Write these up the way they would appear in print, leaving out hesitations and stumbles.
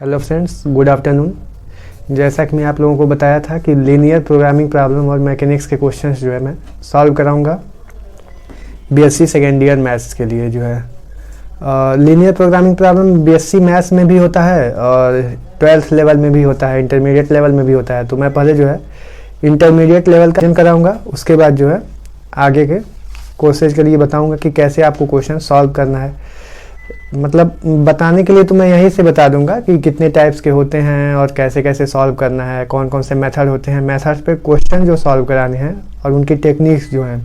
Hello friends, good afternoon. जैसा कि मैं आप लोगों को बताया था कि लीनियर प्रोग्रामिंग प्रॉब्लम और मैकेनिक्स के क्वेश्चंस जो है मैं सॉल्व कराऊंगा बीएससी सेकेंड ईयर मैथ्स के लिए जो है। Linear programming problem BSc maths में भी होता है और 12th लेवल में भी होता है, इंटरमीडिएट लेवल में भी होता है। तो मैं पहले जो है इंटरमीडिएट लेवल का कराऊंगा, उसके बाद जो है आगे के कोर्सेज के लिए बताऊँगा कि कैसे आपको क्वेश्चन सॉल्व करना है। मतलब बताने के लिए तो मैं यहीं से बता दूंगा कि कितने टाइप्स के होते हैं और कैसे कैसे सॉल्व करना है, कौन कौन से मेथड होते हैं। मेथड्स पे क्वेश्चन जो सॉल्व कराने हैं और उनकी टेक्निक्स जो हैं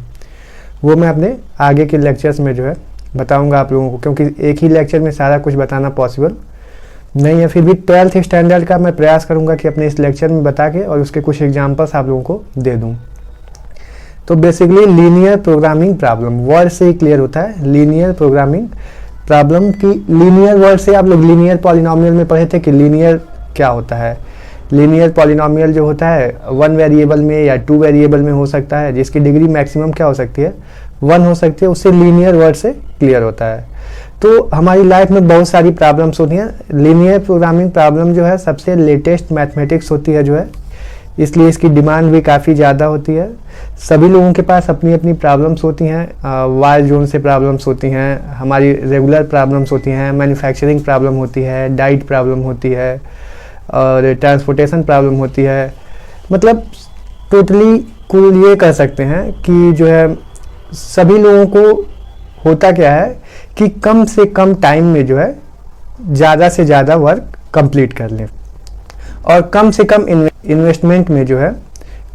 वो मैं अपने आगे के लेक्चर्स में जो है बताऊंगा आप लोगों को, क्योंकि एक ही लेक्चर में सारा कुछ बताना पॉसिबल नहीं है। फिर भी 12th स्टैंडर्ड का मैं प्रयास करूँगा कि अपने इस लेक्चर में बता के और उसके कुछ एग्जाम्पल्स आप लोगों को दे दूँ। तो basically linear programming problem word से ही क्लियर होता है। लीनियर प्रोग्रामिंग प्रॉब्लम की लीनियर वर्ड से आप लोग लीनियर पॉलिनोमियल में पढ़े थे कि लीनियर क्या होता है। लीनियर पॉलिनोमियल जो होता है 1 वेरिएबल में या 2 वेरिएबल में हो सकता है, जिसकी डिग्री मैक्सिमम क्या हो सकती है 1 हो सकती है, उससे लीनियर वर्ड से क्लियर होता है। तो हमारी लाइफ में बहुत सारी प्रॉब्लम्स होती हैं। लीनियर प्रोग्रामिंग प्रॉब्लम जो है सबसे लेटेस्ट मैथमेटिक्स होती है जो है, इसलिए इसकी डिमांड भी काफ़ी ज़्यादा होती है। सभी लोगों के पास अपनी अपनी प्रॉब्लम्स होती हैं। वायर जोन से प्रॉब्लम्स होती हैं, हमारी रेगुलर प्रॉब्लम्स होती हैं, मैन्युफैक्चरिंग प्रॉब्लम होती है, डाइट प्रॉब्लम होती है और ट्रांसपोर्टेशन प्रॉब्लम होती है। मतलब टोटली कुल ये कह सकते हैं कि जो है सभी लोगों को होता क्या है कि कम से कम टाइम में जो है ज़्यादा से ज़्यादा वर्क कंप्लीट कर लें और कम से कम इन्वेस्टमेंट में जो है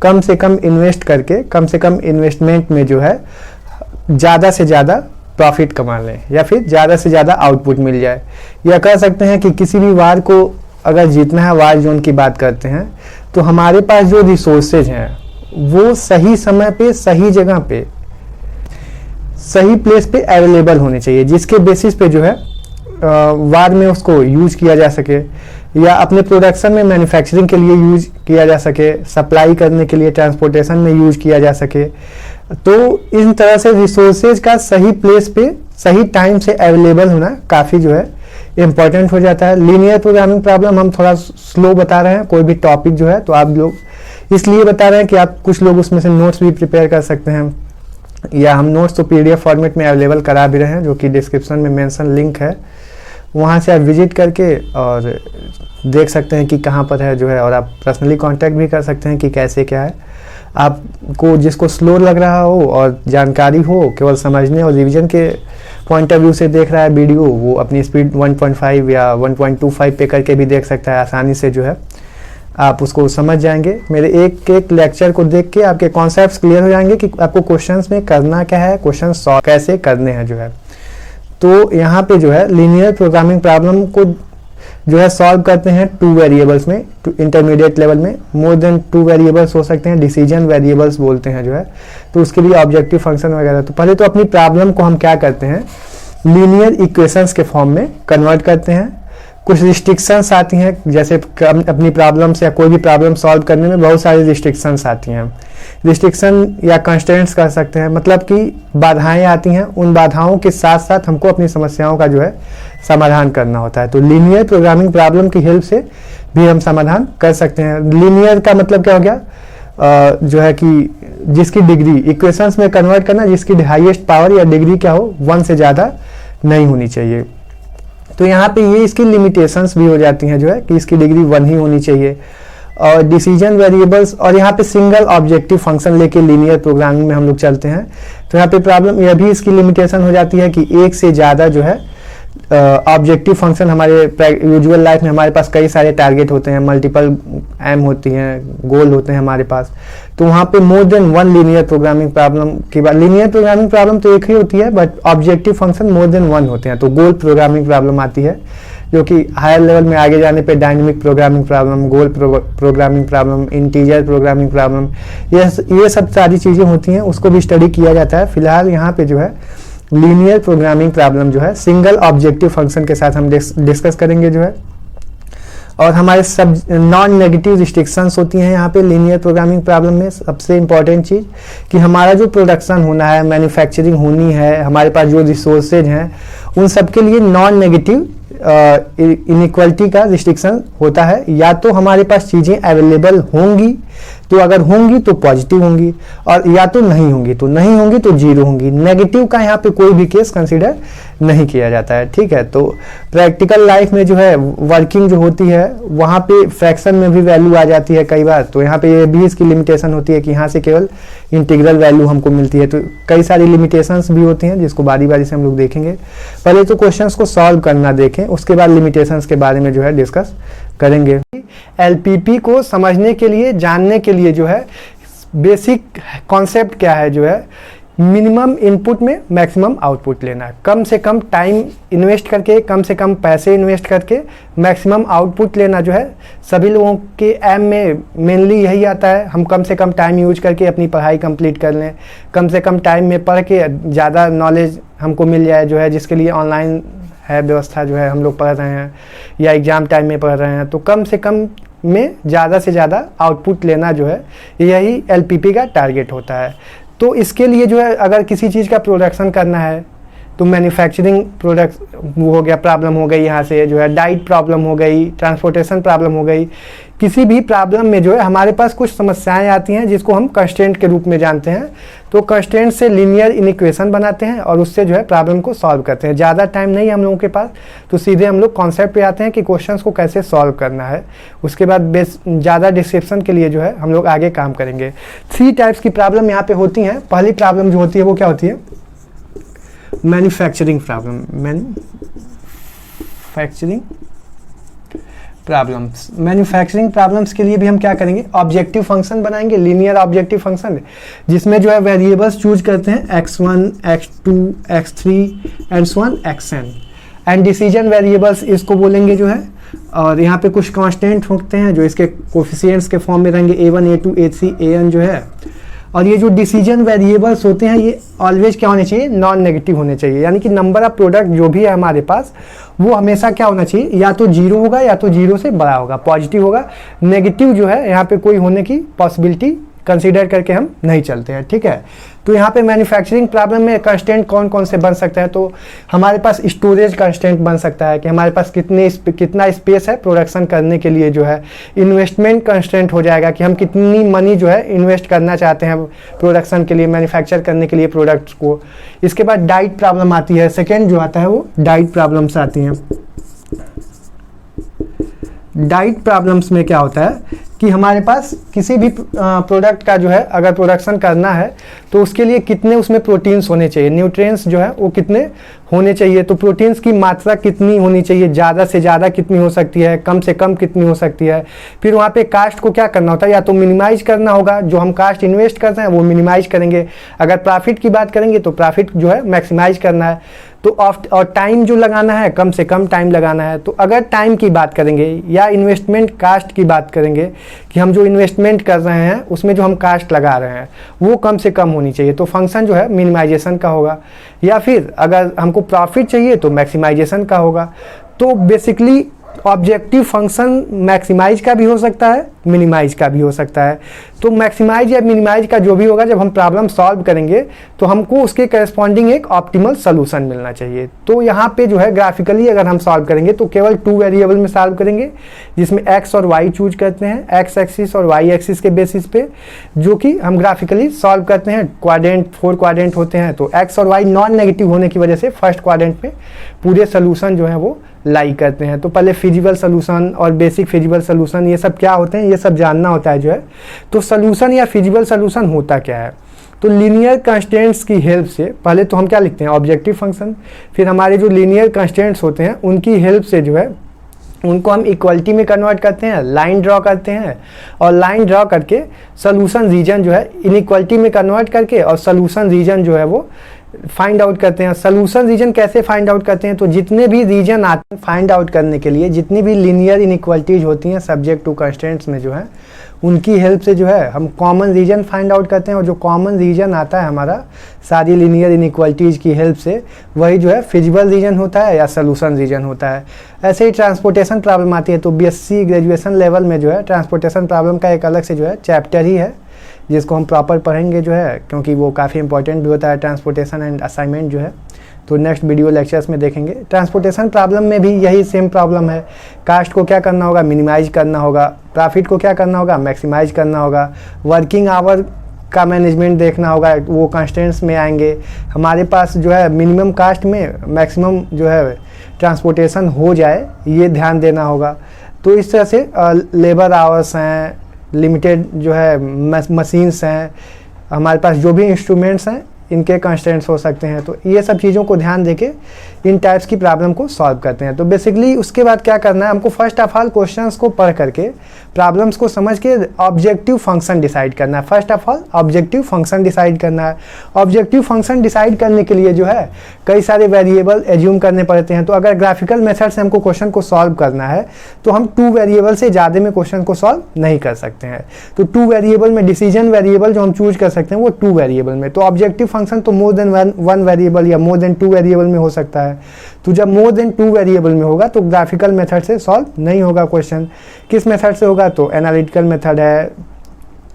कम से कम इन्वेस्ट करके कम से कम इन्वेस्टमेंट में जो है ज़्यादा से ज़्यादा प्रॉफिट कमा लें या फिर ज़्यादा से ज़्यादा आउटपुट मिल जाए। या कह सकते हैं कि किसी भी वार को अगर जीतना है, वार जोन की बात करते हैं, तो हमारे पास जो रिसोर्सेज हैं वो सही समय पे सही जगह पे सही प्लेस पे अवेलेबल होने चाहिए, जिसके बेसिस पे जो है वार में उसको यूज किया जा सके या अपने प्रोडक्शन में मैन्युफैक्चरिंग के लिए यूज किया जा सके, सप्लाई करने के लिए ट्रांसपोर्टेशन में यूज किया जा सके। तो इन तरह से रिसोर्सेज का सही प्लेस पे सही टाइम से अवेलेबल होना काफ़ी जो है इम्पॉर्टेंट हो जाता है। लीनियर प्रोग्रामिंग प्रॉब्लम हम थोड़ा स्लो बता रहे हैं, कोई भी टॉपिक जो है तो आप लोग इसलिए बता रहे हैं कि आप कुछ लोग उसमें से नोट्स भी प्रिपेयर कर सकते हैं, या हम नोट्स तो PDF फॉर्मेट में अवेलेबल करा भी रहे हैं, जो कि डिस्क्रिप्शन में मेंशन लिंक है, वहाँ से आप विजिट करके और देख सकते हैं कि कहाँ पर है जो है, और आप पर्सनली कांटेक्ट भी कर सकते हैं कि कैसे क्या है। आपको जिसको स्लो लग रहा हो और जानकारी हो, केवल समझने और रिवीजन के पॉइंट ऑफ व्यू से देख रहा है वीडियो, वो अपनी स्पीड 1.5 या 1.25 पे करके भी देख सकता है। आसानी से जो है आप उसको समझ जाएंगे। मेरे एक एक लेक्चर को देख के आपके कॉन्सेप्ट्स क्लियर हो जाएंगे कि आपको क्वेश्चंस में करना क्या है, क्वेश्चन सॉल्व कैसे करने हैं जो है। तो यहाँ पे जो है लीनियर प्रोग्रामिंग प्रॉब्लम को जो है सॉल्व करते हैं 2 वेरिएबल्स में। इंटरमीडिएट लेवल में मोर देन 2 वेरिएबल्स हो सकते हैं, डिसीजन वेरिएबल्स बोलते हैं जो है, तो उसके लिए ऑब्जेक्टिव फंक्शन वगैरह। तो पहले तो अपनी प्रॉब्लम को हम क्या करते हैं, लीनियर इक्वेशंस के फॉर्म में कन्वर्ट करते हैं। कुछ रिस्ट्रिक्शंस आती हैं, जैसे अपनी प्रॉब्लम्स या कोई भी प्रॉब्लम सॉल्व करने में बहुत सारी रिस्ट्रिक्शंस आती हैं। रिस्ट्रिक्शन या कंस्ट्रेंट्स कह सकते हैं, मतलब कि बाधाएं आती हैं, उन बाधाओं के साथ साथ हमको अपनी समस्याओं का जो है समाधान करना होता है। तो लीनियर प्रोग्रामिंग प्रॉब्लम की हेल्प से भी हम समाधान कर सकते हैं। लीनियर का मतलब क्या हो गया, जो है कि जिसकी डिग्री इक्वेशंस में कन्वर्ट करना, जिसकी हाईएस्ट पावर या डिग्री क्या हो 1 से ज़्यादा नहीं होनी चाहिए। तो यहाँ पे ये इसकी लिमिटेशंस भी हो जाती हैं जो है कि इसकी डिग्री 1 ही होनी चाहिए। और डिसीजन वेरिएबल्स, और यहाँ पे सिंगल ऑब्जेक्टिव फंक्शन लेके लीनियर प्रोग्रामिंग में हम लोग चलते हैं। तो यहाँ पे प्रॉब्लम यह भी इसकी लिमिटेशन हो जाती है कि एक से ज़्यादा जो है ऑब्जेक्टिव फंक्शन। हमारे यूजुअल लाइफ में हमारे पास कई सारे टारगेट होते हैं, मल्टीपल एम होती हैं, गोल होते हैं हमारे पास। तो वहाँ पे मोर देन 1 लीनियर प्रोग्रामिंग प्रॉब्लम की बात, लीनियर प्रोग्रामिंग प्रॉब्लम तो एक ही होती है, but objective function more than 1 होते हैं। तो गोल प्रोग्रामिंग प्रॉब्लम आती है, जो कि हायर लेवल में आगे जाने पे dynamic programming problem, goal programming problem, integer programming problem, ये सब सारी चीज़ें होती हैं, उसको भी स्टडी किया जाता है। फिलहाल यहाँ पे जो है लीनियर प्रोग्रामिंग प्रॉब्लम जो है सिंगल ऑब्जेक्टिव फंक्शन के साथ हम डिस्कस करेंगे जो है। और हमारे सब नॉन नेगेटिव रिस्ट्रिक्शंस होती हैं यहाँ पे लीनियर प्रोग्रामिंग प्रॉब्लम में। सबसे इंपॉर्टेंट चीज़ कि हमारा जो प्रोडक्शन होना है, मैन्युफैक्चरिंग होनी है, हमारे पास जो रिसोर्सेज हैं, उन सब के लिए नॉन नेगेटिव इनइक्वालिटी का रिस्ट्रिक्शन होता है, या तो हमारे पास चीज़ें अवेलेबल होंगी, तो अगर होंगी तो पॉजिटिव होंगी, और या तो नहीं होंगी तो नहीं होंगी, तो जीरो होंगी। नेगेटिव का यहाँ पे कोई भी केस कंसीडर नहीं किया जाता है, ठीक है। तो प्रैक्टिकल लाइफ में जो है वर्किंग जो होती है वहाँ पे फ्रैक्शन में भी वैल्यू आ जाती है कई बार, तो यहाँ पे ये भी इसकी लिमिटेशन होती है कि यहाँ से केवल इंटीग्रल वैल्यू हमको मिलती है। तो कई सारी लिमिटेशंस भी होती हैं जिसको बारी बारी से हम लोग देखेंगे। पहले तो क्वेश्चंस को सॉल्व करना देखें, उसके बाद लिमिटेशंस के बारे में जो है डिस्कस करेंगे। एलपीपी को समझने के लिए, जानने के लिए जो है बेसिक कॉन्सेप्ट क्या है, जो है मिनिमम इनपुट में मैक्सिमम आउटपुट लेना है। कम से कम टाइम इन्वेस्ट करके, कम से कम पैसे इन्वेस्ट करके मैक्सिमम आउटपुट लेना जो है सभी लोगों के एम में मेनली यही आता है। हम कम से कम टाइम यूज करके अपनी पढ़ाई कंप्लीट कर लें, कम से कम टाइम में पढ़ के ज़्यादा नॉलेज हमको मिल जाए, जो है जिसके लिए ऑनलाइन है व्यवस्था, जो है हम लोग पढ़ रहे हैं या एग्ज़ाम टाइम में पढ़ रहे हैं। तो कम से कम में ज़्यादा से ज़्यादा आउटपुट लेना जो है यही एलपीपी का टारगेट होता है। तो इसके लिए जो है अगर किसी चीज़ का प्रोडक्शन करना है तो मैन्युफैक्चरिंग प्रोडक्ट वो हो गया, प्रॉब्लम हो गई, यहाँ से जो है डाइट प्रॉब्लम हो गई, ट्रांसपोर्टेशन प्रॉब्लम हो गई। किसी भी प्रॉब्लम में जो है हमारे पास कुछ समस्याएं आती हैं जिसको हम कंस्ट्रेंट के रूप में जानते हैं। तो कंस्ट्रेंट से लीनियर इक्वेशन बनाते हैं और उससे जो है प्रॉब्लम को सॉल्व करते हैं। ज़्यादा टाइम नहीं हम लोगों के पास, तो सीधे हम लोग कॉन्सेप्ट पे आते हैं कि क्वेश्चंस को कैसे सॉल्व करना है। उसके बाद ज़्यादा डिस्क्रिप्शन के लिए जो है हम लोग आगे काम करेंगे। 3 टाइप्स की प्रॉब्लम यहाँ पे होती हैं। पहली प्रॉब्लम जो होती है वो क्या होती है? मैन्युफैक्चरिंग प्रॉब्लम, मैन्युफैक्चरिंग प्रॉब्लम्स के लिए भी हम क्या करेंगे? ऑब्जेक्टिव फंक्शन बनाएंगे, लीनियर ऑब्जेक्टिव फंक्शन, जिसमें जो है वेरिएबल्स चूज करते हैं x1, x2, x3 and so on xn, and decision variables इसको बोलेंगे जो है। और यहाँ पे कुछ कांस्टेंट होते हैं जो इसके कोफिशिएंट्स के फॉर्म में रहेंगे, a1, a2, a3, an जो है। और ये जो डिसीजन वेरिएबल्स होते हैं ये ऑलवेज क्या होने चाहिए? नॉन नेगेटिव होने चाहिए, यानी कि नंबर ऑफ प्रोडक्ट जो भी है हमारे पास वो हमेशा क्या होना चाहिए? या तो जीरो होगा या तो जीरो से बड़ा होगा, पॉजिटिव होगा। नेगेटिव जो है यहाँ पे कोई होने की पॉसिबिलिटी कंसीडर करके हम नहीं चलते हैं, ठीक है। तो यहाँ पे मैन्युफैक्चरिंग प्रॉब्लम में कंस्टेंट कौन कौन से बन सकता है? तो हमारे पास स्टोरेज कंस्टेंट बन सकता है कि हमारे पास कितना स्पेस है प्रोडक्शन करने के लिए, जो है इन्वेस्टमेंट कंस्टेंट हो जाएगा कि हम कितनी मनी जो है इन्वेस्ट करना चाहते हैं प्रोडक्शन के लिए, मैन्युफैक्चर करने के लिए प्रोडक्ट्स को। इसके बाद डाइट प्रॉब्लम आती है, सेकेंड जो आता है वो डाइट प्रॉब्लम्स आती हैं। डाइट प्रॉब्लम्स में क्या होता है कि हमारे पास किसी भी प्रोडक्ट का जो है अगर प्रोडक्शन करना है तो उसके लिए कितने उसमें प्रोटीन्स होने चाहिए, न्यूट्रिएंट्स जो है वो कितने होने चाहिए, तो प्रोटीन्स की मात्रा कितनी होनी चाहिए, ज़्यादा से ज़्यादा कितनी हो सकती है, कम से कम कितनी हो सकती है। फिर वहाँ पे कास्ट को क्या करना होता है? या तो मिनिमाइज करना होगा, जो हम कास्ट इन्वेस्ट करते हैं वो मिनिमाइज करेंगे। अगर प्रॉफिट की बात करेंगे तो प्रॉफिट जो है मैक्सिमाइज करना है। तो और टाइम जो लगाना है कम से कम टाइम लगाना है। तो अगर टाइम की बात करेंगे या इन्वेस्टमेंट कास्ट की बात करेंगे कि हम जो इन्वेस्टमेंट कर रहे हैं उसमें जो हम कास्ट लगा रहे हैं वो कम से कम होनी चाहिए, तो फंक्शन जो है मिनिमाइजेशन का होगा। या फिर अगर हमको प्रॉफिट चाहिए तो मैक्सिमाइजेशन का होगा। तो बेसिकली ऑब्जेक्टिव फंक्शन मैक्सिमाइज का भी हो सकता है, मिनिमाइज का भी हो सकता है। तो मैक्सिमाइज या मिनिमाइज का जो भी होगा, जब हम प्रॉब्लम सॉल्व करेंगे तो हमको उसके करस्पॉन्डिंग एक ऑप्टिमल सोल्यूशन मिलना चाहिए। तो यहाँ पे जो है ग्राफिकली अगर हम सॉल्व करेंगे तो केवल 2 वेरिएबल में सॉल्व करेंगे, जिसमें x और y चूज करते हैं, x एक्सिस और y एक्सिस के बेसिस पे, जो कि हम ग्राफिकली सॉल्व करते हैं। क्वाड्रेंट 4 क्वाड्रेंट होते हैं, तो x और y नॉन नेगेटिव होने की वजह से फर्स्ट क्वाड्रेंट में पूरे सोल्यूशन जो है वो लाई करते हैं। तो पहले फिजिबल सोल्यूशन और बेसिक फिजिबल सोल्यूशन ये सब क्या होते हैं, ये सब जानना होता है जो है। तो सोल्यूशन या फिजिबल सोल्यूशन होता क्या है? तो लीनियर कंस्ट्रेंट्स की हेल्प से पहले तो हम क्या लिखते हैं? Objective function. फिर हमारे जो लीनियर कंस्ट्रेंट्स होते हैं उनकी हेल्प से जो है उनको हम इक्वलिटी में कन्वर्ट करते हैं, लाइन ड्रॉ करते हैं, और लाइन ड्रॉ करके सोल्यूशन रीजन जो है इनइक्वलिटी में कन्वर्ट करके और सोल्यूशन रीजन जो है वो फाइंड आउट करते हैं। सोल्यूशन रीजन कैसे फाइंड आउट करते हैं? तो जितने भी रीजन आते हैं फाइंड आउट करने के लिए, जितनी भी लीनियर इनइक्वालिटीज होती हैं सब्जेक्ट टू कंस्ट्रेंट्स में जो है, उनकी हेल्प से जो है हम कॉमन रीजन फाइंड आउट करते हैं। और जो कॉमन रीजन आता है हमारा सारी लीनियर इनइक्वालिटीज की हेल्प से, वही जो है फिजिबल रीजन होता है या सोल्यूशन रीजन होता है। ऐसे ही ट्रांसपोर्टेशन प्रॉब्लम आती है, तो बीएससी ग्रेजुएशन लेवल में जो है ट्रांसपोर्टेशन प्रॉब्लम का एक अलग से जो है चैप्टर ही है, जिसको हम प्रॉपर पढ़ेंगे जो है, क्योंकि वो काफ़ी इंपॉर्टेंट भी होता है ट्रांसपोर्टेशन एंड असाइनमेंट जो है। तो नेक्स्ट वीडियो लेक्चर्स में देखेंगे। ट्रांसपोर्टेशन प्रॉब्लम में भी यही सेम प्रॉब्लम है। कास्ट को क्या करना होगा, मिनिमाइज करना होगा। प्रॉफिट को क्या करना होगा, मैक्सिमाइज करना होगा। वर्किंग आवर का मैनेजमेंट देखना होगा, वो कंस्टेंट्स में आएंगे। हमारे पास जो है मिनिमम कास्ट में मैक्सिमम जो है ट्रांसपोर्टेशन हो जाए, ये ध्यान देना होगा। तो इस तरह से लेबर आवर्स हैं, लिमिटेड जो है मशीन्स हैं, हमारे पास जो भी इंस्ट्रूमेंट्स हैं इनके कंस्टेंट्स हो सकते हैं। तो ये सब चीज़ों को ध्यान देके इन टाइप्स की प्रॉब्लम को सॉल्व करते हैं। तो बेसिकली उसके बाद क्या करना है, हमको फर्स्ट ऑफ ऑल क्वेश्चंस को पढ़ करके प्रॉब्लम्स को समझ के ऑब्जेक्टिव फंक्शन डिसाइड करना है। First of all objective function decide करना है। ऑब्जेक्टिव फंक्शन डिसाइड करने के लिए जो है कई सारे वेरिएबल एज्यूम करने पड़ते हैं। तो अगर ग्राफिकल मेथड से हमको क्वेश्चन को सॉल्व करना है तो हम 2 वेरिएबल से ज़्यादा में क्वेश्चन को सॉल्व नहीं कर सकते हैं। तो 2 वेरिएबल में डिसीजन वेरिएबल जो हम चूज कर सकते हैं वो 2 वेरिएबल में। तो ऑब्जेक्टिव फंक्शन तो मोर देन 1 वेरिएबल या मोर देन 2 वेरिएबल में हो सकता है। तो जब मोर देन 2 वेरिएबल में होगा तो ग्राफिकल मेथड से सॉल्व नहीं होगा क्वेश्चन। किस मेथड से होगा, तो एनालिटिकल मेथड है,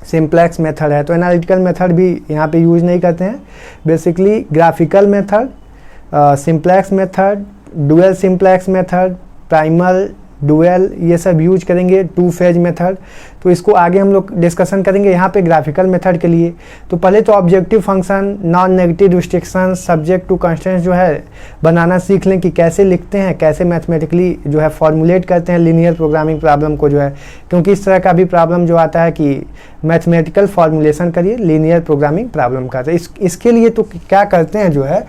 सिंप्लेक्स मेथड है। तो एनालिटिकल मेथड भी यहाँ पे यूज नहीं करते हैं। Basically graphical method, simplex method, dual simplex method, primal, dual, ये सब यूज करेंगे। 2 फेज मेथड, तो इसको आगे हम लोग डिस्कशन करेंगे। यहाँ पे ग्राफिकल मेथड के लिए तो पहले तो objective function, non negative restriction, subject to constraints जो है बनाना सीख लें कि कैसे लिखते हैं, कैसे मैथमेटिकली जो है फॉर्मुलेट करते हैं लीनियर प्रोग्रामिंग प्रॉब्लम को जो है। क्योंकि इस तरह का भी प्रॉब्लम जो आता है कि मैथमेटिकल फॉर्मुलेशन करिए लीनियर प्रोग्रामिंग प्रॉब्लम का। तो इसके लिए तो क्या करते हैं जो है,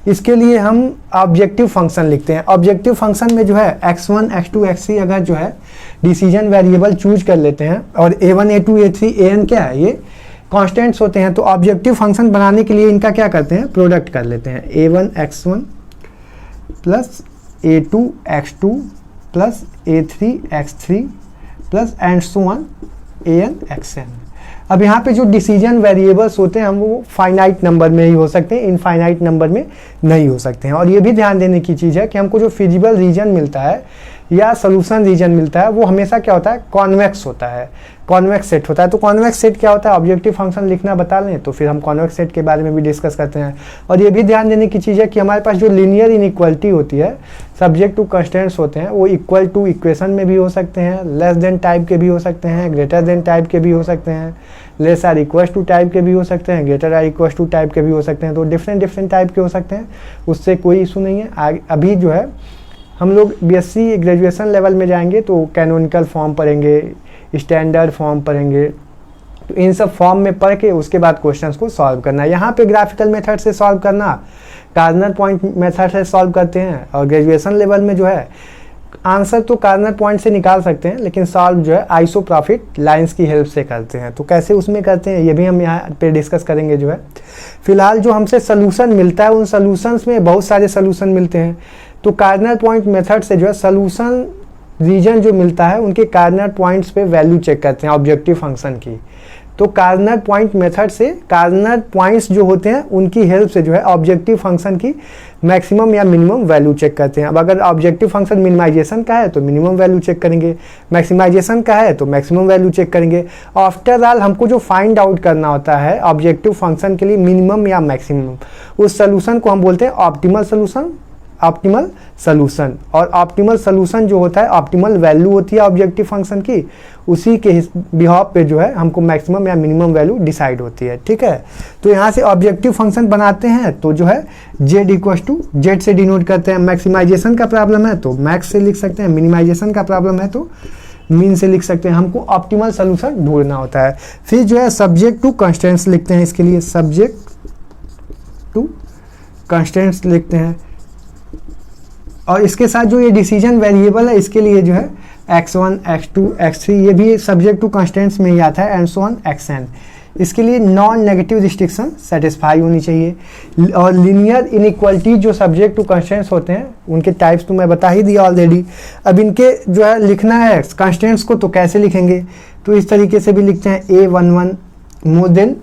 इसके लिए हम ऑब्जेक्टिव फंक्शन लिखते हैं। ऑब्जेक्टिव फंक्शन में जो है x1, x2, x3 अगर जो है डिसीजन वेरिएबल चूज कर लेते हैं और a1, a2, a3, an क्या है, ये कांस्टेंट्स होते हैं। तो ऑब्जेक्टिव फंक्शन बनाने के लिए इनका क्या करते हैं, प्रोडक्ट कर लेते हैं। a1 x1 plus a2 x2 plus a3 x3 plus and so on an xn। अब यहाँ पे जो डिसीजन वेरिएबल्स होते हैं हम वो फाइनाइट नंबर में ही हो सकते हैं, इनफाइनाइट नंबर में नहीं हो सकते हैं। और ये भी ध्यान देने की चीज़ है कि हमको जो फिजिबल रीजन मिलता है या सोल्यूशन रीजन मिलता है वो हमेशा क्या होता है, कॉन्वेक्स होता है, कॉन्वेक्स सेट होता है। तो कॉन्वेक्स सेट क्या होता है, ऑब्जेक्टिव फंक्शन लिखना बता लें तो फिर हम कॉन्वेक्स सेट के बारे में भी डिस्कस करते हैं। और ये भी ध्यान देने की चीज़ है कि हमारे पास जो लीनियर इनइक्वालिटी होती है, सब्जेक्ट टू कंस्ट्रेंट्स होते हैं, वो इक्वल टू इक्वेशन में भी हो सकते हैं, लेस देन टाइप के भी हो सकते हैं, ग्रेटर देन टाइप के भी हो सकते हैं, less or equal to type के भी हो सकते हैं, greater or equal to type के भी हो सकते हैं। तो डिफरेंट टाइप के हो सकते हैं, उससे कोई इशू नहीं है। अभी जो है हम लोग बीएससी ग्रेजुएशन लेवल में जाएंगे तो कैनोनिकल फॉर्म पढ़ेंगे, स्टैंडर्ड फॉर्म पढ़ेंगे। तो इन सब फॉर्म में पढ़ के उसके बाद क्वेश्चंस को सॉल्व करना। यहाँ पे ग्राफिकल मेथड से सॉल्व करना, कार्नर पॉइंट मेथड से सॉल्व करते हैं। और ग्रेजुएशन लेवल में जो है आंसर तो कार्नर पॉइंट से निकाल सकते हैं, लेकिन सॉल्व जो है आइसोप्रॉफिट लाइंस की हेल्प से करते हैं। तो कैसे उसमें करते हैं ये भी हम यहाँ पे डिस्कस करेंगे जो है। फिलहाल जो हमसे सोल्यूशन मिलता है उन सोल्यूशंस में बहुत सारे सोल्यूशन मिलते हैं। तो कार्नर पॉइंट मेथड से जो है सोल्यूशन रीजन जो मिलता है उनके कार्नर पॉइंट्स पे वैल्यू चेक करते हैं ऑब्जेक्टिव फंक्शन की। तो कार्नर पॉइंट मेथड से कार्नर पॉइंट्स जो होते हैं उनकी हेल्प से जो है ऑब्जेक्टिव फंक्शन की मैक्सिमम या मिनिमम वैल्यू चेक करते हैं। अब अगर ऑब्जेक्टिव फंक्शन मिनिमाइजेशन का है तो मिनिमम वैल्यू चेक करेंगे, मैक्सिमाइजेशन का है तो मैक्सिमम वैल्यू चेक करेंगे। आफ्टर ऑल हमको जो फाइंड आउट करना होता है ऑब्जेक्टिव फंक्शन के लिए मिनिमम या मैक्सिमम, उस सोल्यूशन को हम बोलते हैं ऑप्टिमल सोल्यूशन, ऑप्टिमल सोल्यूशन। और ऑप्टिमल सोल्यूशन जो होता है, ऑप्टिमल वैल्यू होती है ऑब्जेक्टिव फंक्शन की, उसी के बिहाफ पे जो है हमको मैक्सिमम या मिनिमम वैल्यू डिसाइड होती है। ठीक है, तो यहाँ से ऑब्जेक्टिव फंक्शन बनाते हैं तो जो है z इक्वल टू जेड से डिनोट करते हैं। मैक्सिमाइजेशन का प्रॉब्लम है तो मैक्स से लिख सकते हैं, मिनिमाइजेशन का प्रॉब्लम है तो मीन से लिख सकते हैं। हमको ऑप्टिमल सोल्यूशन ढूंढना होता है। फिर जो है सब्जेक्ट टू कंस्ट्रेंट्स लिखते हैं, इसके लिए सब्जेक्ट टू कंस्ट्रेंट्स लिखते हैं। और इसके साथ जो ये डिसीजन वेरिएबल है इसके लिए जो है x1, x2, x3 ये भी सब्जेक्ट टू कंस्टेंट्स में ही आता है, एंड सो ऑन xn। इसके लिए नॉन नेगेटिव रिस्ट्रिक्शन सेटिस्फाई होनी चाहिए। और लीनियर इनइक्वालिटी जो सब्जेक्ट टू कंस्टेंट्स होते हैं उनके टाइप्स तो मैं बता ही दिया ऑलरेडी। अब इनके जो है लिखना है कंस्टेंट्स को तो कैसे लिखेंगे, तो इस तरीके से भी लिखते हैं a11 more than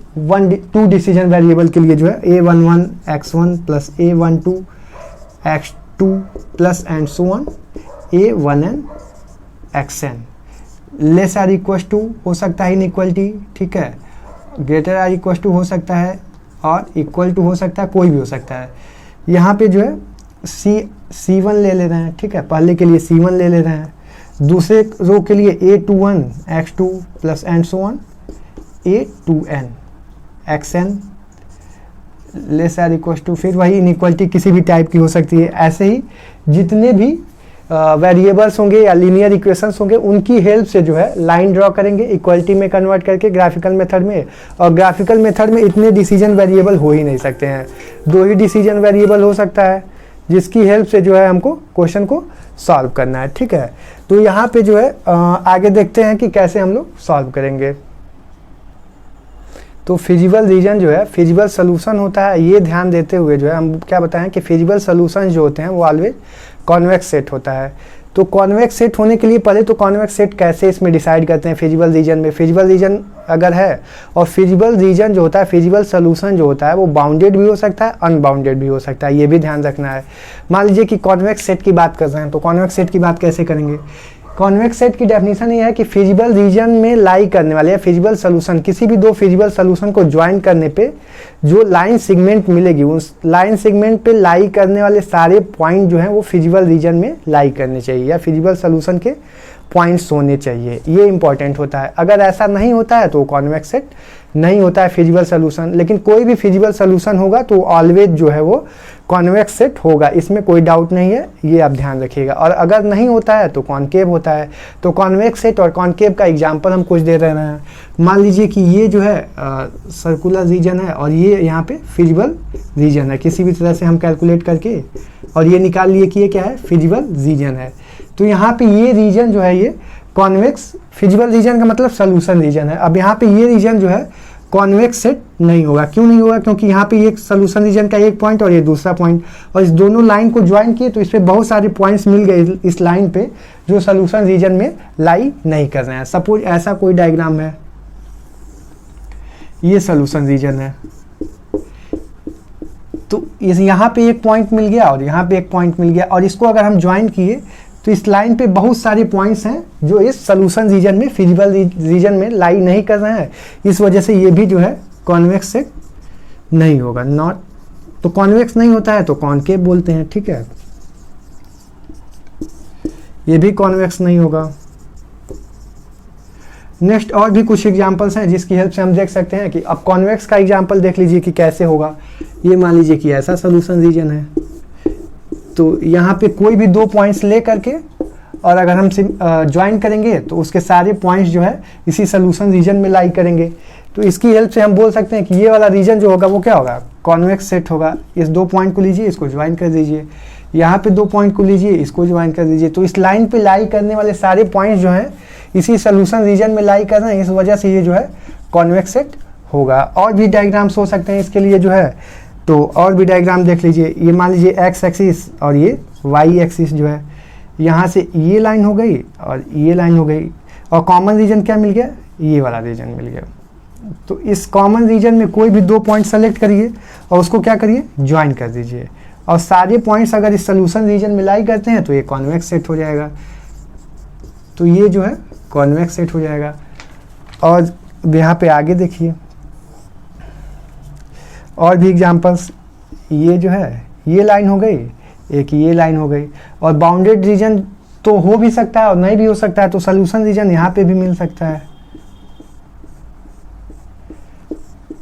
2 decision variable के लिए जो है a11 x1 plus a12 x2 plus and so ऑन a1n xn। Less or equal to हो सकता है इनइक्वालिटी, ठीक है, ग्रेटर आर इक्वल टू हो सकता है और इक्वल टू हो सकता है, कोई भी हो सकता है। यहाँ पे जो है C1 ले रहे हैं, ठीक है, पहले के लिए C1 ले रहे हैं, दूसरे रो के लिए A21 x2 plus and so on A2n xn less or equal to, फिर वही इनइक्वालिटी किसी भी टाइप की हो सकती है। ऐसे ही जितने भी वेरिएबल्स होंगे या लीनियर इक्वेशंस होंगे उनकी हेल्प से जो है लाइन ड्रॉ करेंगे इक्वलिटी में कन्वर्ट करके ग्राफिकल मेथड में। और ग्राफिकल मेथड में इतने डिसीजन वेरिएबल हो ही नहीं सकते हैं, 2 ही डिसीजन वेरिएबल हो सकता है जिसकी हेल्प से जो है हमको क्वेश्चन को सॉल्व करना है, ठीक है। तो यहाँ पे जो है आगे देखते हैं कि कैसे हम लोग सॉल्व करेंगे। तो फिजिबल रीजन जो है फिजिबल सोल्यूशन होता है, ये ध्यान देते हुए जो है हम क्या बताएं कि फिजिबल सोल्यूशन जो होते हैं वो ऑलवेज कॉन्वेक्स सेट होता है। तो कॉन्वेक्स सेट होने के लिए पहले तो कॉन्वेक्स सेट कैसे इसमें डिसाइड करते हैं फिजिबल रीजन में। फिजिबल रीजन अगर है और फिजिबल रीजन जो होता है फिजिबल सोल्यूशन जो होता है वो बाउंडेड भी हो सकता है अनबाउंडेड भी हो सकता है, ये भी ध्यान रखना है। मान लीजिए कि कॉन्वेक्स सेट की बात कर रहे हैं, तो कॉन्वेक्स सेट की बात कैसे करेंगे। कॉन्वेक्स सेट की डेफिनेशन ये है कि फिजिबल रीजन में लाई करने वाले या फिजिबल सोल्यूशन किसी भी 2 फिजिबल सोल्यूशन को ज्वाइन करने पे जो लाइन सेगमेंट मिलेगी उस लाइन सेगमेंट पे लाई करने वाले सारे पॉइंट जो हैं वो फिजिबल रीजन में लाई करने चाहिए या फिजिबल सोल्यूशन के पॉइंट्स होने चाहिए, ये इंपॉर्टेंट होता है। अगर ऐसा नहीं होता है तो कॉन्वेक्स सेट नहीं होता है फिजिबल सोल्यूशन। लेकिन कोई भी फिजिबल सोल्यूशन होगा तो ऑलवेज जो है वो कॉन्वेक्स सेट होगा, इसमें कोई डाउट नहीं है, ये आप ध्यान रखिएगा। और अगर नहीं होता है तो कॉनकेव होता है। तो कॉन्वेक्स सेट और कॉनकेव का एग्जांपल हम कुछ दे रहे हैं। मान लीजिए कि ये जो है सर्कुलर रीजन है और ये यहाँ पे फिजिबल रीजन है, किसी भी तरह से हम कैलकुलेट करके और ये निकाल लिए कि ये क्या है फिजिबल रीजन है। तो यहाँ पे ये रीजन जो है ये कॉन्वेक्स, फिजिबल रीजन का मतलब सोल्यूशन रीजन है। अब यहाँ पे ये रीजन जो है कॉन्वेक्स सेट नहीं होगा। क्यों नहीं होगा? क्योंकि यहाँ पे एक सोल्यूशन रीजन का एक पॉइंट और ये दूसरा पॉइंट, और इस दोनों लाइन को ज्वाइन किए तो इस पे बहुत सारे पॉइंट्स मिल गए इस लाइन पे जो सोल्यूशन रीजन में लाई नहीं कर रहे हैं। सपोज ऐसा कोई डायग्राम है, ये सोल्यूशन रीजन है, तो यहाँ पे एक पॉइंट मिल गया और यहाँ पे एक पॉइंट मिल गया, और इसको अगर हम ज्वाइन किए तो इस लाइन पे बहुत सारे पॉइंट्स हैं जो इस सोल्यूशन रीजन में फिजिबल रीजन में लाई नहीं कर रहे हैं। इस वजह से ये भी जो है कॉन्वेक्स सेट नहीं होगा। नॉट, तो कॉन्वेक्स नहीं होता है तो कॉनकेव बोलते हैं, ठीक है। ये भी कॉन्वेक्स नहीं होगा। नेक्स्ट और भी कुछ एग्जांपल्स हैं जिसकी हेल्प से हम देख सकते हैं कि अब कॉन्वेक्स का एग्जांपल देख लीजिए कि कैसे होगा। ये मान लीजिए कि ऐसा सोल्यूशन रीजन है, तो यहाँ पे कोई भी 2 पॉइंट्स ले करके और अगर हम ज्वाइन करेंगे तो उसके सारे पॉइंट्स जो है इसी सोल्यूशन रीजन में लाई करेंगे। तो इसकी हेल्प से हम बोल सकते हैं कि ये वाला रीजन जो होगा वो क्या होगा, कॉन्वेक्स सेट होगा। इस 2 पॉइंट को लीजिए, इसको ज्वाइन कर दीजिए, यहाँ पे 2 पॉइंट को लीजिए, इसको ज्वाइन कर दीजिए। तो इस लाइन पे लाई करने वाले सारे पॉइंट्स जो हैं इसी सोल्यूशन रीजन में लाई कर रहे हैं, इस वजह से ये जो है कॉन्वेक्स सेट होगा। और भी डायग्राम्स हो सकते हैं इसके लिए जो है, तो और भी डायग्राम देख लीजिए। ये मान लीजिए एक्स एक्सिस और ये वाई एक्सिस जो है, यहाँ से ये लाइन हो गई और ये लाइन हो गई, और कॉमन रीजन क्या मिल गया, ये वाला रीजन मिल गया। तो इस कॉमन रीजन में कोई भी 2 पॉइंट सेलेक्ट करिए और उसको क्या करिए, ज्वाइन कर दीजिए, और सारे पॉइंट्स अगर इस सोल्यूशन रीजन में लाई करते हैं तो ये कॉन्वेक्स सेट हो जाएगा। तो ये जो है कॉन्वेक्स सेट हो जाएगा। और यहाँ पे आगे देखिए और भी एग्जांपल्स, ये जो है ये लाइन हो गई, एक ये लाइन हो गई, और बाउंडेड रीजन तो हो भी सकता है और नहीं भी हो सकता है, तो सोल्यूशन रीजन यहाँ पे भी मिल सकता है।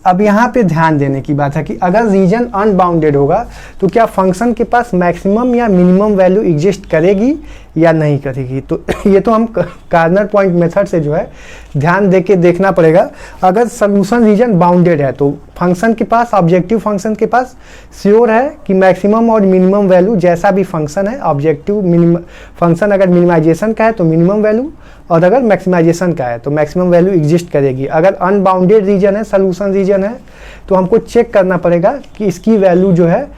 अब यहाँ पे ध्यान देने की बात है कि अगर रीजन अनबाउंडेड होगा तो क्या फंक्शन के पास मैक्सिमम या मिनिमम वैल्यू एग्जिस्ट करेगी या नहीं करेगी। तो ये तो हम कार्नर पॉइंट मेथड से जो है ध्यान देके देखना पड़ेगा। अगर सोल्यूशन रीजन बाउंडेड है तो फंक्शन के पास, ऑब्जेक्टिव फंक्शन के पास श्योर है कि मैक्सिमम और मिनिमम वैल्यू जैसा भी फंक्शन है, ऑब्जेक्टिव मिनिमम फंक्शन अगर मिनिमाइजेशन का है तो मिनिमम वैल्यू, और अगर मैक्सिमाइजेशन का है तो मैक्सिमम वैल्यू एग्जिस्ट करेगी। अगर अनबाउंडेड रीजन है, सोल्यूशन रीजन है, तो हमको चेक करना पड़ेगा कि इसकी वैल्यू जो है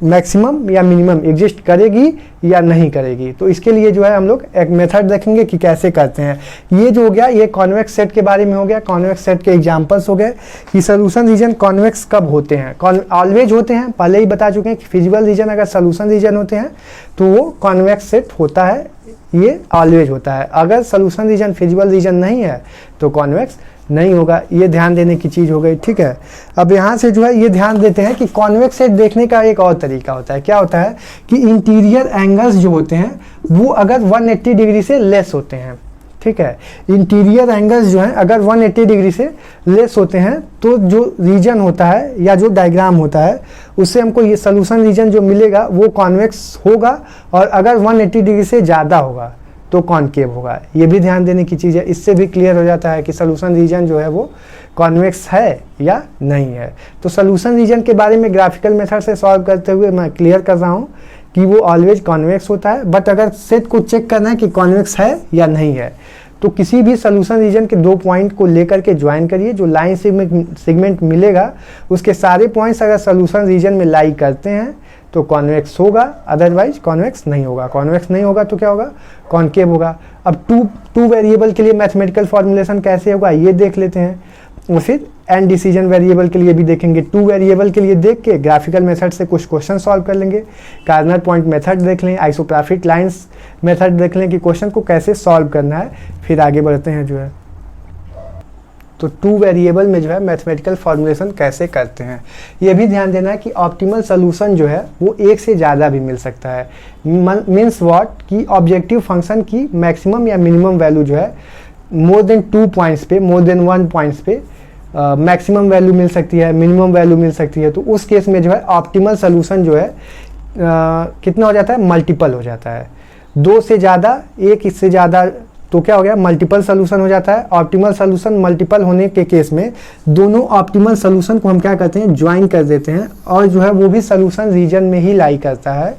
मैक्सिमम या मिनिमम एग्जिस्ट करेगी या नहीं करेगी। तो इसके लिए जो है हम लोग एक मेथड देखेंगे कि कैसे करते हैं। ये जो हो गया ये कॉन्वेक्स सेट के बारे में हो गया, कॉन्वेक्स सेट के एग्जांपल्स हो गए कि सोल्यूशन रीजन कॉन्वेक्स कब होते हैं, ऑलवेज होते हैं। पहले ही बता चुके हैं कि फिजिबल रीजन अगर सोल्यूशन रीजन होते हैं तो वो कॉन्वेक्स सेट होता है, ये ऑलवेज होता है। अगर सोल्यूशन रीजन फिजिबल रीजन नहीं है तो कॉन्वेक्स नहीं होगा। ये ध्यान देने की चीज़ हो गई, ठीक है। अब यहाँ से जो है ये ध्यान देते हैं कि कॉन्वेक्स सेट देखने का एक और तरीका होता है। क्या होता है कि इंटीरियर एंगल्स जो होते हैं वो अगर 180 डिग्री से लेस होते हैं, ठीक है, इंटीरियर एंगल्स जो हैं अगर 180 डिग्री से लेस होते हैं तो जो रीजन होता है या जो डायग्राम होता है उससे हमको ये सोल्यूशन रीजन जो मिलेगा वो कॉन्वेक्स होगा, और अगर 180 डिग्री से ज़्यादा होगा तो कॉनकेव होगा। ये भी ध्यान देने की चीज़ है। इससे भी क्लियर हो जाता है कि सोल्यूशन रीजन जो है वो कॉन्वेक्स है या नहीं है। तो सोल्यूशन रीजन के बारे में ग्राफिकल मेथड से सॉल्व करते हुए मैं क्लियर कर रहा हूँ कि वो ऑलवेज कॉन्वेक्स होता है। बट अगर सेट को चेक करना है कि कॉन्वेक्स है या नहीं है तो किसी भी सोल्यूशन रीजन के 2 पॉइंट को लेकर के ज्वाइन करिए, जो लाइन सेगमेंट मिलेगा उसके सारे पॉइंट्स अगर सोल्यूशन रीजन में लाई करते हैं तो कॉन्वेक्स होगा, अदरवाइज कॉन्वेक्स नहीं होगा। कॉन्वेक्स नहीं होगा तो क्या होगा, कॉनकेव होगा। अब टू वेरिएबल के लिए मैथमेटिकल फॉर्मुलेशन कैसे होगा ये देख लेते हैं, और फिर एंड डिसीजन वेरिएबल के लिए भी देखेंगे। 2 वेरिएबल के लिए देख के ग्राफिकल मेथड से कुछ क्वेश्चन सॉल्व कर लेंगे, कार्नर पॉइंट मेथड देख लें, आइसोट्रॉपिक लाइंस मेथड देख लें कि क्वेश्चन को कैसे सॉल्व करना है, फिर आगे बढ़ते हैं जो है। तो 2 वेरिएबल में जो है मैथमेटिकल फॉर्मुलेशन कैसे करते हैं ये भी ध्यान देना है कि ऑप्टिमल सोल्यूशन जो है वो एक से ज़्यादा भी मिल सकता है। मीन्स व्हाट कि ऑब्जेक्टिव फंक्शन की मैक्सिमम या मिनिमम वैल्यू जो है मोर देन 2 पॉइंट्स पे, मोर देन 1 पॉइंट्स पे मैक्सिमम वैल्यू मिल सकती है, मिनिमम वैल्यू मिल सकती है। तो उस केस में जो है ऑप्टिमल सोल्यूशन जो है कितना हो जाता है, मल्टीपल हो जाता है। 2 से ज़्यादा, एक इससे ज़्यादा तो क्या हो गया, मल्टीपल सोल्यूशन हो जाता है। ऑप्टिमल सोल्यूशन मल्टीपल होने के केस में दोनों ऑप्टिमल सोल्यूशन को हम क्या करते हैं, ज्वाइन कर देते हैं, और जो है वो भी सोल्यूशन रीजन में ही लाई करता है।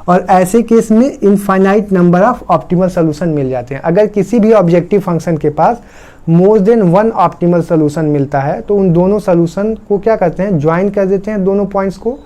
और ऐसे केस में infinite number of optimal solution मिल जाते हैं। अगर किसी भी ऑब्जेक्टिव फंक्शन के पास मोर देन 1 ऑप्टिमल सोल्यूशन मिलता है तो उन दोनों सोल्यूशन को क्या करते हैं, ज्वाइन कर देते हैं दोनों पॉइंट्स को।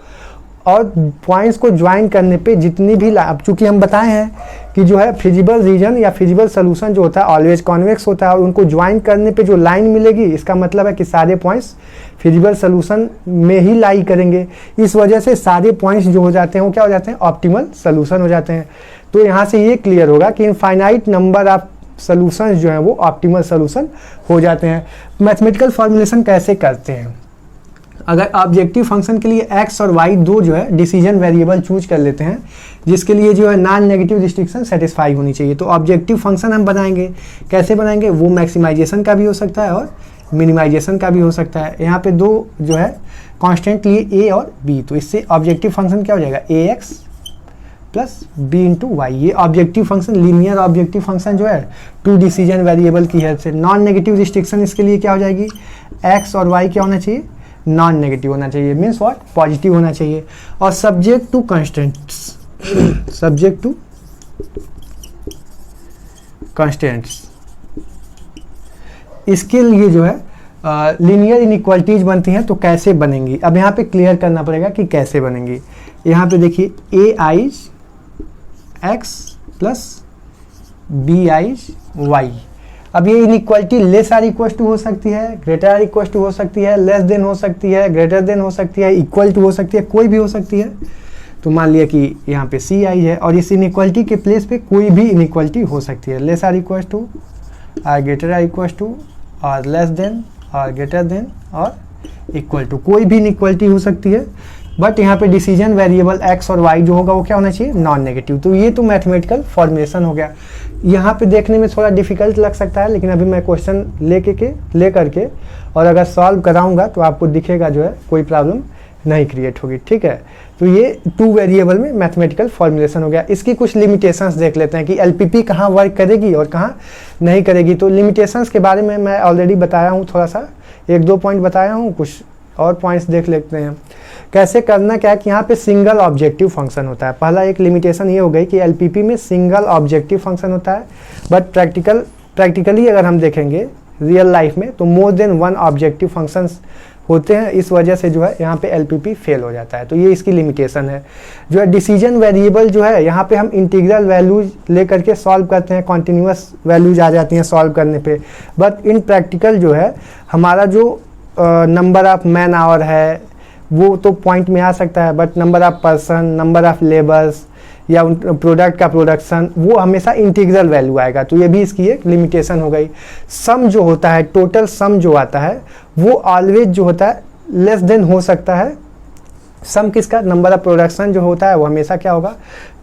और पॉइंट्स को ज्वाइन करने पे जितनी भी, अब चूंकि हम बताए हैं कि जो है फिजिबल रीजन या फिजिबल सोल्यूशन जो होता है ऑलवेज कॉन्वेक्स होता है, और उनको ज्वाइन करने पे जो लाइन मिलेगी इसका मतलब है कि सारे पॉइंट्स फिजिबल सोल्यूशन में ही लाई करेंगे। इस वजह से सारे पॉइंट्स जो हो जाते हैं वो क्या हो जाते हैं, ऑप्टिमल सोल्यूशन हो जाते हैं। तो यहाँ से ये क्लियर होगा कि इनफाइनाइट नंबर ऑफ सोल्यूशंस जो हैं वो ऑप्टिमल सोल्यूशन हो जाते हैं। मैथमेटिकल फॉर्मुलेशन कैसे करते हैं, अगर ऑब्जेक्टिव फंक्शन के लिए x और y दो जो है डिसीजन वेरिएबल चूज कर लेते हैं, जिसके लिए जो है नॉन नेगेटिव रिस्ट्रिक्शन सेटिस्फाई होनी चाहिए, तो ऑब्जेक्टिव फंक्शन हम बनाएंगे। कैसे बनाएंगे, वो मैक्सिमाइजेशन का भी हो सकता है और मिनिमाइजेशन का भी हो सकता है। यहाँ पे दो जो है कांस्टेंट लिए a और b, तो इससे ऑब्जेक्टिव फंक्शन क्या हो जाएगा, ax plus b into y. ये objective function, linear objective function जो है 2 डिसीजन वेरिएबल की हेल्प से। नॉन नेगेटिव रिस्ट्रिक्शन इसके लिए क्या हो जाएगी, x और y क्या होना चाहिए, नॉन नेगेटिव होना चाहिए, मीन्स व्हाट, पॉजिटिव होना चाहिए। और subject to constants, subject to constants, इसके लिए जो है लीनियर इनइक्वालिटीज बनती हैं। तो कैसे बनेंगी, अब यहाँ पे क्लियर करना पड़ेगा कि कैसे बनेंगी। यहाँ पे देखिए a eyes x plus b eyes y. अब ये inequality less or equal to हो सकती है, ग्रेटर आर इक्वल टू हो सकती है, लेस देन हो सकती है, ग्रेटर देन हो सकती है, इक्वल टू हो सकती है, कोई भी हो सकती है। तो मान लिया कि यहाँ पे सी आई है और इस इनइक्वालिटी के प्लेस पे कोई भी इनइक्वालिटी हो सकती है, लेस आर इक्वल टू और ग्रेटर आर इक्वल टू और लेस देन और ग्रेटर देन और इक्वल टू, कोई भी इनइक्वालिटी हो सकती है। बट यहाँ पे डिसीजन वेरिएबल x और y जो होगा वो क्या होना चाहिए, नॉन नेगेटिव। तो ये तो मैथमेटिकल फॉर्मुलेशन हो गया। यहाँ पे देखने में थोड़ा डिफिकल्ट लग सकता है, लेकिन अभी मैं क्वेश्चन ले करके और अगर सॉल्व कराऊंगा तो आपको दिखेगा जो है कोई प्रॉब्लम नहीं क्रिएट होगी, ठीक है। तो ये 2 वेरिएबल में मैथमेटिकल फॉर्मुलेशन हो गया। इसकी कुछ लिमिटेशंस देख लेते हैं कि एलपीपी कहाँ वर्क करेगी और कहाँ नहीं करेगी। तो लिमिटेशंस के बारे में मैं ऑलरेडी बताया हूँ, थोड़ा सा 1-2 पॉइंट बताया हूँ, कुछ और पॉइंट्स देख लेते हैं। कैसे करना क्या है कि यहाँ पे सिंगल ऑब्जेक्टिव फंक्शन होता है। पहला एक लिमिटेशन ये हो गई कि एलपीपी में सिंगल ऑब्जेक्टिव फंक्शन होता है, बट प्रैक्टिकली अगर हम देखेंगे रियल लाइफ में तो मोर देन 1 ऑब्जेक्टिव फंक्शंस होते हैं। इस वजह से जो है यहाँ पे एलपीपी फेल हो जाता है। तो ये इसकी लिमिटेशन है। जो है डिसीजन वेरिएबल जो है यहाँ पे हम इंटीग्रल वैल्यूज लेकर के सॉल्व करते हैं, कॉन्टिन्यूस वैल्यूज आ जाती हैं सॉल्व करने पे। बट इन प्रैक्टिकल जो है हमारा जो नंबर ऑफ मैन आवर है वो तो पॉइंट में आ सकता है, but number of person, number of labours या उन प्रोडक्ट का प्रोडक्शन, वो हमेशा इंटीग्रल वैल्यू आएगा। तो ये भी इसकी एक लिमिटेशन हो गई। सम जो होता है, टोटल सम जो आता है वो ऑलवेज जो होता है लेस देन हो सकता है सम किसका, नंबर ऑफ प्रोडक्शन जो होता है वो हमेशा क्या होगा,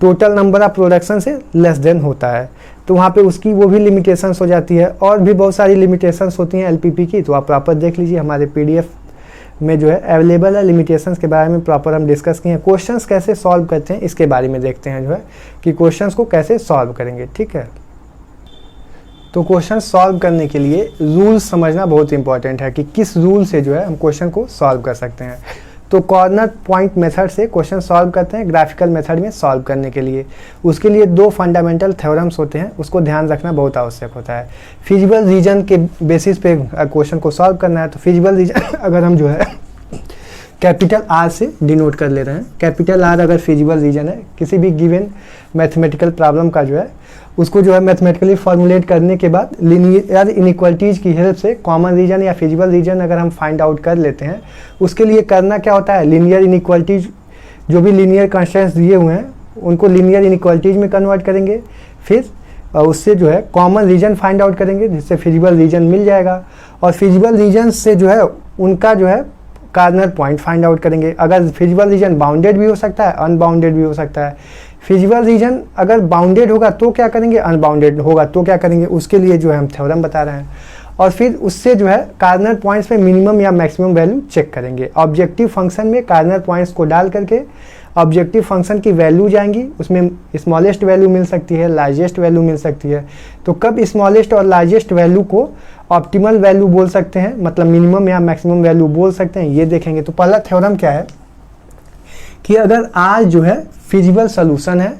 टोटल नंबर ऑफ प्रोडक्शन से लेस देन होता है। तो वहाँ पे उसकी वो भी लिमिटेशंस हो जाती है। और भी बहुत सारी लिमिटेशंस होती हैं एलपीपी की, तो आप प्रॉपर देख लीजिए, हमारे पीडीएफ में जो है अवेलेबल है। लिमिटेशंस के बारे में प्रॉपर हम डिस्कस किए हैं। क्वेश्चंस कैसे सॉल्व करते हैं इसके बारे में देखते हैं जो है कि क्वेश्चंस को कैसे सॉल्व करेंगे, ठीक है। तो क्वेश्चन सॉल्व करने के लिए रूल्स समझना बहुत इंपॉर्टेंट है कि किस रूल से जो है हम क्वेश्चन को सॉल्व कर सकते हैं। तो कॉर्नर पॉइंट मेथड से क्वेश्चन सॉल्व करते हैं ग्राफिकल मेथड में सॉल्व करने के लिए। उसके लिए 2 फंडामेंटल थ्योरम्स होते हैं, उसको ध्यान रखना बहुत आवश्यक होता है। फिजिबल रीजन के बेसिस पे क्वेश्चन को सॉल्व करना है। तो फिजिबल रीजन अगर हम जो है कैपिटल आर से डिनोट कर ले रहे हैं, कैपिटल आर अगर फिजिबल रीजन है किसी भी गिवन मैथमेटिकल प्रॉब्लम का जो है, उसको जो है मैथमेटिकली फॉर्मुलेट करने के बाद लीनियर इनइक्वालिटीज की हेल्प से कॉमन रीजन या फिजिबल रीजन अगर हम फाइंड आउट कर लेते हैं, उसके लिए करना क्या होता है, लीनियर इनइक्वालिटीज जो भी लीनियर कंस्ट्रेंट्स दिए हुए हैं उनको लीनियर इनइक्वालिटीज में कन्वर्ट करेंगे, फिर उससे जो है कॉमन रीजन फाइंड आउट करेंगे जिससे फिजिबल रीजन मिल जाएगा। और फिजिबल रीजन से जो है उनका जो है कार्नर पॉइंट फाइंड आउट करेंगे। अगर फिजिबल रीजन बाउंडेड भी हो सकता है, अनबाउंडेड भी हो सकता है। फिजिबल रीजन अगर बाउंडेड होगा तो क्या करेंगे, अनबाउंडेड होगा तो क्या करेंगे, उसके लिए जो है हम थ्योरम बता रहे हैं। और फिर उससे जो है कार्नर पॉइंट्स पे मिनिमम या मैक्सिमम वैल्यू चेक करेंगे। ऑब्जेक्टिव फंक्शन में कार्नर पॉइंट्स को डाल करके ऑब्जेक्टिव फंक्शन की वैल्यू जाएंगी, उसमें स्मॉलेस्ट वैल्यू मिल सकती है, लार्जेस्ट वैल्यू मिल सकती है। तो कब स्मॉलेस्ट और लार्जेस्ट वैल्यू को ऑप्टिमल वैल्यू बोल सकते हैं, मतलब मिनिमम या मैक्सिमम वैल्यू बोल सकते हैं, ये देखेंगे। तो पहला थ्योरम क्या है कि अगर R जो है फिजिबल सोल्यूशन है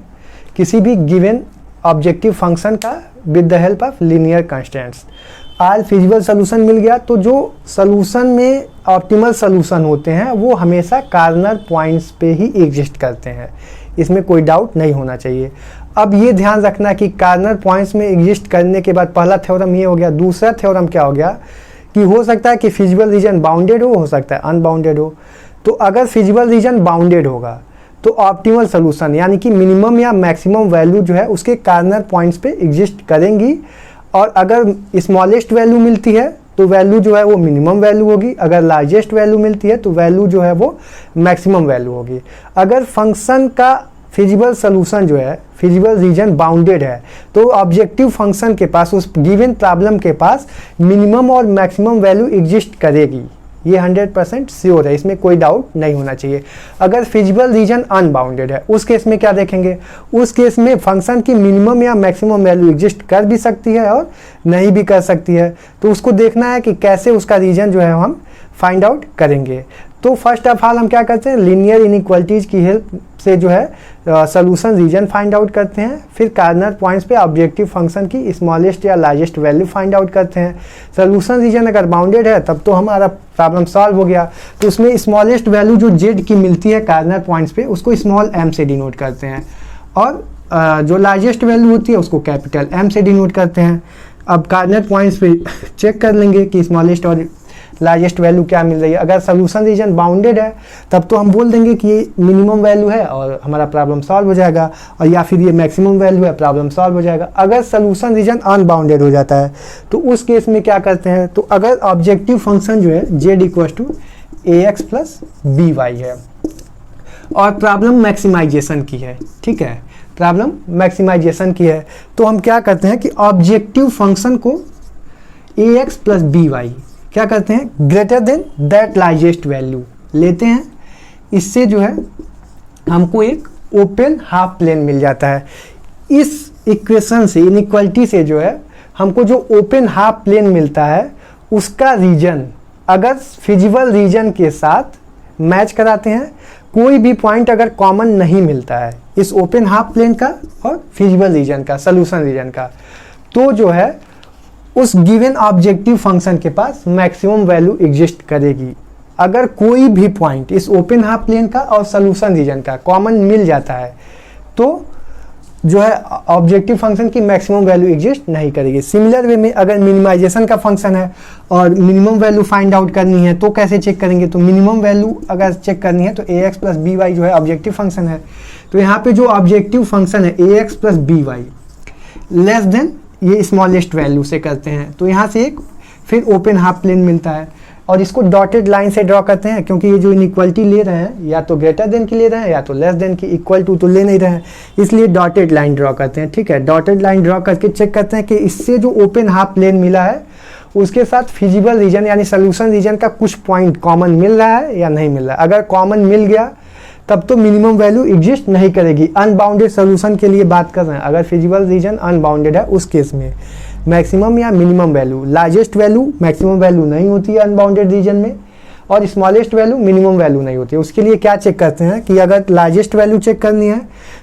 किसी भी गिवन ऑब्जेक्टिव फंक्शन का with the help of linear constraints, R feasible solution मिल गया, तो जो सोल्यूशन में ऑप्टिमल सोल्यूशन होते हैं वो हमेशा कार्नर पॉइंट्स पे ही एग्जिस्ट करते हैं, इसमें कोई डाउट नहीं होना चाहिए। अब ये ध्यान रखना कि कार्नर पॉइंट्स में एग्जिस्ट करने के बाद पहला थ्योरम ये हो गया। दूसरा थ्योरम क्या हो गया कि हो सकता है कि फिजिबल रीजन बाउंडेड हो सकता है अनबाउंडेड हो। तो अगर फिजिबल रीजन बाउंडेड होगा तो ऑप्टिमल सोल्यूशन यानी कि मिनिमम या मैक्सिमम वैल्यू जो है उसके कार्नर पॉइंट्स पे एग्जिस्ट करेंगी। और अगर स्मॉलेस्ट वैल्यू मिलती है तो वैल्यू जो है वो मिनिमम वैल्यू होगी, अगर लार्जेस्ट वैल्यू मिलती है तो वैल्यू जो है वो मैक्सिमम वैल्यू होगी। अगर फंक्शन का फिजिबल सोल्यूशन जो है फिजिबल रीजन बाउंडेड है तो ऑब्जेक्टिव फंक्शन के पास उस गिवन प्रॉब्लम के पास मिनिमम और मैक्सिमम वैल्यू एग्जिस्ट करेगी, ये 100% श्योर है, इसमें कोई डाउट नहीं होना चाहिए। अगर फिजिबल रीजन अनबाउंडेड है उस केस में क्या देखेंगे, उस केस में फंक्शन की मिनिमम या मैक्सिमम वैल्यू एग्जिस्ट कर भी सकती है और नहीं भी कर सकती है। तो उसको देखना है कि कैसे उसका रीजन जो है हम फाइंड आउट करेंगे। तो फर्स्ट ऑफ ऑल हम क्या करते हैं, लीनियर इनइक्वालिटीज की हेल्प से जो है सोल्यूशन रीजन फाइंड आउट करते हैं, फिर कार्नर पॉइंट्स पे ऑब्जेक्टिव फंक्शन की स्मॉलेस्ट या लार्जेस्ट वैल्यू फाइंड आउट करते हैं। सोल्यूशन रीजन अगर बाउंडेड है तब तो हमारा प्रॉब्लम सॉल्व हो गया। तो उसमें स्मॉलेस्ट वैल्यू जो जेड की मिलती है कार्नर पॉइंट्स पे उसको स्मॉल एम से डिनोट करते हैं, और जो लार्जेस्ट वैल्यू होती है उसको कैपिटल एम से डिनोट करते हैं। अब कार्नर पॉइंट्स पे चेक कर लेंगे कि स्मॉलेस्ट और लार्जेस्ट वैल्यू क्या मिल रही है। अगर सोल्यूशन रीजन बाउंडेड है तब तो हम बोल देंगे कि ये मिनिमम वैल्यू है और हमारा प्रॉब्लम सॉल्व हो जाएगा, और या फिर ये मैक्सिमम वैल्यू है, प्रॉब्लम सॉल्व हो जाएगा। अगर सोल्यूशन रीजन अनबाउंडेड हो जाता है तो उस केस में क्या करते हैं, तो अगर ऑब्जेक्टिव फंक्शन जो है z = ax + by है और प्रॉब्लम मैक्सिमाइजेशन की है, ठीक है, प्रॉब्लम मैक्सिमाइजेशन की है, तो हम क्या करते हैं कि ऑब्जेक्टिव फंक्शन को ax + by क्या करते हैं, greater than that largest value लेते हैं। इससे जो है हमको एक ओपन हाफ प्लेन मिल जाता है। इस इक्वेशन से, इनइक्वालिटी से जो है हमको जो ओपन हाफ प्लेन मिलता है उसका रीजन अगर फिजिबल रीजन के साथ मैच कराते हैं, कोई भी पॉइंट अगर कॉमन नहीं मिलता है इस ओपन हाफ प्लेन का और फिजिबल रीजन का, सोल्यूशन रीजन का, तो जो है उस गिवन ऑब्जेक्टिव फंक्शन के पास मैक्सिमम वैल्यू एग्जिस्ट करेगी। अगर कोई भी पॉइंट इस ओपन हाफ प्लेन का और सोल्यूशन रीजन का कॉमन मिल जाता है तो जो है ऑब्जेक्टिव फंक्शन की मैक्सिमम वैल्यू एग्जिस्ट नहीं करेगी। सिमिलर वे में अगर मिनिमाइजेशन का फंक्शन है और मिनिमम वैल्यू फाइंड आउट करनी है तो कैसे चेक करेंगे, तो मिनिमम वैल्यू अगर चेक करनी है तो ax प्लस बी वाई जो है ऑब्जेक्टिव फंक्शन है, तो यहाँ पे जो ऑब्जेक्टिव फंक्शन है ax plus b y less than ये स्मॉलेस्ट वैल्यू से करते हैं, तो यहाँ से एक फिर ओपन हाफ प्लेन मिलता है और इसको डॉटेड लाइन से ड्रॉ करते हैं, क्योंकि ये जो इनइक्वालिटी ले रहे हैं या तो ग्रेटर देन की ले रहे हैं या तो लेस देन की, इक्वल टू तो ले नहीं रहे हैं, इसलिए डॉटेड लाइन ड्रॉ करते हैं। ठीक है, डॉटेड लाइन ड्रॉ करके चेक करते हैं कि इससे जो ओपन हाफ प्लेन मिला है उसके साथ फिजिबल रीजन यानी सोल्यूशन रीजन का कुछ पॉइंट कॉमन मिल रहा है या नहीं मिल रहा है। अगर कॉमन मिल गया तब तो मिनिमम वैल्यू एग्जिस्ट नहीं करेगी। अनबाउंडेड सोल्यूशन के लिए बात कर रहे हैं, अगर फिजिबल रीजन अनबाउंडेड है उस केस में मैक्सिमम या minimum value, largest value maximum value नहीं होती है अनबाउंडेड रीजन में और स्मॉलेस्ट वैल्यू मिनिमम वैल्यू नहीं होती है। उसके लिए क्या चेक करते हैं कि अगर लार्जेस्ट वैल्यू चेक करनी है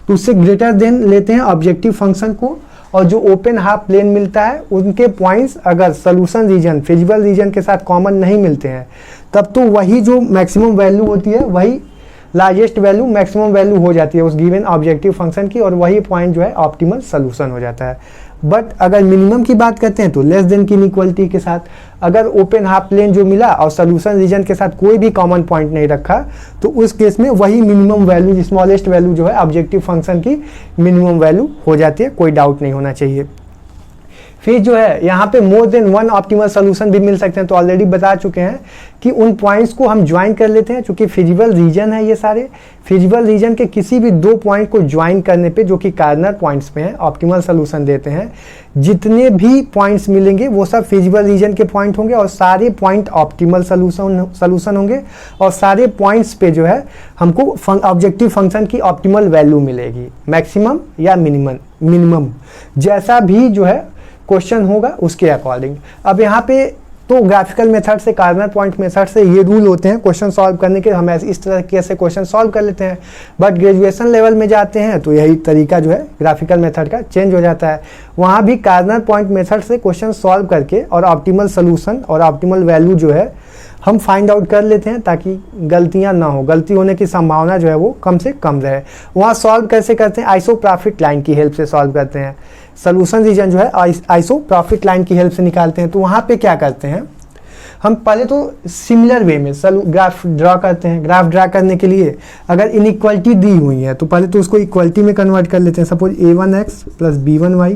तो उससे ग्रेटर देन लेते हैं ऑब्जेक्टिव फंक्शन को, और जो ओपन हाफ प्लेन मिलता है उनके पॉइंट्स अगर सोल्यूशन रीजन फिजिबल रीजन के साथ कॉमन नहीं मिलते हैं तब तो वही जो मैक्सिमम वैल्यू होती है वही लार्जेस्ट वैल्यू मैक्सिमम वैल्यू हो जाती है उस गिवन ऑब्जेक्टिव फंक्शन की, और वही पॉइंट जो है ऑप्टिमल सोल्यूशन हो जाता है। बट अगर मिनिमम की बात करते हैं तो लेस देन की इनइक्वालिटी के साथ अगर ओपन हाफ प्लेन जो मिला और सोल्यूशन रीजन के साथ कोई भी कॉमन पॉइंट नहीं रखा तो उस केस में वही मिनिमम वैल्यू स्मॉलेस्ट वैल्यू जो है ऑब्जेक्टिव फंक्शन की मिनिमम वैल्यू हो जाती है, कोई डाउट नहीं होना चाहिए। फिर जो है यहाँ पे more than one optimal solution भी मिल सकते हैं, तो ऑलरेडी बता चुके हैं कि उन पॉइंट्स को हम ज्वाइन कर लेते हैं, क्योंकि फिजिबल रीजन है ये सारे, फिजिबल रीजन के किसी भी दो पॉइंट को ज्वाइन करने पे जो कि कार्नर पॉइंट्स पे हैं ऑप्टिमल सोल्यूशन देते हैं। जितने भी पॉइंट्स मिलेंगे वो सब फिजिबल रीजन के पॉइंट होंगे और सारे पॉइंट ऑप्टिमल सोल्यूशन होंगे और सारे पॉइंट्स पे जो है हमको ऑब्जेक्टिव फंक्शन की ऑप्टिमल वैल्यू मिलेगी, मैक्सिमम या मिनिमम जैसा भी जो है क्वेश्चन होगा उसके अकॉर्डिंग। अब यहाँ पे तो ग्राफिकल मेथड से कार्नर पॉइंट मेथड से ये रूल होते हैं क्वेश्चन सॉल्व करने के, हम इस तरह से क्वेश्चन सॉल्व कर लेते हैं। बट ग्रेजुएशन लेवल में जाते हैं तो यही तरीका जो है ग्राफिकल मेथड का चेंज हो जाता है। वहाँ भी कार्नर पॉइंट मेथड से क्वेश्चन सॉल्व करके और ऑप्टिमल सोल्यूशन और ऑप्टिमल वैल्यू जो है हम फाइंड आउट कर लेते हैं ताकि गलतियां ना हो, गलती होने की संभावना जो है वो कम से कम रहे। वहाँ सॉल्व कैसे करते हैं, आइसोप्रॉफिट लाइन की हेल्प से सॉल्व करते हैं। सोल्यूशन रीजन जो है आइसोप्रॉफिट लाइन की हेल्प से निकालते हैं। तो वहाँ पे क्या करते हैं, हम पहले तो सिमिलर वे में ग्राफ ड्रॉ करते हैं। ग्राफ ड्रॉ करने के लिए अगर इनइक्वालिटी दी हुई है तो पहले तो उसको इक्वालिटी में कन्वर्ट कर लेते हैं। Suppose a1x plus b1y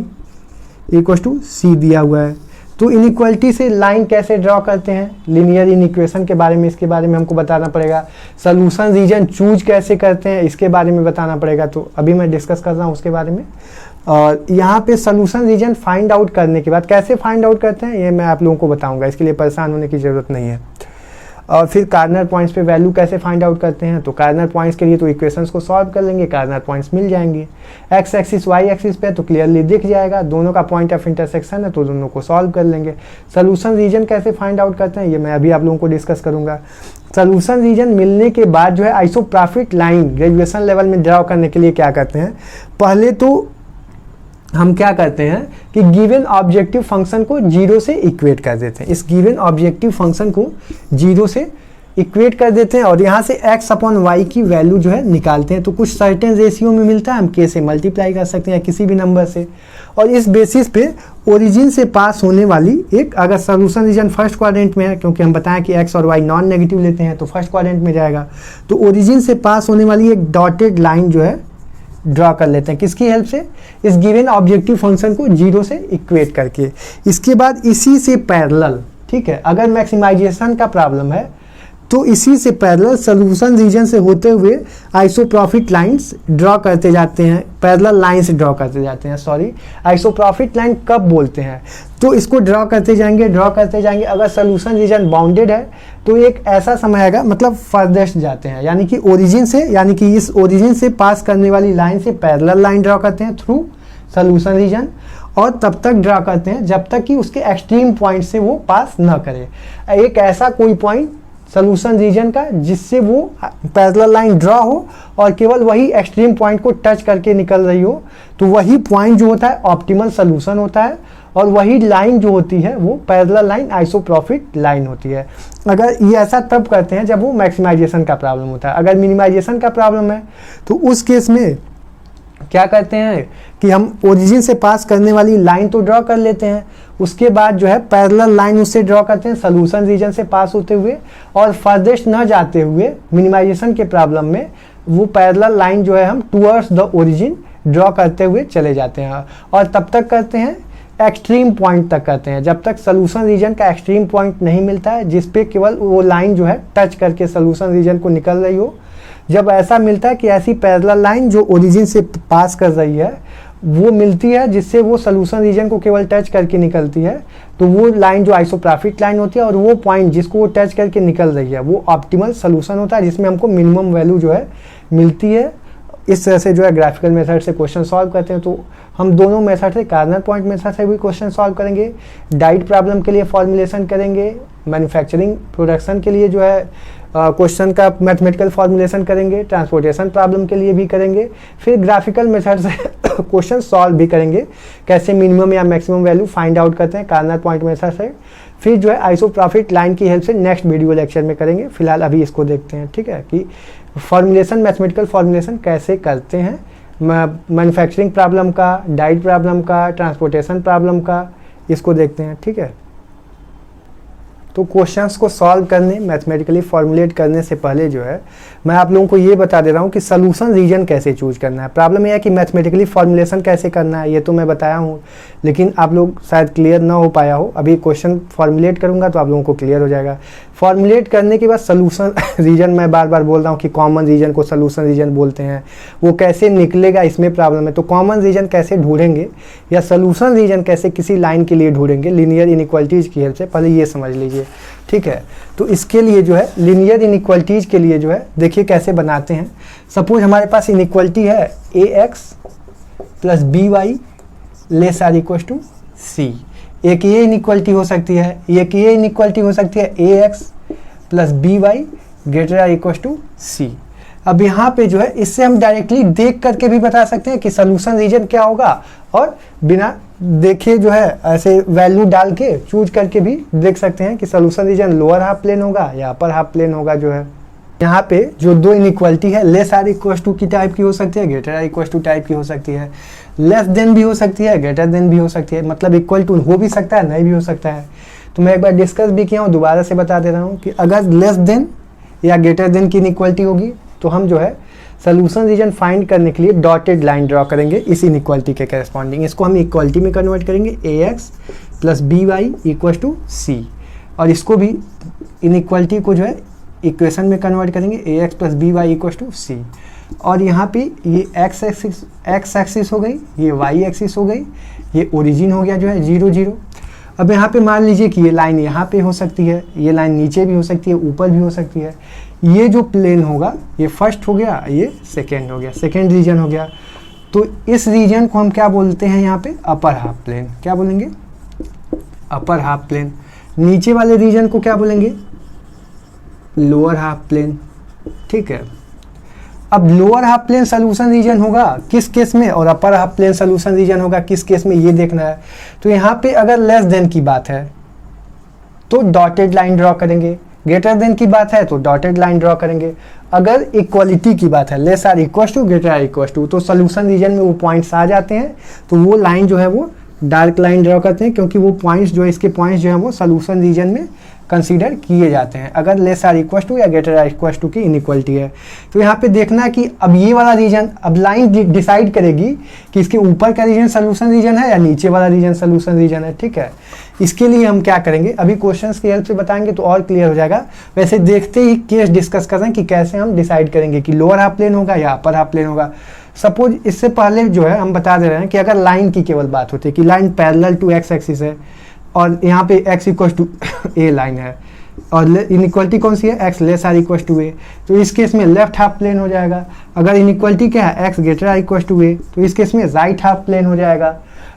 equals to c दिया हुआ है, तो इनइक्वालिटी से लाइन कैसे ड्रॉ करते हैं, लीनियर इनइक्वेशन के बारे में, इसके बारे में हमको बताना पड़ेगा। सोल्यूशन रीजन चूज कैसे करते हैं इसके बारे में बताना पड़ेगा, तो अभी मैं डिस्कस कर रहा हूँ उसके बारे में। और यहाँ पे सोल्यूशन रीजन फाइंड आउट करने के बाद कैसे फाइंड आउट करते हैं ये मैं आप लोगों को बताऊंगा, इसके लिए परेशान होने की ज़रूरत नहीं है। और फिर कार्नर पॉइंट्स पे वैल्यू कैसे फाइंड आउट करते हैं, तो कार्नर पॉइंट्स के लिए तो इक्वेशंस को सॉल्व कर लेंगे, कार्नर पॉइंट्स मिल जाएंगे। एक्स एक्सिस वाई एक्सिस पे तो क्लियरली दिख जाएगा, दोनों का पॉइंट ऑफ इंटरसेक्शन है तो दोनों को सॉल्व कर लेंगे। सोल्यूशन रीजन कैसे फाइंड आउट करते हैं ये मैं अभी आप लोगों को डिस्कस करूंगा। सोल्यूशन रीजन मिलने के बाद जो है आइसोप्रॉफिट लाइन ग्रेजुएशन लेवल में ड्रॉ करने के लिए क्या करते हैं, पहले तो हम क्या करते हैं कि गिवन ऑब्जेक्टिव फंक्शन को जीरो से इक्वेट कर देते हैं। इस गिवन ऑब्जेक्टिव फंक्शन को जीरो से इक्वेट कर देते हैं और यहाँ से x अपॉन वाई की वैल्यू जो है निकालते हैं। तो कुछ सर्टेन रेशियो में मिलता है, हम k से मल्टीप्लाई कर सकते हैं किसी भी नंबर से, और इस बेसिस पे ओरिजिन से पास होने वाली एक, अगर सोल्यूशन रीजन फर्स्ट क्वाड्रेंट में है, क्योंकि हम बताएं कि x और y नॉन नेगेटिव लेते हैं तो फर्स्ट क्वाड्रेंट में जाएगा, तो ओरिजिन से पास होने वाली एक डॉटेड लाइन जो है ड्रॉ कर लेते हैं। किसकी हेल्प से, इस गिवन ऑब्जेक्टिव फंक्शन को जीरो से इक्वेट करके। इसके बाद इसी से पैरेलल, ठीक है, अगर मैक्सिमाइजेशन का प्रॉब्लम है तो इसी से पैरेलल सोल्यूशन रीजन से होते हुए आइसोप्रॉफिट लाइंस ड्रॉ करते जाते हैं, पैरेलल लाइंस ड्रॉ करते जाते हैं। सॉरी, आइसोप्रॉफिट लाइन कब बोलते हैं, तो इसको ड्रॉ करते जाएंगे अगर सोल्यूशन रीजन बाउंडेड है तो एक ऐसा समय आएगा, मतलब फर्देस्ट जाते हैं, यानी कि ओरिजिन से, यानी कि इस ओरिजिन से पास करने वाली लाइन से पैरेलल लाइन ड्रॉ करते हैं थ्रू सोल्यूशन रीजन, और तब तक ड्रॉ करते हैं जब तक कि उसके एक्सट्रीम पॉइंट से वो पास न करे। एक ऐसा कोई पॉइंट सोल्यूशन रीजन का जिससे वो पैरेलल लाइन ड्रॉ हो और केवल वही एक्सट्रीम पॉइंट को टच करके निकल रही हो, तो वही पॉइंट जो होता है ऑप्टिमल सोल्यूशन होता है, और वही लाइन जो होती है वो पैरेलल लाइन आइसोप्रॉफिट लाइन होती है। अगर ये ऐसा तब करते हैं जब वो मैक्सिमाइजेशन का प्रॉब्लम होता है। अगर मिनिमाइजेशन का प्रॉब्लम है तो उस केस में क्या करते हैं कि हम ओरिजिन से पास करने वाली लाइन तो ड्रॉ कर लेते हैं, उसके बाद जो है पैरेलल लाइन उससे ड्रॉ करते हैं सॉल्यूशन रीजन से पास होते हुए, और फर्देस्ट न जाते हुए मिनिमाइजेशन के प्रॉब्लम में वो पैरेलल लाइन जो है हम टुवर्ड्स द ओरिजिन ड्रॉ करते हुए चले जाते हैं, और तब तक करते हैं एक्सट्रीम पॉइंट तक करते हैं, जब तक सोल्यूशन रीजन का एक्सट्रीम पॉइंट नहीं मिलता है जिस पे केवल वो लाइन जो है टच करके सोल्यूशन रीजन को निकल रही हो। जब ऐसा मिलता है कि ऐसी पैरेलल लाइन जो ओरिजिन से पास कर रही है वो मिलती है जिससे वो सोल्यूशन रीजन को केवल टच करके निकलती है, तो वो लाइन जो आइसोप्राफिक लाइन होती है और वो पॉइंट जिसको वो टच करके निकल रही है वो ऑप्टिमल सोल्यूशन होता है, जिसमें हमको मिनिमम वैल्यू जो है मिलती है। इस तरह से जो है ग्राफिकल मेथड से क्वेश्चन सॉल्व करते हैं। तो हम दोनों मेथड से, कार्नर पॉइंट मेथड से भी क्वेश्चन सॉल्व करेंगे, डाइट प्रॉब्लम के लिए फॉर्मुलेशन करेंगे, मैन्युफैक्चरिंग प्रोडक्शन के लिए जो है क्वेश्चन का मैथमेटिकल फॉर्मुलेशन करेंगे, ट्रांसपोर्टेशन प्रॉब्लम के लिए भी करेंगे, फिर ग्राफिकल मेथड से क्वेश्चन सॉल्व भी करेंगे, कैसे मिनिमम या मैक्सिमम वैल्यू फाइंड आउट करते हैं कार्नर पॉइंट मेथड से। फिर जो है आइसोप्राफिक लाइन की हेल्प से नेक्स्ट वीडियो लेक्चर में करेंगे। फिलहाल अभी इसको देखते हैं, ठीक है, कि फॉर्मुलेशन, मैथमेटिकल फॉर्मुलेशन कैसे करते हैं मैन्युफैक्चरिंग प्रॉब्लम का, डाइट प्रॉब्लम का, ट्रांसपोर्टेशन प्रॉब्लम का, इसको देखते हैं, ठीक है। तो क्वेश्चंस को सॉल्व करने, मैथमेटिकली फॉर्मुलेट करने से पहले जो है मैं आप लोगों को ये बता दे रहा हूँ कि सोल्यूशन रीजन कैसे चूज करना है। प्रॉब्लम यह है कि मैथमेटिकली फॉर्मुलेशन कैसे करना है ये तो मैं बताया हूँ, लेकिन आप लोग शायद क्लियर ना हो पाया हो। अभी क्वेश्चन फॉर्मुलेट करूँगा तो आप लोगों को क्लियर हो जाएगा। फॉर्मुलेट करने के बाद सोल्यूशन रीजन, मैं बार बार बोल रहा हूँ कि कॉमन रीजन को सोल्यूशन रीजन बोलते हैं, वो कैसे निकलेगा इसमें प्रॉब्लम है। तो कॉमन रीजन कैसे ढूंढेंगे या सोल्यूशन रीजन कैसे किसी लाइन के लिए ढूंढेंगे लीनियर इनइक्वालिटीज की हेल्प से, पहले ये समझ लीजिए, ठीक है। तो इसके लिए जो है लीनियर इनइक्वालिटीज के लिए जो है देखिए कैसे बनाते हैं। सपोज हमारे पास इनइक्वालिटी है ax plus by less or equal to c। एक ये इनइक्वालिटी हो सकती है, एक ये इनइक्वालिटी हो सकती है ax plus by greater or equal to c। अब यहाँ पे जो है इससे हम डायरेक्टली देख करके भी बता सकते हैं कि सोल्यूशन रीजन क्या होगा, और बिना देखे जो है ऐसे वैल्यू डाल के चूज करके भी देख सकते हैं कि solution region lower half plane होगा या अपर हाफ प्लेन होगा। जो है यहाँ पे जो दो इनइक्वालिटी है, लेस आर इक्वल टू की टाइप की हो सकती है, greater or equal to type की हो सकती है, लेस देन भी हो सकती है, ग्रेटर देन भी हो सकती है, मतलब इक्वल टू हो भी सकता है, नहीं भी हो सकता है। तो मैं एक बार डिस्कस भी किया हूँ, दोबारा से बता दे रहा हूँ कि अगर लेस देन या ग्रेटर देन की इनइक्वालिटी होगी तो हम जो है सोल्यूशन रीजन फाइंड करने के लिए डॉटेड लाइन ड्रॉ करेंगे इस इनइक्वालिटी के करस्पॉन्डिंग। इसको हम इक्वालिटी में कन्वर्ट करेंगे, ax plus by equal to c, और इसको भी इनइक्वालिटी को जो है इक्वेशन में कन्वर्ट करेंगे, ax plus by equal to c। और यहाँ पे ये x एक्सिस हो गई, ये y एक्सिस हो गई, ये ओरिजिन हो गया जो है 0 0। अब यहाँ पे मान लीजिए कि ये लाइन यहाँ पे हो सकती है, ये लाइन नीचे भी हो सकती है, ऊपर भी हो सकती है। ये जो प्लेन होगा ये फर्स्ट हो गया, ये सेकेंड हो गया, सेकेंड रीजन हो गया। तो इस रीजन को हम क्या बोलते हैं यहाँ पे, अपर हाफ प्लेन। क्या बोलेंगे, अपर हाफ प्लेन। नीचे वाले रीजन को क्या बोलेंगे, लोअर हाफ प्लेन, ठीक है। अब lower half plane solution region होगा किस केस में, और upper half plane solution region होगा किस केस में, ये देखना है। तो यहाँ पे अगर लेस देन की बात है तो डॉटेड लाइन ड्रॉ करेंगे, ग्रेटर देन की बात है तो डॉटेड लाइन ड्रॉ करेंगे। अगर इक्वालिटी की बात है, less or equal to greater or equal to, तो सोल्यूशन रीजन में वो पॉइंट्स आ जाते हैं, तो वो लाइन जो है वो डार्क लाइन ड्रॉ करते हैं, क्योंकि वो पॉइंट्स जो है, इसके पॉइंट्स जो है वो सोल्यूशन रीजन में कंसीडर किए जाते हैं अगर लेस आर इक्वल टू या ग्रेटर आर इक्वल टू की इनइक्वालिटी है। तो यहाँ पे देखना है कि अब ये वाला रीजन, अब लाइन डिसाइड करेगी कि इसके ऊपर का रीजन सोल्यूशन रीजन है या नीचे वाला रीजन सोल्यूशन रीजन है, ठीक है। इसके लिए हम क्या करेंगे, अभी क्वेश्चंस की हेल्प से बताएंगे तो और क्लियर हो जाएगा। वैसे देखते ही केस डिस्कस कर रहे हैं कि कैसे हम डिसाइड करेंगे कि लोअर हाफ प्लेन होगा या अपर हाफ प्लेन होगा। सपोज इससे पहले जो है हम बता दे रहे हैं कि अगर लाइन की केवल बात होती है कि line parallel to x axis है और यहाँ पे x equal to a line है, और इनइक्वालिटी कौन सी है, x less or equal to a, तो इस केस में लेफ्ट हाफ प्लेन हो जाएगा। अगर इनइक्वालिटी क्या है, x greater or equal to a, तो इस केस में राइट हाफ प्लेन हो जाएगा।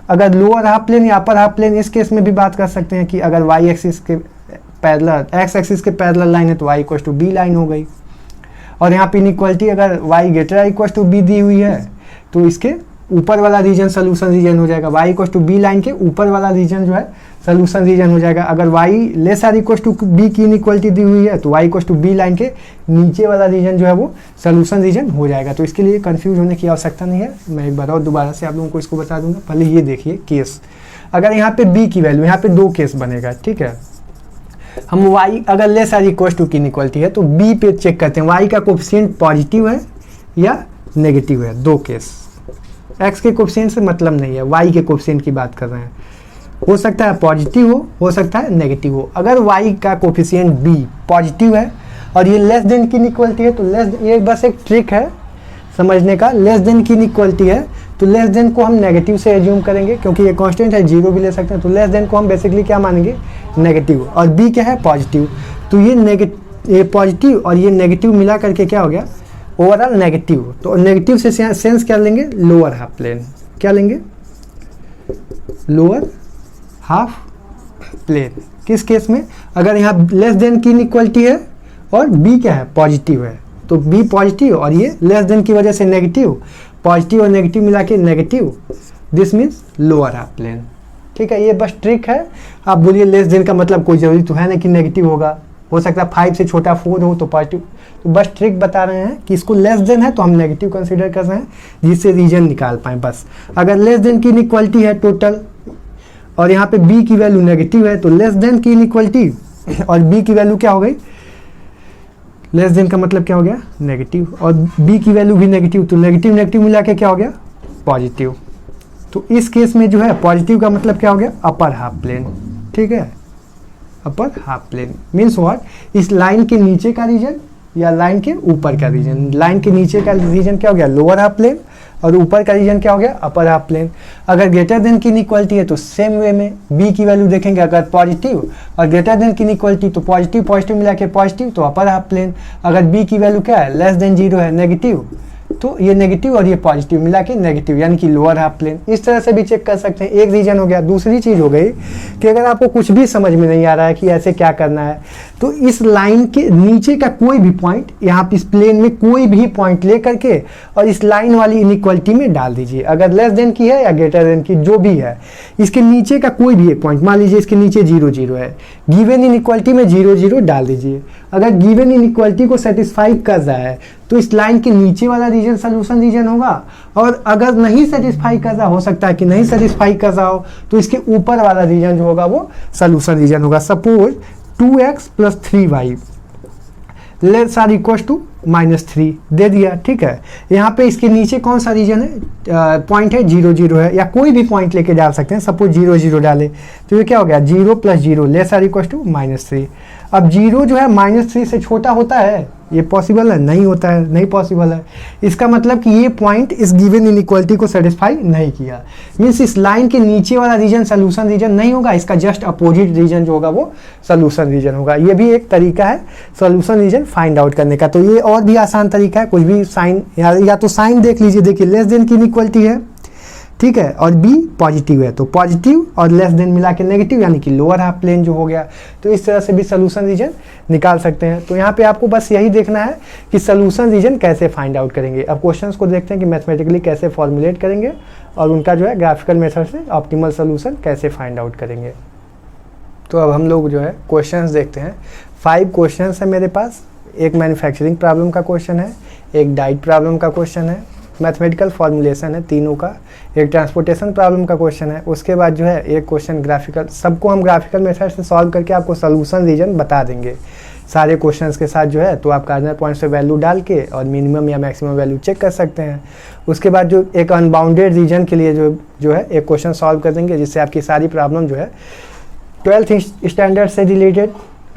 अगर लोअर हाफ प्लेन या अपर हाफ प्लेन, इस केस में भी बात कर सकते हैं कि अगर y एक्सिस के पैरेलल, x एक्सिस के पैरेलल लाइन है तो y equal to b line हो गई। और यहाँ पे इनइक्वालिटी अगर y greater or equal to b दी हुई है तो इसके ऊपर वाला रीजन सोल्यूशन रीजन हो जाएगा, y equal to b line के ऊपर वाला रीजन जो है सॉल्यूशन रीजन हो जाएगा। अगर y less or equal to b की इनइक्वालिटी दी हुई है तो y equal to b line के नीचे वाला रीजन जो है वो सॉल्यूशन रीजन हो जाएगा। तो इसके लिए कंफ्यूज होने की आवश्यकता नहीं है, मैं एक बार और दोबारा से आप लोगों को इसको बता दूंगा। पहले ये देखिए केस, अगर यहाँ पे b की वैल्यू, यहाँ पे दो केस बनेगा, ठीक है। हम y अगर लेस आर इक्वल टू की इनइक्वालिटी है तो b पे चेक करते हैं y का कोफिशिएंट पॉजिटिव है या नेगेटिव है, दो केस। x के कोफिशिएंट से मतलब नहीं है, y के कोफिशिएंट की बात कर रहे हैं। हो सकता है पॉजिटिव हो सकता है नेगेटिव हो। अगर y का कोफिशिएंट b पॉजिटिव है और ये लेस देन की इनइक्वालिटी है तो ये बस एक ट्रिक है समझने का, लेस देन की इनइक्वालिटी है तो लेस देन को हम नेगेटिव से एज्यूम करेंगे, क्योंकि ये कांस्टेंट है, जीरो भी ले सकते हैं। तो लेस देन को हम बेसिकली क्या मानेंगे, नेगेटिव, और b क्या है, पॉजिटिव। तो ये पॉजिटिव और ये नेगेटिव मिला करके क्या हो गया, ओवरऑल नेगेटिव। तो नेगेटिव से सेंस क्या लेंगे, लोअर हाफ प्लेन। क्या लेंगे, लोअर हाफ प्लेन। किस केस में, अगर यहाँ लेस देन की इनइक्वालिटी है और b क्या है, पॉजिटिव है, तो b पॉजिटिव और ये लेस देन की वजह से नेगेटिव, पॉजिटिव और नेगेटिव मिला के negative, this means lower half plane. ठीक है, ये बस ट्रिक है। आप बोलिए लेस देन का मतलब कोई जरूरी तो है नहीं कि नेगेटिव होगा, हो सकता है 5 से छोटा 4 हो तो पॉजिटिव। तो बस ट्रिक बता रहे हैं कि इसको लेस देन है तो हम नेगेटिव कंसीडर कर रहे हैं, जिससे रीजन निकाल पाएँ बस। अगर लेस देन की इनइक्वालिटी है टोटल और यहाँ पे b की वैल्यू नेगेटिव है तो लेस देन की इनइक्वालिटी और b की वैल्यू क्या हो गई, लेस देन का मतलब क्या हो गया, नेगेटिव, और b की वैल्यू भी नेगेटिव, तो नेगेटिव नेगेटिव मिला के क्या हो गया, पॉजिटिव। तो इस केस में जो है पॉजिटिव का मतलब क्या हो गया, अपर हाफ प्लेन। ठीक है, upper half plane means what, इस लाइन के नीचे का रीजन या लाइन के ऊपर का रीजन। लाइन के नीचे का रीजन क्या हो गया, लोअर हाफ प्लेन, और ऊपर का रीजन क्या हो गया, अपर हाफ प्लेन। अगर ग्रेटर देन की इनइक्वालिटी है तो सेम वे में b की वैल्यू देखेंगे, अगर पॉजिटिव और ग्रेटर देन की इनइक्वालिटी तो पॉजिटिव पॉजिटिव मिला के पॉजिटिव, तो अपर हाफ प्लेन। अगर b की वैल्यू क्या है, लेस देन 0 है, नेगेटिव, तो ये नेगेटिव और ये पॉजिटिव मिला के नेगेटिव, यानी कि लोअर हाफ प्लेन। इस तरह से भी चेक कर सकते हैं। एक रीजन हो गया। दूसरी चीज हो गई कि अगर आपको कुछ भी समझ में नहीं आ रहा है कि ऐसे क्या करना है, तो इस लाइन के नीचे का कोई भी पॉइंट, यहाँ इस प्लेन में कोई भी पॉइंट ले करके और इस लाइन वाली इनइक्वालिटी में डाल दीजिए। अगर लेस देन की है या ग्रेटर देन की, जो भी है, इसके नीचे का कोई भी एक पॉइंट, मान लीजिए इसके नीचे 0 0 है, गिवन इनइक्वालिटी में 0 0 डाल दीजिए। अगर गिवन इनइक्वालिटी को सेटिस्फाई कर रहा है तो इस लाइन के नीचे वाला रीजन सॉल्यूशन रीजन होगा, और अगर नहीं सेटिस्फाई कर रहा, हो सकता है कि नहीं सेटिस्फाई कर रहा हो, तो इसके ऊपर वाला रीजन जो होगा वो सॉल्यूशन रीजन होगा। Suppose 2x + 3y less or equal to -3 दे दिया। ठीक है, यहाँ पे इसके नीचे कौन सा रीजन है, पॉइंट है 0 0 है, या कोई भी पॉइंट लेके डाल सकते हैं। सपोज 0 0 डाले तो ये क्या हो गया, 0 + 0 लेस आर इक्वल टू -3। अब 0 जो है -3 से छोटा होता है, ये पॉसिबल है, नहीं होता है, नहीं पॉसिबल है। इसका मतलब कि ये पॉइंट इस गिवन इनइक्वालिटी को सेटिस्फाई नहीं किया, मीन्स इस लाइन के नीचे वाला रीजन सॉल्यूशन रीजन नहीं होगा, इसका जस्ट अपोजिट रीजन जो होगा वो सॉल्यूशन रीजन होगा। ये भी एक तरीका है सॉल्यूशन रीजन फाइंड आउट करने का। तो ये और भी आसान तरीका है, कुछ भी साइन या तो साइन देख लीजिए, देखिए लेस देन की इनइक्वालिटी है, ठीक है, और b पॉजिटिव है, तो पॉजिटिव और लेस देन मिला के नेगेटिव, यानी कि लोअर हाफ प्लेन जो हो गया। तो इस तरह से भी सॉल्यूशन रीजन निकाल सकते हैं। तो यहाँ पे आपको बस यही देखना है कि सॉल्यूशन रीजन कैसे फाइंड आउट करेंगे। अब क्वेश्चंस को देखते हैं कि मैथमेटिकली कैसे फॉर्मुलेट करेंगे और उनका जो है ग्राफिकल मेथड से ऑप्टिमल सॉल्यूशन कैसे फाइंड आउट करेंगे। तो अब हम लोग जो है क्वेश्चंस देखते हैं। 5 क्वेश्चंस है मेरे पास। एक मैन्युफैक्चरिंग प्रॉब्लम का क्वेश्चन है, एक डाइट प्रॉब्लम का क्वेश्चन है, मैथमेटिकल फॉर्मुलेशन है तीनों का, एक ट्रांसपोर्टेशन प्रॉब्लम का क्वेश्चन है, उसके बाद जो है एक क्वेश्चन ग्राफिकल। सबको हम ग्राफिकल मेथड से सॉल्व करके आपको सॉल्यूशन रीजन बता देंगे सारे क्वेश्चंस के साथ जो है। तो आप कार्डिनल पॉइंट से वैल्यू डाल के और मिनिमम या मैक्सिमम वैल्यू चेक कर सकते हैं। उसके बाद जो एक अनबाउंडेड रीजन के लिए जो है एक क्वेश्चन सॉल्व कर देंगे, जिससे आपकी सारी प्रॉब्लम जो है 12th स्टैंडर्ड से रिलेटेड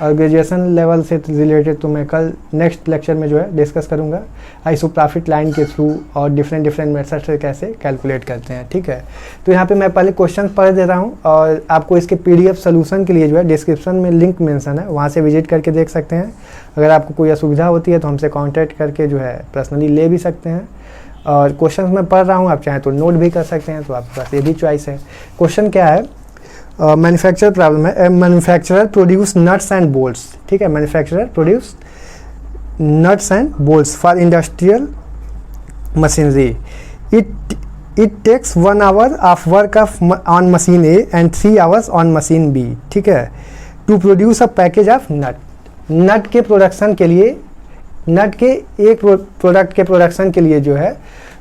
और ग्रेजुएशन लेवल से रिलेटेड तो मैं कल नेक्स्ट लेक्चर में जो है डिस्कस करूंगा आइसोप्रॉफिट लाइन के थ्रू और डिफरेंट मेथड से कैसे कैलकुलेट करते हैं। ठीक है, तो यहाँ पे मैं पहले क्वेश्चन पढ़ दे रहा हूँ और आपको इसके PDF सॉल्यूशन के लिए जो है डिस्क्रिप्शन में लिंक मेंशन है, वहाँ से विजिट करके देख सकते हैं। अगर आपको कोई असुविधा होती है तो हमसे कॉन्टैक्ट करके जो है पर्सनली ले भी सकते हैं। और क्वेश्चन मैं पढ़ रहा हूँ, आप चाहें तो नोट भी कर सकते हैं, तो आपके पास ये भी चॉइस है। क्वेश्चन क्या है, मैन्युफैक्चरर प्रॉब्लम है। Manufacturer produce nuts and bolts. ठीक है, manufacturer produce nuts and bolts for industrial machinery. It takes 1 hour of work of on machine A and 3 hours on machine B, ठीक है, to produce a package of nut. Nut के production के लिए, नट के एक product के production के लिए जो है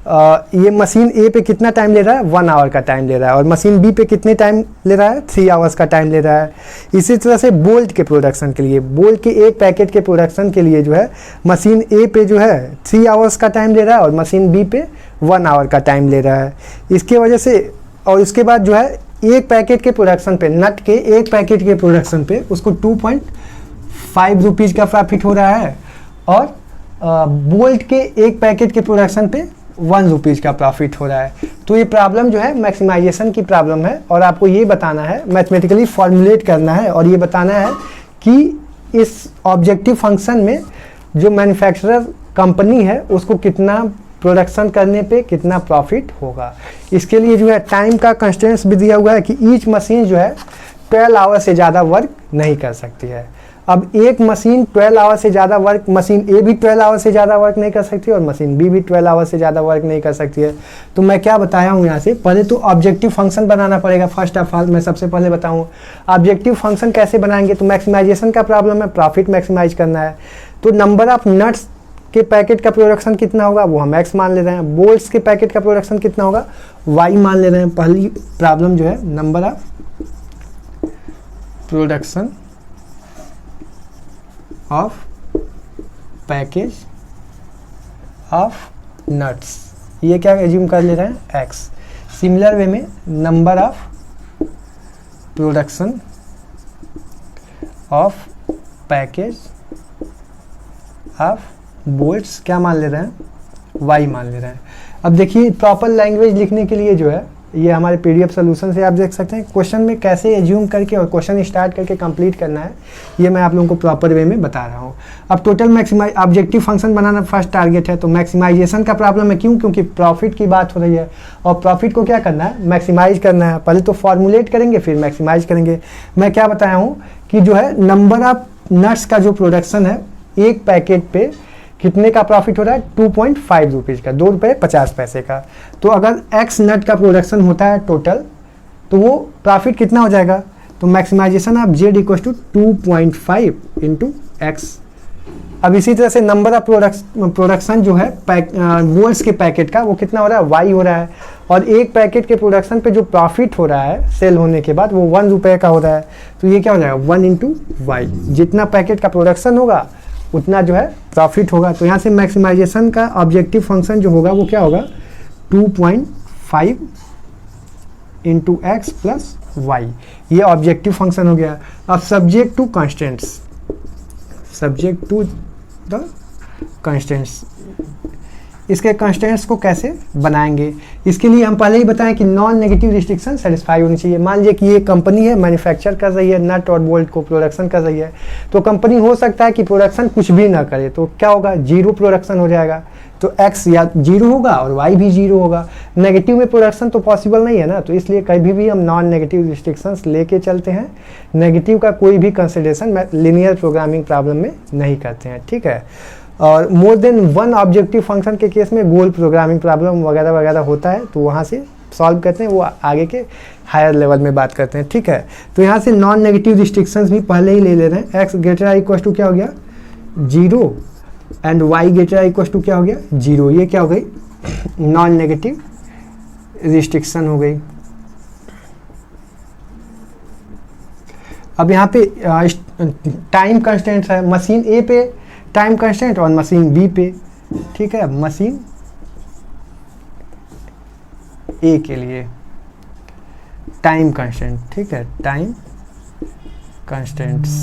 ये मशीन ए पे कितना टाइम ले रहा है, 1 आवर का टाइम ले रहा है, और मशीन बी पे कितने टाइम ले रहा है, 3 आवर्स का टाइम ले रहा है। इसी तरह से बोल्ट के प्रोडक्शन के लिए, बोल्ट के एक पैकेट के प्रोडक्शन के लिए जो है मशीन ए पे जो है 3 आवर्स का टाइम ले रहा है और मशीन बी पे 1 आवर का टाइम ले रहा है। इसके वजह से, और उसके बाद जो है एक पैकेट के प्रोडक्शन पे, नट के एक पैकेट के प्रोडक्शन पे उसको 2.5 रुपीज़ का प्रॉफिट हो रहा है, और बोल्ट के एक पैकेट के प्रोडक्शन पे 1 रुपीज़ का प्रॉफिट हो रहा है। तो ये प्रॉब्लम जो है मैक्सिमाइजेशन की प्रॉब्लम है, और आपको ये बताना है, मैथमेटिकली फॉर्मुलेट करना है और ये बताना है कि इस ऑब्जेक्टिव फंक्शन में जो मैन्युफैक्चरर कंपनी है उसको कितना प्रोडक्शन करने पे कितना प्रॉफिट होगा। इसके लिए जो है टाइम का कंस्ट्रेंट्स भी दिया हुआ है कि ईच मशीन जो है 12 आवर से ज़्यादा वर्क नहीं कर सकती है। अब एक मशीन 12 आवर से ज़्यादा वर्क, मशीन ए भी 12 आवर से ज़्यादा वर्क नहीं कर सकती और मशीन बी भी 12 आवर से ज़्यादा वर्क नहीं कर सकती है। तो मैं क्या बताया हूँ यहाँ से, पहले तो ऑब्जेक्टिव फंक्शन बनाना पड़ेगा। फर्स्ट ऑफ ऑल मैं सबसे पहले बताऊँ ऑब्जेक्टिव फंक्शन कैसे बनाएंगे। तो मैक्सिमाइजेशन का प्रॉब्लम है, प्रॉफिट मैक्सिमाइज करना है। तो नंबर ऑफ नट्स के पैकेट का प्रोडक्शन कितना होगा वो हम एक्स मान ले रहे हैं, बोल्ट्स के पैकेट का प्रोडक्शन कितना होगा वाई मान ले रहे हैं। पहली प्रॉब्लम जो है number of production of package of nuts, ये क्या एज्यूम कर ले रहे हैं एक्स। सिमिलर वे में number of production of package of bolts क्या मान ले रहे हैं वाई मान ले रहे हैं। अब देखिए प्रॉपर लैंग्वेज लिखने के लिए जो है ये हमारे पीडीएफ सोल्यूशन से आप देख सकते हैं क्वेश्चन में कैसे एज्यूम करके और क्वेश्चन स्टार्ट करके कंप्लीट करना है, ये मैं आप लोगों को प्रॉपर वे में बता रहा हूँ। अब टोटल मैक्सिमाइज ऑब्जेक्टिव फंक्शन बनाना फर्स्ट टारगेट है, तो मैक्सिमाइजेशन का प्रॉब्लम है। क्यों? क्योंकि प्रॉफिट की बात हो रही है और प्रॉफिट को क्या करना है, मैक्सिमाइज करना है। पहले तो फॉर्मुलेट करेंगे फिर मैक्सिमाइज करेंगे। मैं क्या बताया हूँ कि जो है नंबर ऑफ नट्स का जो प्रोडक्शन है एक पैकेट पे कितने का प्रॉफिट हो रहा है 2.5 रुपीज़ का, 2 रुपये 50 पैसे का। तो अगर एक्स नट का प्रोडक्शन होता है टोटल तो वो प्रॉफिट कितना हो जाएगा, तो maximisation of z equal to 2.5 into x. अब इसी तरह से नंबर ऑफ प्रोडक्शन जो है वोल्ट्स के पैकेट का वो कितना हो रहा है वाई हो रहा है, और एक पैकेट के प्रोडक्शन पे जो प्रॉफिट हो रहा है सेल होने के बाद वो 1 रुपये का हो रहा है। तो ये क्या हो जाएगा 1 इंटू वाई, जितना पैकेट का प्रोडक्शन होगा उतना जो है प्रॉफिट होगा। तो यहाँ से मैक्सिमाइजेशन का ऑब्जेक्टिव फंक्शन जो होगा वो क्या होगा 2.5 इंटू एक्स प्लस वाई, ये ऑब्जेक्टिव फंक्शन हो गया। अब subject to constants, subject to the constants, इसके कंस्टेंट्स को कैसे बनाएंगे इसके लिए हम पहले ही बताएं कि नॉन नेगेटिव रिस्ट्रिक्शन सेटिस्फाई होनी चाहिए। मान लीजिए कि ये कंपनी है मैन्युफैक्चर कर रही है नट और बोल्ट को प्रोडक्शन कर रही है, तो कंपनी हो सकता है कि प्रोडक्शन कुछ भी ना करे, तो क्या होगा 0 प्रोडक्शन हो जाएगा। तो x या 0 होगा और y भी 0 होगा। नेगेटिव में प्रोडक्शन तो पॉसिबल नहीं है ना, तो इसलिए कभी भी हम नॉन नेगेटिव रिस्ट्रिक्शंस लेके चलते हैं। नेगेटिव का कोई भी कंसिडरेशन लीनियर प्रोग्रामिंग प्रॉब्लम में नहीं करते हैं, ठीक है। और मोर देन 1 ऑब्जेक्टिव फंक्शन के केस में गोल प्रोग्रामिंग प्रॉब्लम वगैरह वगैरह होता है, तो वहाँ से सॉल्व करते हैं, वो आगे के हायर लेवल में बात करते हैं, ठीक है। तो यहाँ से नॉन नेगेटिव रिस्ट्रिक्शंस भी पहले ही ले रहे हैं। एक्स ग्रेटर इक्वल टू क्या हो गया 0 and y greater equal to क्या हो गया 0, ये क्या हो गई नॉन नेगेटिव रिस्ट्रिक्शन हो गई। अब यहाँ पे टाइम कंस्टेंट है, मशीन ए पे टाइम कंस्टेंट और मशीन बी पे, ठीक है। मशीन ए के लिए टाइम कंस्टेंट, ठीक है, टाइम कंस्टेंट्स।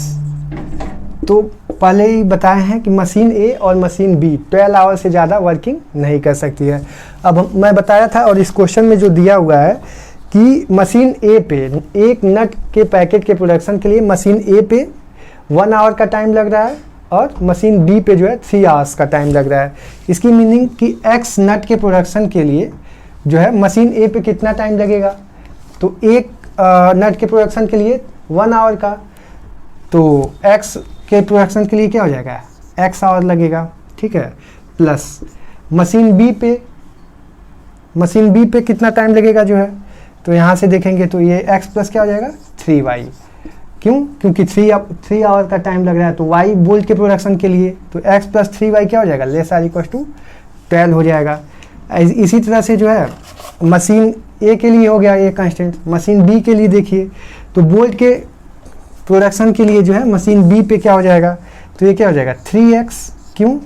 तो पहले ही बताए हैं कि मशीन ए और मशीन बी 12 आवर से ज़्यादा वर्किंग नहीं कर सकती है। अब मैं बताया था और इस क्वेश्चन में जो दिया हुआ है कि मशीन ए पे एक नट के पैकेट के प्रोडक्शन के लिए मशीन ए पे 1 आवर का टाइम लग रहा है और मशीन बी पे जो है 3 आवर्स का टाइम लग रहा है। इसकी मीनिंग कि एक्स नट के प्रोडक्शन के लिए जो है मशीन ए पे कितना टाइम लगेगा, तो एक नट के प्रोडक्शन के लिए 1 आवर का, तो एक्स के प्रोडक्शन के लिए क्या हो जाएगा एक्स आवर लगेगा, ठीक है। प्लस मशीन बी पे मशीन बी पे कितना टाइम लगेगा जो है, तो यहाँ से देखेंगे तो ये x प्लस क्या हो जाएगा 3y। क्यों? क्योंकि 3 आवर का टाइम लग रहा है, तो y बोल्ट के प्रोडक्शन के लिए, तो x प्लस 3y क्या हो जाएगा, लेस आर इक्वल टू 12 हो जाएगा। इसी तरह से जो है मशीन ए के लिए हो गया ये कांस्टेंट। मशीन बी के लिए देखिए तो बोल्ट के प्रोडक्शन के लिए जो है मशीन बी पे क्या हो जाएगा, तो ये क्या हो जाएगा 3x। क्यों?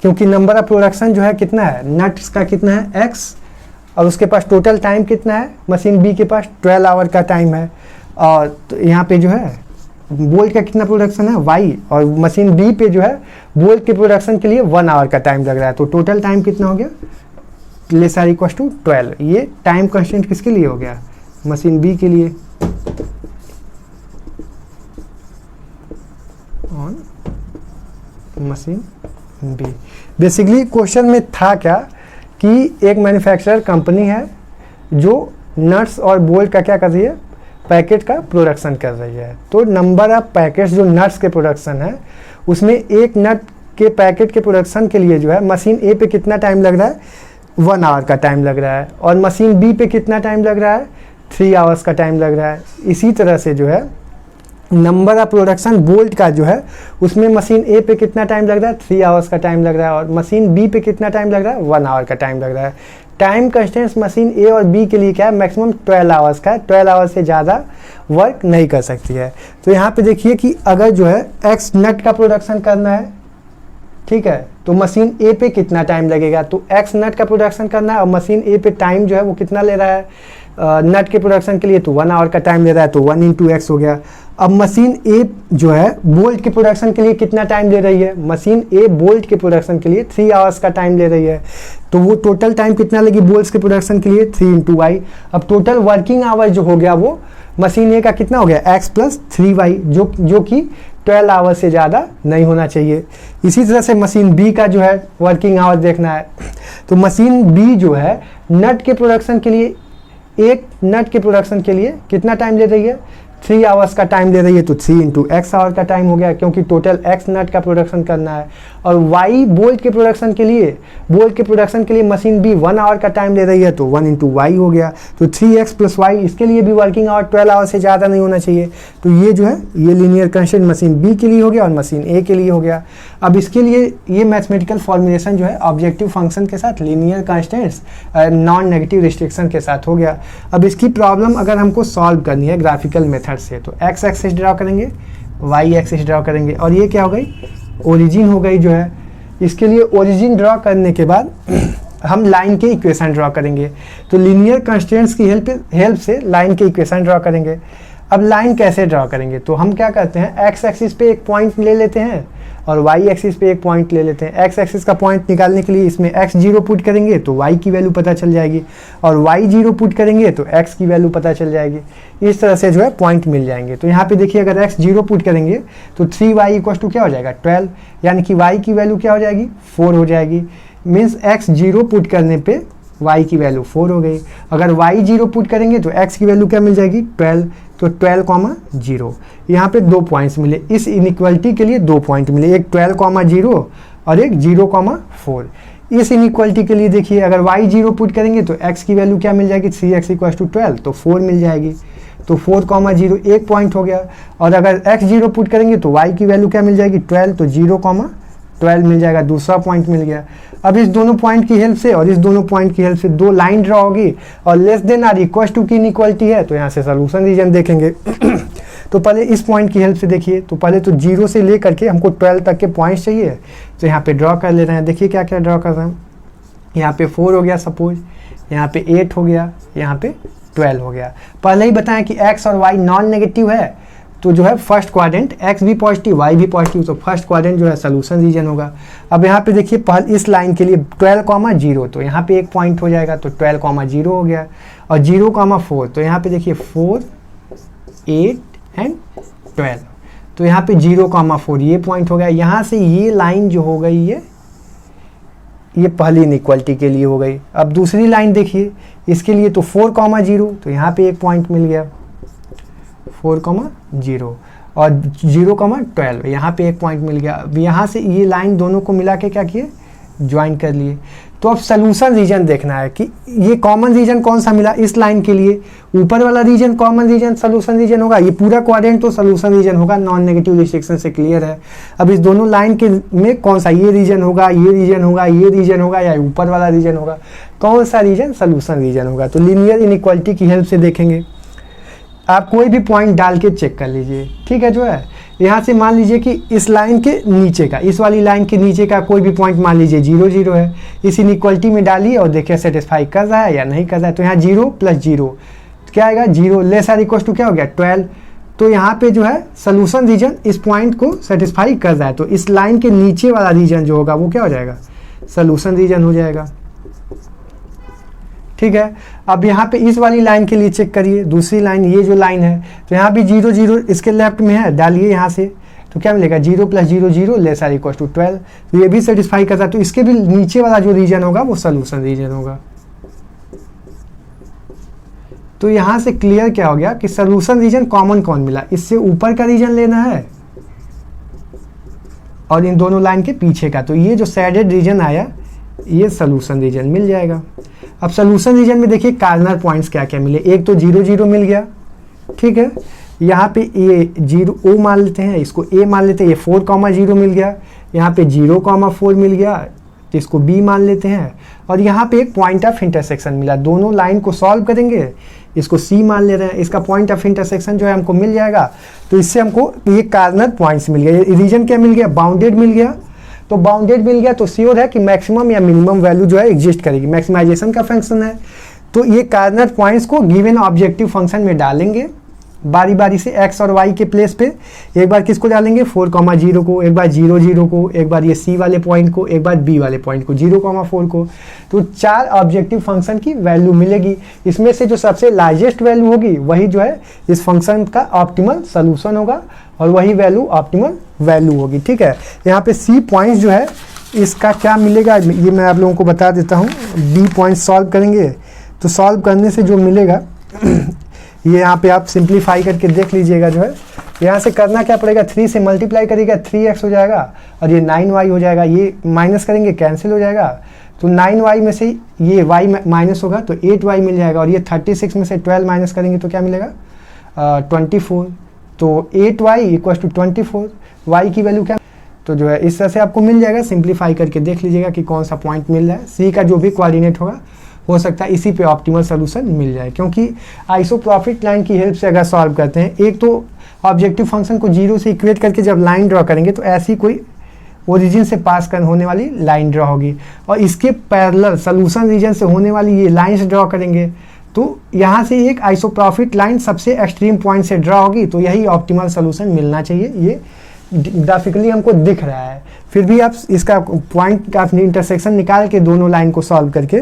क्योंकि नंबर ऑफ प्रोडक्शन जो है कितना है, नट्स का कितना है x, और उसके पास टोटल टाइम कितना है, मशीन बी के पास 12 आवर का टाइम है। और तो यहाँ पे जो है बोल्ट का कितना प्रोडक्शन है y, और मशीन बी पे जो है बोल्ट के प्रोडक्शन के लिए 1 आवर का टाइम लग रहा है, तो टोटल टाइम कितना हो गया, लेस आर इक्वल टू 12। ये टाइम कांस्टेंट किसके लिए हो गया, मशीन बी के लिए। On machine B basically question में था क्या कि एक मैन्युफैक्चरर कंपनी है जो नट्स और बोल्ट का क्या कर रही है, पैकेट का प्रोडक्शन कर रही है। तो नंबर ऑफ पैकेट्स जो नट्स के प्रोडक्शन है उसमें एक नट के पैकेट के प्रोडक्शन के लिए जो है मशीन ए पे कितना टाइम लग रहा है, 1 आवर का टाइम लग रहा है, और मशीन बी पे कितना टाइम लग रहा है, 3 आवर्स का टाइम लग रहा है। इसी तरह से जो है नंबर ऑफ प्रोडक्शन बोल्ट का जो है उसमें मशीन ए पे कितना टाइम लग रहा है, 3 आवर्स का टाइम लग रहा है, और मशीन बी पे कितना टाइम लग रहा है, 1 आवर का टाइम लग रहा है। टाइम कंस्टेंट्स मशीन ए और बी के लिए क्या है, मैक्सिमम 12 आवर्स का है, 12 आवर्स से ज़्यादा वर्क नहीं कर सकती है। तो यहाँ पे देखिए कि अगर जो है एक्स नट का प्रोडक्शन करना है, ठीक है, तो मशीन ए पे कितना टाइम लगेगा, तो एक्स नट का प्रोडक्शन करना है, और मशीन ए पे टाइम जो है वो कितना ले रहा है नट के प्रोडक्शन के लिए, तो 1 आवर का टाइम ले रहा है, तो 1 × x हो गया। अब मशीन ए जो है बोल्ट के प्रोडक्शन के लिए कितना टाइम ले रही है, मशीन ए बोल्ट के प्रोडक्शन के लिए 3 आवर्स का टाइम ले रही है, तो वो टोटल टाइम कितना लगी बोल्ट्स के प्रोडक्शन के लिए, 3 × y। अब टोटल वर्किंग आवर जो हो गया वो मशीन ए का कितना हो गया, x प्लस 3y, जो कि 12 आवर से ज़्यादा नहीं होना चाहिए। इसी तरह से मशीन बी का जो है वर्किंग आवर देखना है, तो मशीन बी जो है नट के प्रोडक्शन के लिए, एक नट के प्रोडक्शन के लिए कितना टाइम ले रही है, 3 आवर्स का टाइम ले रही है, तो 3 × x आवर का टाइम हो गया, क्योंकि टोटल x नट का प्रोडक्शन करना है। और y बोल्ट के प्रोडक्शन के लिए मशीन बी 1 आवर का टाइम ले रही है, तो 1 × y हो गया, तो 3x + y, इसके लिए भी वर्किंग आवर 12 आवर से ज़्यादा नहीं होना चाहिए। तो ये जो है ये लीनियर कांस्टेंट मशीन बी के लिए हो गया और मशीन ए के लिए हो गया। अब इसके लिए ये मैथमेटिकल फॉर्मुलेशन जो है ऑब्जेक्टिव फंक्शन के साथ, linear constants non negative restriction के साथ हो गया। अब इसकी प्रॉब्लम अगर हमको सॉल्व करनी है ग्राफिकल मेथड से, तो x एक्सिस ड्रा करेंगे, y एक्सिस ड्रा करेंगे, और ये क्या हो गई, ओरिजिन हो गई जो है। इसके लिए ओरिजिन ड्रा करने के बाद हम लाइन के इक्वेशन ड्रा करेंगे, तो लीनियर कंस्ट्रेंट्स की हेल्प से लाइन के इक्वेशन ड्रा करेंगे। अब लाइन कैसे ड्रा करेंगे, तो हम क्या करते हैं, x एक्सिस पे एक पॉइंट ले लेते हैं और y एक्सिस पे एक पॉइंट ले लेते हैं। x एक्सिस का पॉइंट निकालने के लिए इसमें x 0 पुट करेंगे तो y की वैल्यू पता चल जाएगी, और y 0 पुट करेंगे तो x की वैल्यू पता चल जाएगी। इस तरह से जो है पॉइंट मिल जाएंगे। तो यहाँ पे देखिए अगर x 0 पुट करेंगे तो 3y = क्या हो जाएगा, 12, यानी कि y की वैल्यू क्या हो जाएगी, 4 हो जाएगी। मीन्स x 0 पुट करने पे y की वैल्यू 4 हो गई। अगर y 0 पुट करेंगे तो x की वैल्यू क्या मिल जाएगी, 12, तो 12,0। यहाँ पे 2 पॉइंट्स मिले, इस इनइक्वालिटी के लिए 2 पॉइंट मिले, एक 12,0 और एक 0,4। इस इनइक्वालिटी के लिए देखिए अगर y 0 पुट करेंगे तो x की वैल्यू क्या मिल जाएगी, 3x = 12, तो 4 मिल जाएगी, तो 4,0 एक पॉइंट हो गया। और अगर x 0 पुट करेंगे तो y की वैल्यू क्या मिल जाएगी, 12, तो 0,12 मिल जाएगा, दूसरा पॉइंट मिल गया। अब इस दोनों पॉइंट की हेल्प से और इस दोनों पॉइंट की हेल्प से 2 लाइन ड्रा होगी, और less than or equal to की इनइक्वालिटी है, तो यहाँ से सोल्यूशन रीजन देखेंगे। तो पहले इस पॉइंट की हेल्प से देखिए, तो पहले तो 0 से ले करके हमको 12 तक के पॉइंट्स चाहिए, तो यहाँ पे ड्रॉ कर ले रहे हैं। देखिए क्या क्या ड्रॉ कर रहे हैं, यहाँ पे 4 हो गया सपोज, यहाँ पे 8 हो गया, यहाँ पे 12 हो गया। पहले ही बताएं कि x और y नॉन नेगेटिव है, तो जो है फर्स्ट क्वाड्रेंट x भी पॉजिटिव y भी पॉजिटिव, तो फर्स्ट क्वाड्रेंट जो है सोल्यूशन रीजन होगा। अब यहाँ पे देखिए पहले इस लाइन के लिए 12,0, तो यहाँ पे एक पॉइंट हो जाएगा, तो 12,0 हो गया, और 0,4, तो यहाँ पे देखिए 4, 8 एंड 12, तो यहाँ पे 0,4 ये पॉइंट हो गया। यहाँ से ये लाइन जो हो गई ये पहली इनइक्वालिटी के लिए हो गई। अब दूसरी लाइन देखिए, इसके लिए तो 4,0, तो यहाँ पे एक पॉइंट मिल गया 4,0, और 0,12 यहाँ पे एक पॉइंट मिल गया। अब यहाँ से ये लाइन दोनों को मिला के क्या किए, ज्वाइन कर लिए। तो अब सोल्यूशन रीजन देखना है कि ये कॉमन रीजन कौन सा मिला इस लाइन के लिए, ऊपर वाला region common region solution region होगा, ये पूरा क्वाड्रेंट तो सोल्यूशन रीजन होगा, नॉन नेगेटिव रिस्ट्रिक्शन से क्लियर है। अब इस दोनों लाइन के में कौन सा ये रीजन होगा, ये रीजन होगा, ये रीजन होगा या ऊपर वाला रीजन होगा, कौन सा रीजन सोल्यूशन रीजन होगा। तो लीनियर इनइक्वालिटी की हेल्प से देखेंगे, आप कोई भी पॉइंट डाल के चेक कर लीजिए, ठीक है। जो है यहाँ से मान लीजिए कि इस लाइन के नीचे का, इस वाली लाइन के नीचे का कोई भी पॉइंट मान लीजिए 0 0 है, इस इनइक्वालिटी में डालिए और देखिए सेटिस्फाई कर रहा है या नहीं कर रहा है। तो यहाँ 0 + 0 क्या आएगा, 0 लेस आर इक्वल टू क्या हो गया 12। तो यहाँ पे जो है सोल्यूशन रीजन इस पॉइंट को सेटिस्फाई कर रहा है, तो इस लाइन के नीचे वाला रीजन जो होगा वो क्या हो जाएगा, सोल्यूशन रीजन हो जाएगा, ठीक है। अब यहाँ पे इस वाली लाइन के लिए चेक करिए, दूसरी लाइन ये जो लाइन है, तो यहाँ भी 0 0 इसके लेफ्ट में है, डालिए यहाँ से, तो क्या मिलेगा 0 + 0 0 लेस आर इक्वल टू 12। तो ये भी सेटिस्फाई करता है, तो इसके भी नीचे वाला जो रीजन होगा वो सोल्यूशन रीजन होगा। तो यहाँ से क्लियर क्या हो गया कि सोल्यूशन रीजन कॉमन कौन मिला, इससे ऊपर का रीजन लेना है और इन दोनों लाइन के पीछे का, तो ये जो शेडेड रीजन आया ये सोल्यूशन रीजन मिल जाएगा। अब सोल्यूशन रीजन में देखिए कार्नर पॉइंट्स क्या क्या मिले, एक तो 0 0 मिल गया, ठीक है। यहाँ पे ये 0 O मान लेते हैं, इसको A मान लेते हैं, ये 4, 0 मिल गया, यहाँ पे 0, 4 मिल गया, तो इसको B मान लेते हैं, और यहाँ पे एक पॉइंट ऑफ इंटरसेक्शन मिला। दोनों लाइन को सॉल्व करेंगे, इसको C मान ले रहे हैं, इसका पॉइंट ऑफ इंटरसेक्शन जो है हमको मिल जाएगा। तो इससे हमको ये कार्नर पॉइंट्स मिल गया, ये रीजन क्या मिल गया, बाउंडेड मिल गया। तो बाउंडेड मिल गया तो श्योर है कि मैक्सिमम या मिनिमम वैल्यू जो है एग्जिस्ट करेगी, मैक्सिमाइजेशन का फंक्शन है। तो ये कार्नर पॉइंट्स को गिवन ऑब्जेक्टिव फंक्शन में डालेंगे बारी बारी से, x और y के प्लेस पे। एक बार किसको डालेंगे 4, 0 को, एक बार 0 0 को, एक बार ये c वाले पॉइंट को, एक बार b वाले पॉइंट को 0, 4 को। तो 4 ऑब्जेक्टिव फंक्शन की वैल्यू मिलेगी, इसमें से जो सबसे लार्जेस्ट वैल्यू होगी वही जो है इस फंक्शन का ऑप्टिमल सोल्यूशन होगा और वही वैल्यू ऑप्टिमल वैल्यू होगी, ठीक है। यहाँ पे c पॉइंट जो है इसका क्या मिलेगा ये मैं आप लोगों को बता देता हूँ। b पॉइंट सॉल्व करेंगे तो सॉल्व करने से जो मिलेगा ये यहाँ पे आप सिंप्लीफाई करके देख लीजिएगा। जो है यहाँ से करना क्या पड़ेगा, 3 से मल्टीप्लाई करिएगा 3x हो जाएगा और ये 9y हो जाएगा, ये माइनस करेंगे कैंसिल हो जाएगा। तो 9y में से ये y माइनस होगा तो 8y मिल जाएगा, और ये 36 में से 12 माइनस करेंगे तो क्या मिलेगा 24। तो 8y इक्वल टू 24, y की वैल्यू क्या, तो जो है इस तरह से आपको मिल जाएगा। सिंप्लीफाई करके देख लीजिएगा कि कौन सा पॉइंट मिल रहा है, c का जो भी कोऑर्डिनेट होगा हो सकता है इसी पे ऑप्टिमल सोल्यूशन मिल जाए, क्योंकि आइसोप्रोफिट लाइन की हेल्प से अगर सॉल्व करते हैं, एक तो ऑब्जेक्टिव फंक्शन को 0 से इक्वेट करके जब लाइन ड्रॉ करेंगे तो ऐसी कोई ओरिजिन से पास कर होने वाली लाइन ड्रॉ होगी, और इसके पैरेलल सोल्यूशन रीजन से होने वाली ये लाइंस ड्रॉ करेंगे, तो यहाँ से एक आइसोप्रोफिट लाइन सबसे एक्सट्रीम पॉइंट से ड्रॉ होगी, तो यही ऑप्टिमल सोल्यूशन मिलना चाहिए। ये ग्राफिकली हमको दिख रहा है, फिर भी आप इसका पॉइंट का इंटरसेक्शन निकाल के दोनों लाइन को सॉल्व करके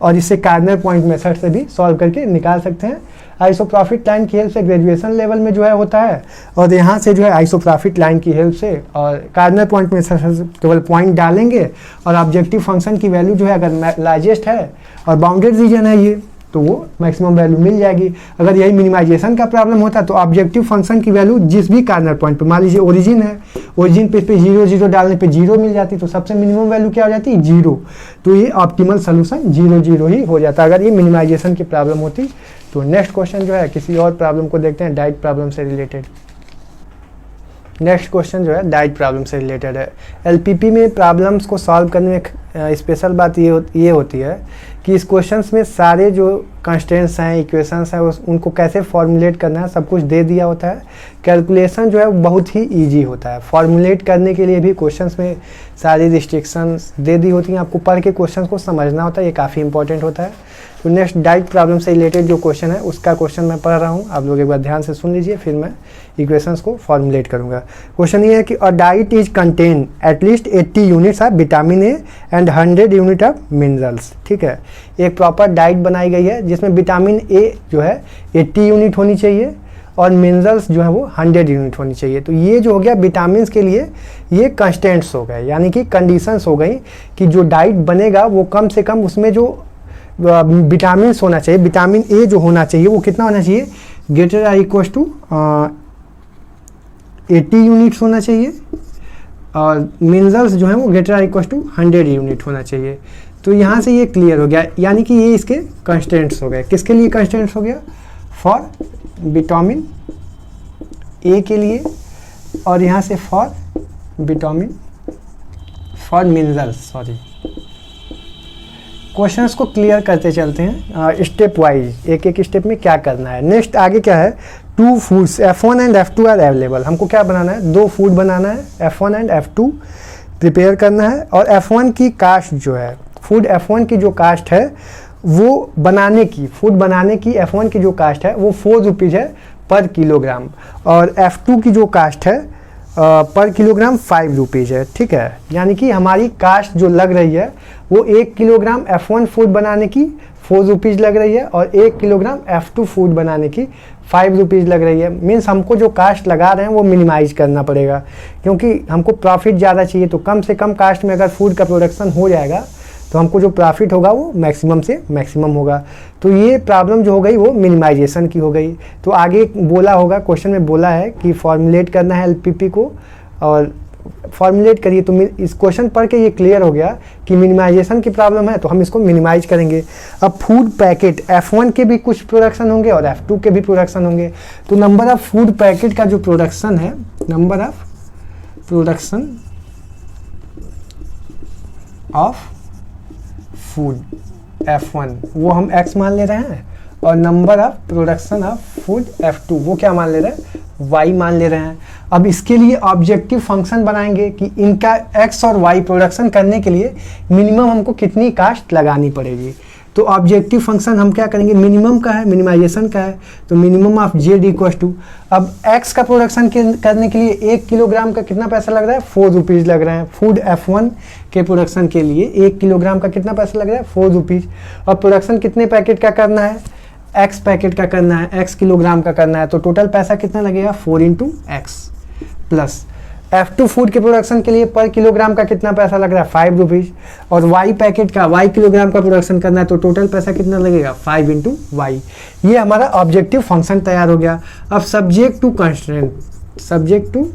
और इससे कार्नर पॉइंट मेथड से भी सॉल्व करके निकाल सकते हैं। आइसोप्रोफिट लाइन की हेल्प से ग्रेजुएशन लेवल में जो है होता है, और यहाँ से जो है आइसोप्रोफिट लाइन की हेल्प से और कार्नर पॉइंट में केवल पॉइंट डालेंगे और ऑब्जेक्टिव फंक्शन की वैल्यू जो है अगर लार्जेस्ट है और बाउंडेड रीजन है ये, तो वो मैक्सिमम वैल्यू मिल जाएगी। अगर यही मिनिमाइजेशन का प्रॉब्लम होता तो ऑब्जेक्टिव फंक्शन की वैल्यू जिस भी कार्नर पॉइंट पे, मान लीजिए ओरिजिन है, ओरिजिन पे 0 0 डालने पे 0 मिल जाती, तो सबसे मिनिमम वैल्यू क्या हो जाती 0, तो ये ऑप्टिमल सोल्यूशन 0 0 ही हो जाता अगर ये मिनिमाइजेशन की प्रॉब्लम होती। तो नेक्स्ट क्वेश्चन जो है किसी और प्रॉब्लम को देखते हैं, डाइट प्रॉब्लम से रिलेटेड। नेक्स्ट क्वेश्चन जो है डाइट प्रॉब्लम से रिलेटेड है। एलपीपी में प्रॉब्लम्स को सॉल्व करने में स्पेशल बात ये होती है कि इस क्वेश्चंस में सारे जो कंस्ट्रेंट्स हैं, इक्वेशंस हैं, उनको कैसे फॉर्मुलेट करना है सब कुछ दे दिया होता है। कैलकुलेशन जो है बहुत ही इजी होता है, फॉर्मुलेट करने के लिए भी क्वेश्चंस में सारी रिस्ट्रिक्शंस दे दी होती हैं, आपको पढ़ के क्वेश्चंस को समझना होता है, ये काफ़ी इंपॉर्टेंट होता है। तो नेक्स्ट डाइट प्रॉब्लम से रिलेटेड जो क्वेश्चन है उसका क्वेश्चन मैं पढ़ रहा हूँ, आप लोग एक बार ध्यान से सुन लीजिए, फिर मैं इक्वेशंस को फॉर्मुलेट करूँगा। क्वेश्चन ये है कि a diet is contain at least 80 units of vitamin A and 100 unit of minerals. ठीक है, एक प्रॉपर डाइट बनाई गई है जिसमें विटामिन ए जो है 80 यूनिट होनी चाहिए और मिनरल्स जो है वो 100 यूनिट होनी चाहिए। तो ये जो हो गया विटामिन के लिए ये कंस्टेंट्स हो गए, यानी कि कंडीशंस हो गई कि जो डाइट बनेगा वो कम से कम उसमें जो विटामिन होना चाहिए, विटामिन ए जो होना चाहिए वो कितना होना चाहिए, greater or equal to 80 units होना चाहिए और मिनरल्स जो है वो greater or equal to 100 unit होना चाहिए। तो यहाँ से ये क्लियर हो गया, यानी कि ये इसके कंस्टेंट्स हो गए। किसके लिए कंस्टेंट्स हो गया? फॉर विटामिन ए के लिए, और यहाँ से for vitamin for minerals. Sorry, questions को क्लियर करते चलते हैं स्टेप वाइज, एक एक स्टेप में क्या करना है। नेक्स्ट आगे क्या है? 2 foods F1 and F2 are available. हमको क्या बनाना है? 2 फूड बनाना है, F1 एंड F2 प्रिपेयर करना है। और F1 की कास्ट जो है, फूड F1 की जो कास्ट है वो बनाने की, फूड बनाने की F1 की जो कास्ट है वो 4 रुपीज़ है पर किलोग्राम, और F2 की जो कास्ट है पर किलोग्राम 5 रुपीज़ है। ठीक है, यानी कि हमारी कास्ट जो लग रही है वो 1 किलोग्राम F1 फूड बनाने की 4 रुपीज़ लग रही है, और 1 किलोग्राम F2 फूड बनाने की 5 रुपीज़ लग रही है। मीन्स हमको जो कास्ट लगा रहे हैं वो मिनिमाइज करना पड़ेगा, क्योंकि हमको प्रॉफिट ज़्यादा चाहिए। तो कम से कम कास्ट में अगर फूड का प्रोडक्शन हो जाएगा तो हमको जो प्रॉफिट होगा वो मैक्सिमम से मैक्सिमम होगा। तो ये प्रॉब्लम जो हो गई वो मिनिमाइजेशन की हो गई। तो आगे बोला होगा, क्वेश्चन में बोला है कि फॉर्मुलेट करना है एलपीपी को, और फॉर्मुलेट करिए। तो इस क्वेश्चन पढ़ के ये क्लियर हो गया कि मिनिमाइजेशन की प्रॉब्लम है, तो हम इसको मिनिमाइज करेंगे। अब फूड पैकेट F1 के भी कुछ प्रोडक्शन होंगे और F2 के भी प्रोडक्शन होंगे। तो नंबर ऑफ फूड पैकेट का जो प्रोडक्शन है, number of production of food F1 वो हम X मान ले रहे हैं, और number of production of food F2 वो क्या मान ले रहे हैं? Y मान ले रहे हैं। अब इसके लिए ऑब्जेक्टिव फंक्शन बनाएंगे कि इनका X और Y प्रोडक्शन करने के लिए मिनिमम हमको कितनी कास्ट लगानी पड़ेगी। तो ऑब्जेक्टिव फंक्शन हम क्या करेंगे? मिनिमम का है, मिनिमाइजेशन का है, तो minimum of z equal to, अब X का प्रोडक्शन करने के लिए 1 किलोग्राम का कितना पैसा लग रहा है? 4 रुपीज़ लग रहे हैं। फूड F1 के प्रोडक्शन के लिए 1 किलोग्राम का कितना पैसा लग रहा है? 4 रुपीज़। और प्रोडक्शन कितने पैकेट का करना है? X पैकेट का करना है, X किलोग्राम का करना है। तो टोटल पैसा कितना लगेगा? 4 × X प्लस F2 फूड के प्रोडक्शन के लिए पर किलोग्राम का कितना पैसा लग रहा है? 5 रुपीज़। और Y पैकेट का, Y किलोग्राम का प्रोडक्शन करना है, तो टोटल पैसा कितना लगेगा? 5 × Y। ये हमारा ऑब्जेक्टिव फंक्शन तैयार हो गया। अब subject to constraint, subject to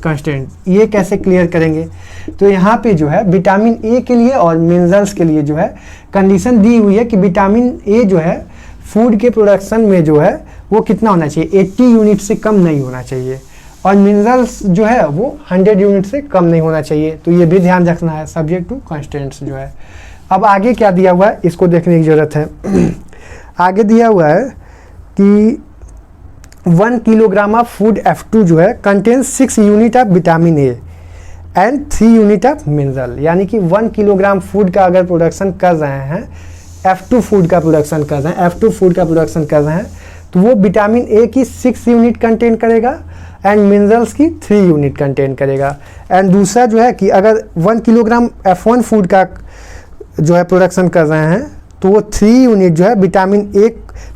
constant, ये कैसे क्लियर करेंगे? तो यहाँ पे जो है विटामिन ए के लिए और मिनरल्स के लिए जो है कंडीशन दी हुई है कि विटामिन ए जो है फूड के प्रोडक्शन में जो है वो कितना होना चाहिए? 80 यूनिट से कम नहीं होना चाहिए, और मिनरल्स जो है वो 100 यूनिट से कम नहीं होना चाहिए। तो ये भी ध्यान रखना है, सब्जेक्ट टू कंस्टेंट्स जो है। अब आगे क्या दिया हुआ है इसको देखने की ज़रूरत है। आगे दिया हुआ है कि 1 किलोग्राम ऑफ फूड F2 जो है contains 6 unit of vitamin A and 3 unit of mineral. यानी कि 1 किलोग्राम फूड का अगर प्रोडक्शन कर रहे हैं, F2 फूड का प्रोडक्शन कर रहे हैं, F2 फूड का प्रोडक्शन कर रहे हैं, तो वो विटामिन ए की 6 यूनिट कंटेन करेगा एंड मिनरल्स की 3 यूनिट कंटेन करेगा। एंड दूसरा जो है कि अगर 1 किलोग्राम F1 फूड का जो है प्रोडक्शन कर रहे हैं, तो वो 3 यूनिट जो है विटामिन ए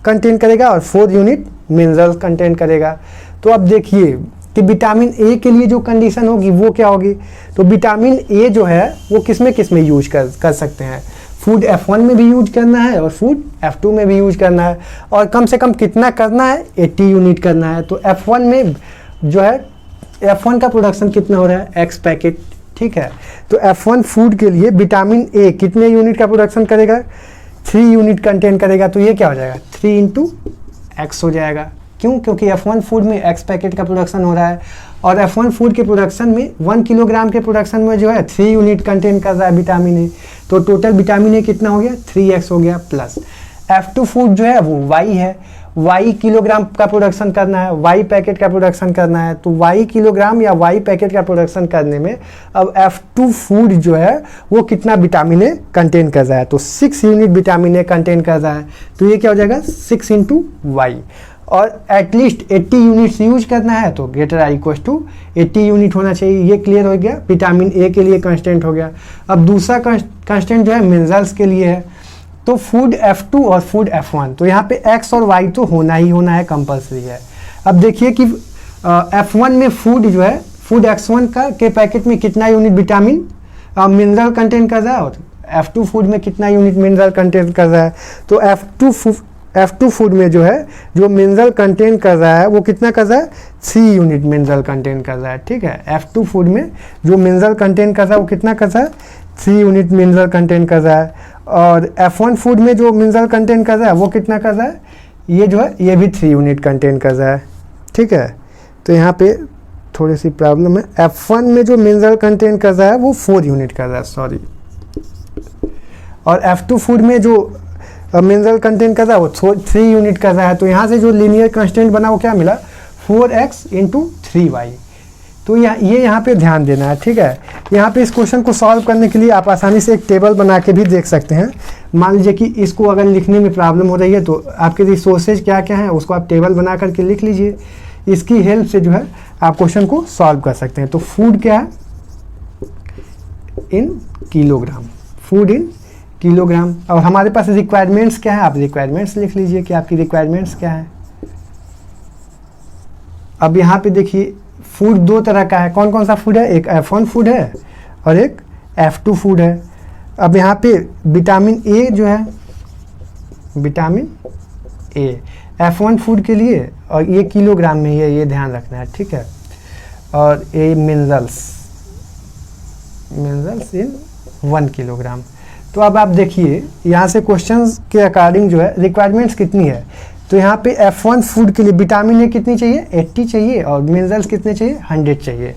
कंटेन करेगा और 4 यूनिट मिनरल कंटेन करेगा। तो अब देखिए कि विटामिन ए के लिए जो कंडीशन होगी वो क्या होगी? तो विटामिन ए जो है वो किस में यूज कर सकते हैं? फूड F1 में भी यूज करना है और फूड F2 में भी यूज करना है, और कम से कम कितना करना है? 80 यूनिट करना है। तो F1 में जो है F1 का प्रोडक्शन कितना हो रहा है? X packet. ठीक है, तो F1 फूड के लिए विटामिन ए कितने यूनिट का प्रोडक्शन करेगा? 3 यूनिट कंटेन करेगा। तो ये क्या हो जाएगा? 3 × X हो जाएगा। क्यों? क्योंकि F1 फूड में X पैकेट का प्रोडक्शन हो रहा है, और F1 फूड के प्रोडक्शन में 1 किलोग्राम के प्रोडक्शन में जो है 3 यूनिट कंटेन कर रहा है विटामिन ए। तो टोटल विटामिन ए कितना हो गया? 3x हो गया। प्लस F2 फूड जो है वो Y है, Y किलोग्राम का प्रोडक्शन करना है, Y पैकेट का प्रोडक्शन करना है। तो Y किलोग्राम या Y पैकेट का प्रोडक्शन करने में अब F2 फूड जो है वो कितना विटामिन ए कंटेन कर रहा है? तो 6 यूनिट विटामिन ए कंटेन कर रहा है। तो ये क्या हो जाएगा? 6 × Y। और एटलीस्ट 80 यूनिट्स यूज करना है, तो greater I equal to 80 unit होना चाहिए। ये क्लियर हो गया, विटामिन ए के लिए कंस्टेंट हो गया। अब दूसरा कंस्टेंट जो है मिनरल्स के लिए है, तो फूड F2 और फूड F1, तो यहाँ पे X और Y तो होना ही होना है, कंपलसरी है। अब देखिए कि F1 में फूड जो है, फूड X1 का के पैकेट में कितना यूनिट विटामिन मिनरल कंटेन कर रहा है, और F2 फूड में कितना यूनिट मिनरल कंटेन कर रहा है। तो F2 फूड में जो है जो मिनरल कंटेन कर रहा है वो कितना कर रहा है? 3 यूनिट मिनरल कंटेन कर रहा है। ठीक है, F2 फूड में जो मिनरल कंटेन कर रहा है वो कितना कर रहा है? 3 यूनिट मिनरल कंटेंट कर रहा है, और F1 फूड में जो मिनरल कंटेंट कर रहा है वो कितना कर रहा है, ये जो है ये भी 3 यूनिट कंटेंट कर रहा है, ठीक है। तो यहाँ पे थोड़ी सी प्रॉब्लम है, F1 में जो मिनरल कंटेंट कर रहा है वो 4 यूनिट कर रहा है, सॉरी, और F2 फूड में जो मिनरल कंटेंट कर रहा है वो 3 यूनिट कर रहा है। तो यहाँ से जो लीनियर कंस्टेंट बना वो क्या मिला, 4x × 3y। तो ये यहाँ पे ध्यान देना है, ठीक है। यहाँ पे इस क्वेश्चन को सॉल्व करने के लिए आप आसानी से एक टेबल बना के भी देख सकते हैं। मान लीजिए कि इसको अगर लिखने में प्रॉब्लम हो रही है तो आपके रिसोर्सेज क्या क्या हैं उसको आप टेबल बना करके लिख लीजिए। इसकी हेल्प से जो है आप क्वेश्चन को सॉल्व कर सकते हैं। तो फूड क्या है, in kilogram, food in kilogram. और हमारे पास रिक्वायरमेंट्स क्या है, आप रिक्वायरमेंट्स लिख लीजिए कि आपकी रिक्वायरमेंट्स क्या है। अब यहाँ पे देखिए फूड दो तरह का है, कौन कौन सा फूड है, एक F1 फूड है और एक F2 फूड है। अब यहाँ पे विटामिन ए जो है, विटामिन ए F1 फूड के लिए, और ये किलोग्राम में है, ये ध्यान रखना है, ठीक है। और ये मिनरल्स इन 1 किलोग्राम। तो अब आप देखिए यहाँ से क्वेश्चंस के अकॉर्डिंग जो है रिक्वायरमेंट्स कितनी है। तो यहाँ पे F1 फूड के लिए विटामिन ए कितनी चाहिए, 80 चाहिए, और मिनरल्स कितने चाहिए, 100 चाहिए।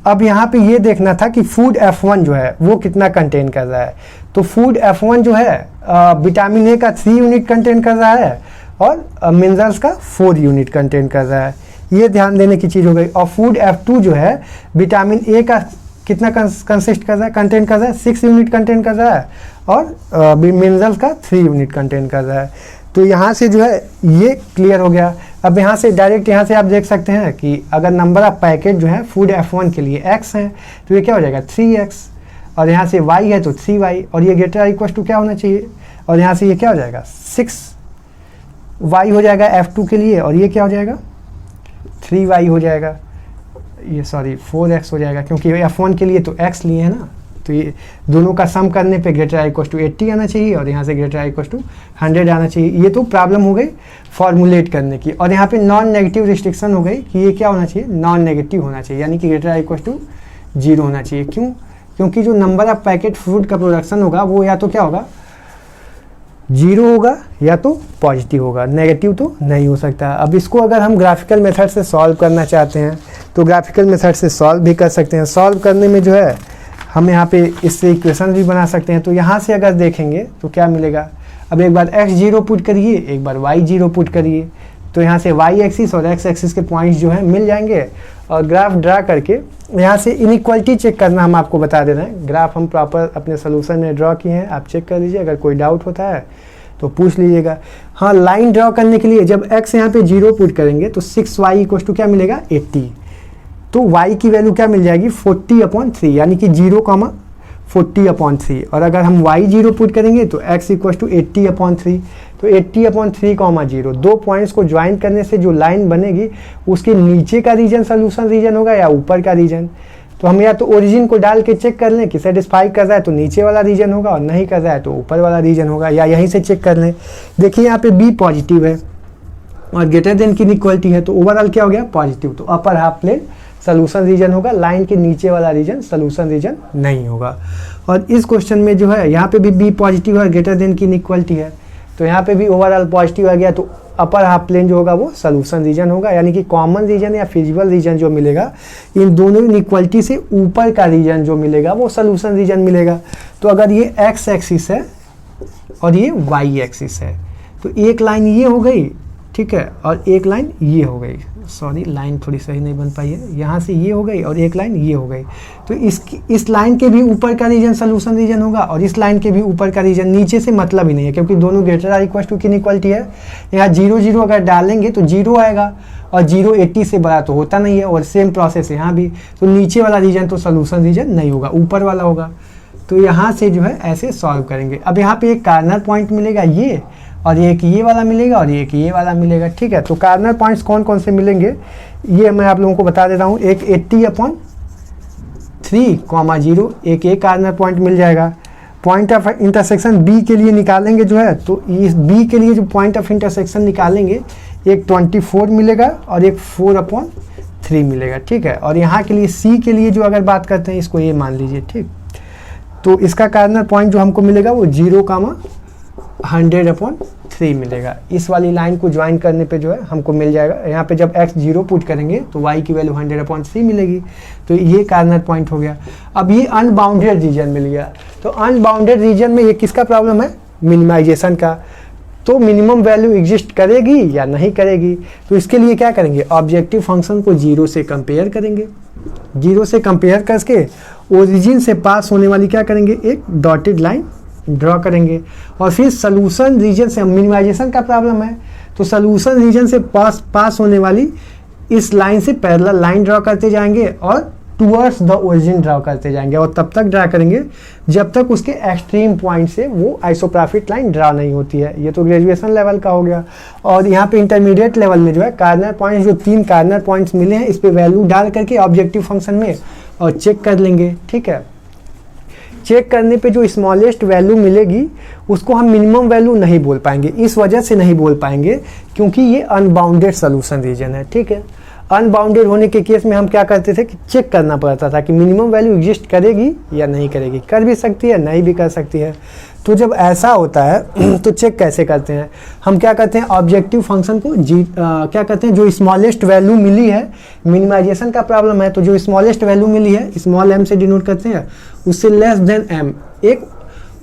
अब यहाँ पे ये देखना था कि फूड F1 जो है वो कितना कंटेन कर रहा है। तो फूड F1 जो है विटामिन ए का 3 यूनिट कंटेन कर रहा है और मिनरल्स का 4 यूनिट कंटेन कर रहा है, ये ध्यान देने की चीज़ हो गई। और फूड F2 जो है विटामिन ए का कितना कंसिस्ट कर रहा है, कंटेंट कर रहा है, 6 यूनिट कंटेंट कर रहा है, और मिनरल्स का 3 यूनिट कंटेंट कर रहा है। तो यहाँ से जो है ये क्लियर हो गया। अब यहाँ से डायरेक्ट यहाँ से आप देख सकते हैं कि अगर नंबर ऑफ पैकेट जो है फूड F1 के लिए x है तो ये क्या हो जाएगा 3x, और यहाँ से y है तो 3y, और ये ग्रेटर इक्वल टू क्या होना चाहिए, और यहाँ से ये क्या हो जाएगा 6y हो जाएगा F2 के लिए, और ये क्या हो जाएगा 3y हो जाएगा, ये सॉरी 4x हो जाएगा, क्योंकि F1 के लिए तो x लिए है ना। तो ये दोनों का सम करने पे ग्रेटर इक्वल टू 80 आना चाहिए, और यहाँ से ग्रेटर इक्वल टू 100 आना चाहिए। ये तो प्रॉब्लम हो गई फॉर्मुलेट करने की। और यहाँ पे नॉन नेगेटिव रिस्ट्रिक्शन हो गई कि ये क्या होना चाहिए, नॉन नेगेटिव होना चाहिए, यानी कि ग्रेटर इक्वल टू 0 होना चाहिए। क्यों, क्योंकि जो नंबर ऑफ पैकेट फूड का प्रोडक्शन होगा वो या तो क्या होगा 0 होगा या तो पॉजिटिव होगा, नेगेटिव तो नहीं हो सकता। अब इसको अगर हम ग्राफिकल मेथड से सॉल्व करना चाहते हैं तो ग्राफिकल मेथड से सॉल्व भी कर सकते हैं। सॉल्व करने में जो है हम यहाँ पे इससे इक्वेशन भी बना सकते हैं। तो यहाँ से अगर देखेंगे तो क्या मिलेगा, अब एक बार x0 पुट करिए, एक बार y0 पुट करिए, तो यहाँ से y एक्सिस और x एक्सिस के पॉइंट्स जो है मिल जाएंगे। और ग्राफ ड्रा करके यहाँ से इनइक्वालिटी चेक करना हम आपको बता दे रहे हैं। ग्राफ हम प्रॉपर अपने सोल्यूशन में ड्रॉ किए हैं, आप चेक कर लीजिए, अगर कोई डाउट होता है तो पूछ लीजिएगा। हाँ, लाइन ड्रॉ करने के लिए जब x यहाँ पे 0 पुट करेंगे तो 6y इक्वल टू क्या मिलेगा 80, तो y की वैल्यू क्या मिल जाएगी 40/3, यानी कि 0,40/3। और अगर हम y0 पुट करेंगे तो x इक्वल टू 80/3, तो 80/3, 0 दो पॉइंट्स को ज्वाइन करने से जो लाइन बनेगी उसके नीचे का रीजन सोल्यूशन रीजन होगा या ऊपर का रीजन। तो हम या तो ओरिजिन को डाल के चेक कर लें कि सेटिस्फाई कर रहा है तो नीचे वाला रीजन होगा, और नहीं कर रहा है तो ऊपर वाला रीजन होगा, या यहीं से चेक कर लें। देखिए यहाँ पे b पॉजिटिव है और ग्रेटर देन की इक्वलिटी है, तो ओवरऑल क्या हो गया पॉजिटिव, तो upper half plane solution region होगा, लाइन के नीचे वाला रीजन सोल्यूशन रीजन नहीं होगा। और इस क्वेश्चन में जो है यहाँ पे भी b पॉजिटिव है, ग्रेटर देन की इक्वलिटी है, तो यहाँ पे भी ओवरऑल पॉजिटिव आ गया, तो अपर हाफ प्लेन जो होगा वो सोल्यूशन रीजन होगा, यानी कि कॉमन रीजन या फिजिबल रीजन जो मिलेगा इन दोनों इनइक्वालिटी से ऊपर का रीजन जो मिलेगा वो सोल्यूशन रीजन मिलेगा। तो अगर ये x एक्सिस है और ये y एक्सिस है तो एक लाइन ये हो गई, ठीक है, और एक लाइन ये हो गई, सॉरी लाइन थोड़ी सही नहीं बन पाई है, यहाँ से ये हो गई और एक लाइन ये हो गई। तो इस लाइन के भी ऊपर का रीजन सोल्यूशन रीजन होगा और इस लाइन के भी ऊपर का रीजन, नीचे से मतलब ही नहीं है क्योंकि दोनों ग्रेटर आर इक्वल टू की इक्वलिटी है। यहाँ 0 अगर डालेंगे तो 0 आएगा और 0 80 से बड़ा तो होता नहीं है, और सेम प्रोसेस यहाँ भी, तो नीचे वाला रीजन तो सोल्यूशन रीजन नहीं होगा, ऊपर वाला होगा। तो यहाँ से जो है ऐसे सॉल्व करेंगे। अब यहाँ पे एक कार्नर पॉइंट मिलेगा ये, और एक ये वाला मिलेगा और एक ये वाला मिलेगा, ठीक है। तो कार्नर पॉइंट्स कौन कौन से मिलेंगे ये मैं आप लोगों को बता देता हूँ। एक 80/3, 0 एक कार्नर पॉइंट मिल जाएगा। पॉइंट ऑफ इंटरसेक्शन बी के लिए निकालेंगे जो है, तो इस बी के लिए जो पॉइंट ऑफ इंटरसेक्शन निकालेंगे एक 24 मिलेगा और एक 4/3 मिलेगा, ठीक है। और यहाँ के लिए सी के लिए जो अगर बात करते हैं इसको ये मान लीजिए, ठीक। तो इसका कार्नर पॉइंट जो हमको मिलेगा वो 0,100/3 मिलेगा। इस वाली लाइन को ज्वाइन करने पे जो है हमको मिल जाएगा। यहाँ पे जब x 0 पुट करेंगे तो y की वैल्यू 100/3 मिलेगी। तो ये कार्नर पॉइंट हो गया। अब ये अनबाउंडेड रीजन मिल गया। तो अनबाउंडेड रीजन में ये किसका प्रॉब्लम है? मिनिमाइजेशन का। तो मिनिमम वैल्यू एग्जिस्ट करेगी या नहीं करेगी? तो इसके लिए क्या करेंगे? ऑब्जेक्टिव फंक्शन को 0 से कंपेयर करेंगे। 0 से कंपेयर करके ओरिजिन से पास होने वाली क्या करेंगे? एक डॉटेड लाइन ड्रॉ करेंगे। और फिर सोल्यूशन रीजन से, मिनिमाइजेशन का प्रॉब्लम है तो सोल्यूशन रीजन से पास होने वाली इस लाइन से पैरेलल लाइन ड्रॉ करते जाएंगे और टुवर्ड्स द ओरिजिन ड्रॉ करते जाएंगे। और तब तक ड्रा करेंगे जब तक उसके एक्सट्रीम पॉइंट से वो आइसोप्राफिट लाइन ड्रा नहीं होती है। ये तो ग्रेजुएशन लेवल का हो गया। और यहाँ पे इंटरमीडिएट लेवल में जो है कार्नर पॉइंट्स, जो 3 कार्नर पॉइंट्स मिले हैं, इस पे वैल्यू डाल करके ऑब्जेक्टिव फंक्शन में और चेक कर लेंगे। ठीक है, चेक करने पे जो स्मॉलेस्ट वैल्यू मिलेगी उसको हम मिनिमम वैल्यू नहीं बोल पाएंगे। इस वजह से नहीं बोल पाएंगे क्योंकि ये अनबाउंडेड सोल्यूशन रीजन है। ठीक है, अनबाउंडेड होने के केस में हम क्या करते थे कि चेक करना पड़ता था कि मिनिमम वैल्यू एग्जिस्ट करेगी या नहीं करेगी। कर भी सकती है, नहीं भी कर सकती है। तो जब ऐसा होता है तो चेक कैसे करते हैं? हम क्या करते हैं? ऑब्जेक्टिव फंक्शन को क्या करते हैं? जो स्मॉलेस्ट वैल्यू मिली है, मिनिमाइजेशन का प्रॉब्लम है तो जो स्मॉलेस्ट वैल्यू मिली है स्मॉल m से डिनोट करते हैं, उससे लेस देन m एक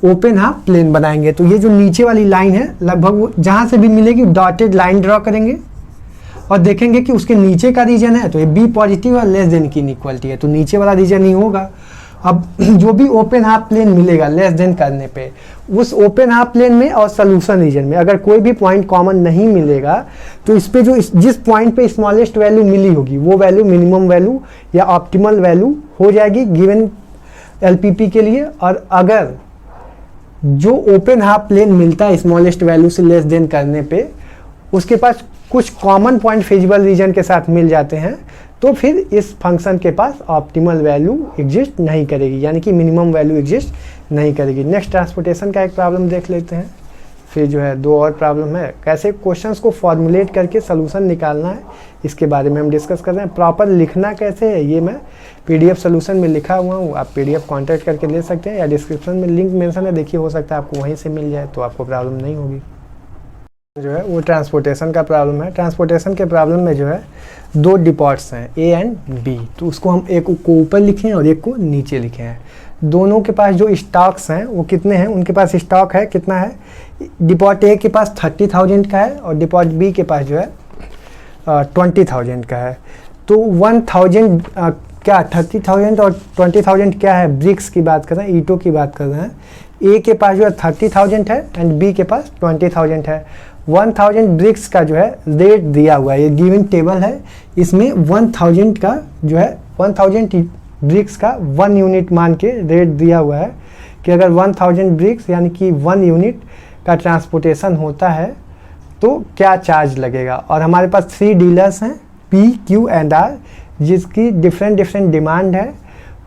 ओपन हाफ प्लेन बनाएंगे। तो ये जो नीचे वाली लाइन है लगभग जहाँ से भी मिलेगी डॉटेड लाइन ड्रॉ करेंगे और देखेंगे कि उसके नीचे का रीजन है तो ये बी पॉजिटिव और लेस देन की इनइक्वालिटी है तो नीचे वाला रीजन ही होगा। अब जो भी ओपन हाफ प्लेन मिलेगा लेस देन करने पे, उस ओपन हाफ प्लेन में और सोल्यूशन रीजन में अगर कोई भी पॉइंट कॉमन नहीं मिलेगा तो इस पे जो जिस पॉइंट पे स्मॉलेस्ट वैल्यू मिली होगी वो वैल्यू मिनिमम वैल्यू या ऑप्टिमल वैल्यू हो जाएगी गिवन एलपीपी के लिए। और अगर जो ओपन हाफ प्लेन मिलता है स्मॉलेस्ट वैल्यू से लेस देन करने पे उसके पास कुछ कॉमन पॉइंट फिजिबल रीजन के साथ मिल जाते हैं तो फिर इस फंक्शन के पास ऑप्टिमल वैल्यू एग्जिस्ट नहीं करेगी, यानी कि मिनिमम वैल्यू एग्जिस्ट नहीं करेगी। नेक्स्ट ट्रांसपोर्टेशन का एक प्रॉब्लम देख लेते हैं। फिर जो है 2 और प्रॉब्लम है, कैसे क्वेश्चंस को फॉर्मुलेट करके सोल्यूशन निकालना है इसके बारे में हम डिस्कस कर रहे हैं। प्रॉपर लिखना कैसे है ये मैं पीडीएफ सोल्यूशन में लिखा हुआ हूँ, आप पीडीएफ कॉन्टैक्ट करके ले सकते हैं या डिस्क्रिप्शन में लिंक मेंशन है, देखिए हो सकता है आपको वहीं से मिल जाए तो आपको प्रॉब्लम नहीं होगी। जो है वो ट्रांसपोर्टेशन का प्रॉब्लम है। ट्रांसपोर्टेशन के प्रॉब्लम में जो है 2 डिपॉट्स हैं ए एंड बी, तो उसको हम एक को ऊपर लिखे हैं और एक को नीचे लिखे हैं। दोनों के पास जो स्टॉक्स हैं वो कितने हैं? उनके पास स्टॉक है कितना है? डिपॉट ए के पास 30,000 का है और डिपॉट बी के पास जो है 20,000 का है। तो 1,000 क्या 30,000 और 20,000 क्या है? ब्रिक्स की बात कर रहे हैं, ईंटों की बात कर रहे हैं। ए के पास जो है 30,000 है एंड बी के पास 20,000 है। 1,000 ब्रिक्स का जो है रेट दिया हुआ है, ये गिवन टेबल है, इसमें 1,000 का जो है 1,000 ब्रिक्स का 1 यूनिट मान के रेट दिया हुआ है कि अगर 1,000 ब्रिक्स यानी कि 1 यूनिट का ट्रांसपोर्टेशन होता है तो क्या चार्ज लगेगा। और हमारे पास 3 डीलर्स हैं पी क्यू एंड आर जिसकी डिफरेंट डिमांड है।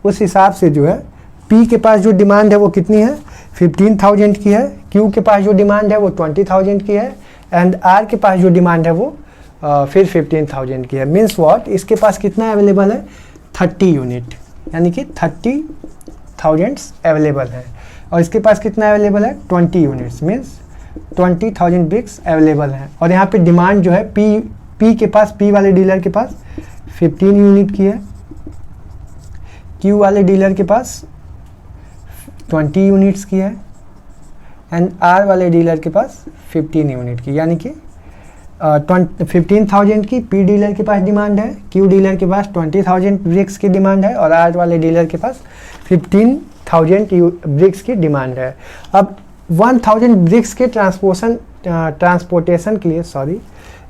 उस हिसाब से जो है पी के पास जो डिमांड है वो कितनी है? 15,000 की है। क्यू के पास जो डिमांड है वो 20,000 की है एंड आर के पास जो डिमांड है वो फिर 15,000 की है। मीन्स व्हाट, इसके पास कितना अवेलेबल है? 30 यूनिट, यानी कि 30,000 अवेलेबल है। और इसके पास कितना अवेलेबल है? 20 यूनिट्स, मीन्स 20,000 ब्रिक्स अवेलेबल है। और यहाँ पे डिमांड जो है पी के पास, पी वाले डीलर के पास 15 यूनिट की है, क्यू वाले डीलर के पास 20 यूनिट्स की है एंड आर वाले डीलर के पास 15 यूनिट की, यानी कि 15,000 की पी डीलर के पास डिमांड है, क्यू डीलर के पास 20,000 ब्रिक्स की डिमांड है और आर वाले डीलर के पास 15,000 ब्रिक्स की डिमांड है। अब 1,000 ब्रिक्स के ट्रांसपोर्टेशन के लिए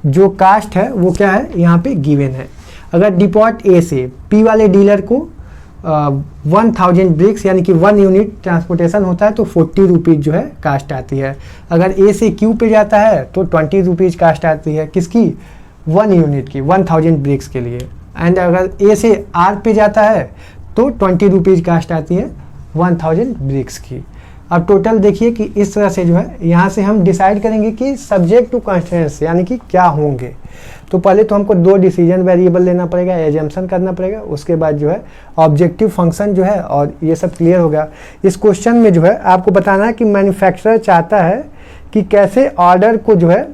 जो कास्ट है वो क्या है? यहाँ पे गिवन है। अगर डिपॉट ए से पी वाले डीलर को 1,000 ब्रिक्स यानी कि 1 यूनिट ट्रांसपोर्टेशन होता है तो 40 रुपीज़ जो है कास्ट आती है। अगर ए से क्यू पे जाता है तो 20 रुपीज़ कास्ट आती है, किसकी? 1 यूनिट की, 1,000 ब्रिक्स के लिए। एंड अगर ए से आर पे जाता है तो 20 रुपीज़ कास्ट आती है 1,000 ब्रिक्स की। अब टोटल देखिए कि इस तरह से जो है यहाँ से हम डिसाइड करेंगे कि सब्जेक्ट टू कंस्ट्रेंट्स यानी कि क्या होंगे। तो पहले तो हमको 2 डिसीजन वेरिएबल लेना पड़ेगा, एजम्पशन करना पड़ेगा, उसके बाद जो है ऑब्जेक्टिव फंक्शन जो है, और ये सब क्लियर हो गया। इस क्वेश्चन में जो है आपको बताना है कि मैन्युफैक्चरर चाहता है कि कैसे ऑर्डर को जो है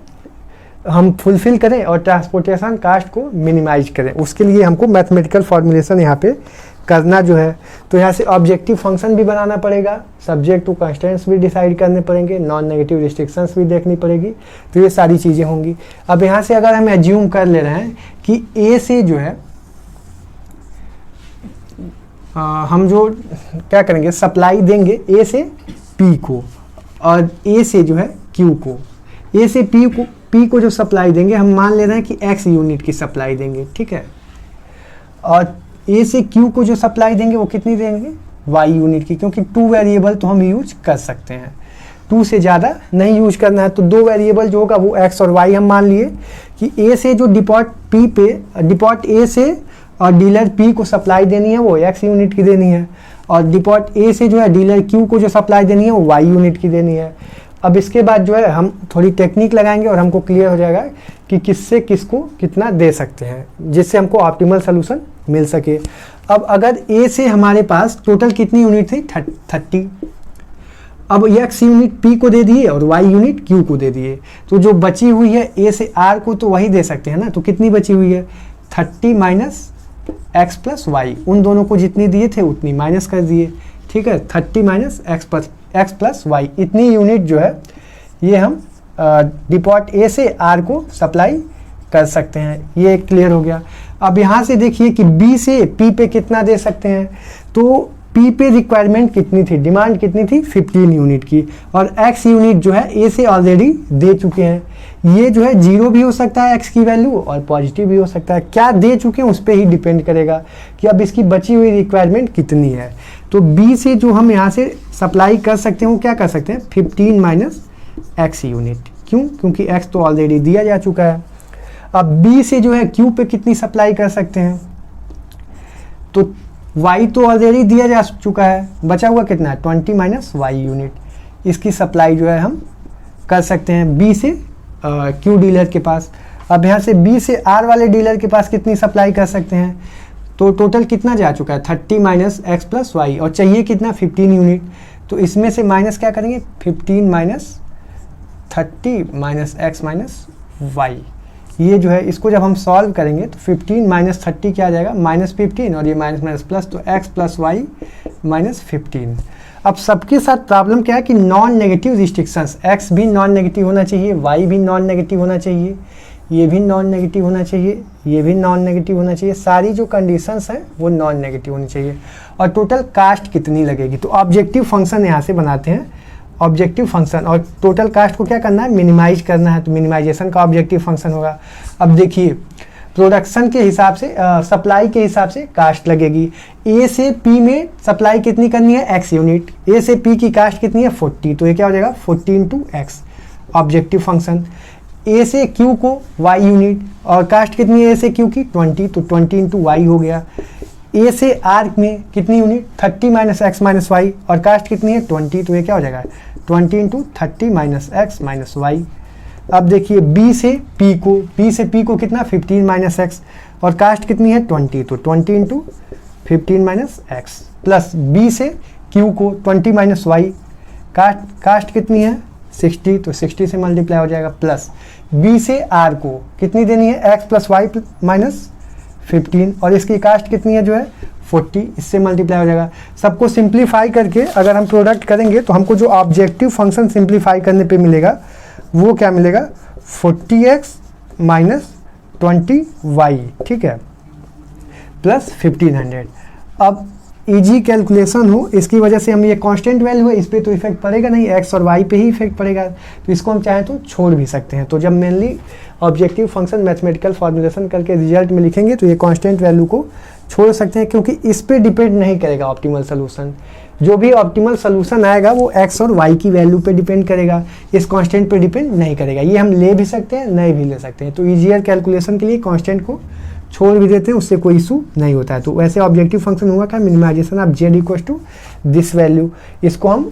हम फुलफिल करें और ट्रांसपोर्टेशन कास्ट को मिनिमाइज करें। उसके लिए हमको मैथमेटिकल फॉर्मुलेशन यहाँ पे करना जो है, तो यहाँ से ऑब्जेक्टिव फंक्शन भी बनाना पड़ेगा, सब्जेक्ट टू कंस्ट्रेंट्स भी डिसाइड करने पड़ेंगे, नॉन नेगेटिव रिस्ट्रिक्शंस भी देखनी पड़ेगी। तो ये सारी चीज़ें होंगी। अब यहाँ से अगर हम एज्यूम कर ले रहे हैं कि ए से जो है हम जो क्या करेंगे, सप्लाई देंगे ए से पी को और ए से जो है क्यू को। ए से पी को जो सप्लाई देंगे हम मान ले रहे हैं कि एक्स यूनिट की सप्लाई देंगे, ठीक है। और ए से क्यू को जो सप्लाई देंगे वो कितनी देंगे, वाई यूनिट की, क्योंकि 2 वेरिएबल तो हम यूज कर सकते हैं, 2 से ज़्यादा नहीं यूज करना है। तो 2 वेरिएबल जो होगा वो एक्स और वाई हम मान लिए कि ए से जो डिपॉट ए से और डीलर पी को सप्लाई देनी है वो एक्स यूनिट की देनी है, और डिपॉट ए से जो है डीलर क्यू को जो सप्लाई देनी है वो वाई यूनिट की देनी है। अब इसके बाद जो है हम थोड़ी टेक्निक लगाएंगे और हमको क्लियर हो जाएगा कि किससे किसको कितना दे सकते हैं, जिससे हमको ऑप्टिमल सोल्यूशन मिल सके। अब अगर ए से हमारे पास टोटल कितनी यूनिट थी, 30। अब एक्स यूनिट पी को दे दिए और वाई यूनिट क्यू को दे दिए, तो जो बची हुई है ए से आर को तो वही दे सकते हैं ना। तो कितनी बची हुई है, 30 माइनस एक्स प्लस वाई, उन दोनों को जितनी दिए थे उतनी माइनस कर दिए, ठीक है। 30 माइनस एक्स प्लस वाई, इतनी यूनिट जो है ये हम डिपॉट ए से आर को सप्लाई कर सकते हैं। ये क्लियर हो गया। अब यहाँ से देखिए कि बी से पी पे कितना दे सकते हैं, तो पी पे रिक्वायरमेंट कितनी थी, डिमांड कितनी थी, 15 यूनिट की, और एक्स यूनिट जो है ए से ऑलरेडी दे चुके हैं। ये जो है 0 भी हो सकता है एक्स की वैल्यू और पॉजिटिव भी हो सकता है, क्या दे चुके हैं उस पर ही डिपेंड करेगा कि अब इसकी बची हुई रिक्वायरमेंट कितनी है। तो बी से जो हम यहाँ से सप्लाई कर सकते हैं वो क्या कर सकते हैं, 15 माइनस एक्स यूनिट। क्यों, क्योंकि एक्स तो ऑलरेडी दिया जा चुका है। अब बी से जो है क्यू पे कितनी सप्लाई कर सकते हैं, तो वाई तो ऑलरेडी दिया जा चुका है, बचा हुआ कितना है, 20 माइनस वाई यूनिट। इसकी सप्लाई जो है हम कर सकते हैं बी से क्यू डीलर के पास। अब यहाँ से बी से आर वाले डीलर के पास कितनी सप्लाई कर सकते हैं, तो टोटल कितना जा चुका है, 30 माइनस एक्स प्लस वाई, और चाहिए कितना, 15 यूनिट। तो इसमें से माइनस क्या करेंगे, 15 minus 30 minus x minus y. ये जो है इसको जब हम सॉल्व करेंगे तो 15 माइनस 30 क्या आ जाएगा, माइनस 15, और ये माइनस माइनस प्लस, तो एक्स प्लस वाई माइनस 15। अब सबके साथ प्रॉब्लम क्या है कि नॉन नेगेटिव रिस्ट्रिक्शंस, एक्स भी नॉन नेगेटिव होना चाहिए, वाई भी नॉन नेगेटिव होना चाहिए, ये भी नॉन नेगेटिव होना चाहिए, ये भी नॉन नेगेटिव होना चाहिए, सारी जो कंडीशंस हैं वो नॉन नेगेटिव होनी चाहिए। और टोटल कास्ट कितनी लगेगी, तो ऑब्जेक्टिव फंक्शन यहाँ से बनाते हैं, ऑब्जेक्टिव फंक्शन, और टोटल कास्ट को क्या करना है, मिनिमाइज करना है, तो मिनिमाइजेशन का ऑब्जेक्टिव फंक्शन होगा। अब देखिए प्रोडक्शन के हिसाब से, सप्लाई के हिसाब से कास्ट लगेगी। ए से पी में सप्लाई कितनी करनी है, एक्स यूनिट, ए से पी की कास्ट कितनी है, 40, तो ये क्या हो जाएगा 40 इंटू एक्स, ऑब्जेक्टिव फंक्शन। ए से क्यू को वाई यूनिट, और कास्ट कितनी है ए से क्यू की, 20, तो 20 इंटू वाई हो गया। ए से आर में कितनी unit, 30 minus x minus y, और कास्ट कितनी है 20, तो ये क्या हो जाएगा 20 into 30 minus x minus y. अब देखिए बी से पी को कितना, 15 माइनस एक्स, और कास्ट कितनी है 20, तो 20 into 15 minus x, plus B से क्यू को 20 माइनस वाई, कास्ट कितनी है 60, तो 60 से मल्टीप्लाई हो जाएगा, प्लस बी से आर को कितनी देनी है, एक्स प्लस वाई माइनस 15, और इसकी कास्ट कितनी है जो है 40, इससे मल्टीप्लाई हो जाएगा। सबको सिंप्लीफाई करके अगर हम प्रोडक्ट करेंगे तो हमको जो ऑब्जेक्टिव फंक्शन सिंप्लीफाई करने पे मिलेगा वो क्या मिलेगा, 40x माइनस 20y, ठीक है, प्लस 1500। अब इजी कैलकुलेशन हो, इसकी वजह से हम ये कांस्टेंट वैल्यू है, इस पर तो इफेक्ट पड़ेगा नहीं, एक्स और वाई पे ही इफेक्ट पड़ेगा, तो इसको हम चाहें तो छोड़ भी सकते हैं। तो जब mainly objective function mathematical formulation करके रिजल्ट में लिखेंगे तो ये कांस्टेंट वैल्यू को छोड़ सकते हैं, क्योंकि इस पर डिपेंड नहीं करेगा ऑप्टिमल सोल्यूशन। जो भी ऑप्टिमल सोल्यूशन आएगा वो एक्स और वाई की वैल्यू पे डिपेंड करेगा, इस कांस्टेंट पे डिपेंड नहीं करेगा। ये हम ले भी सकते हैं, नहीं भी ले सकते हैं। तो ईजियर कैलकुलेशन के लिए कांस्टेंट को छोड़ भी देते हैं, उससे कोई इशू नहीं होता है। तो वैसे ऑब्जेक्टिव फंक्शन हुआ क्या, minimisation of z equal to this value, इसको हम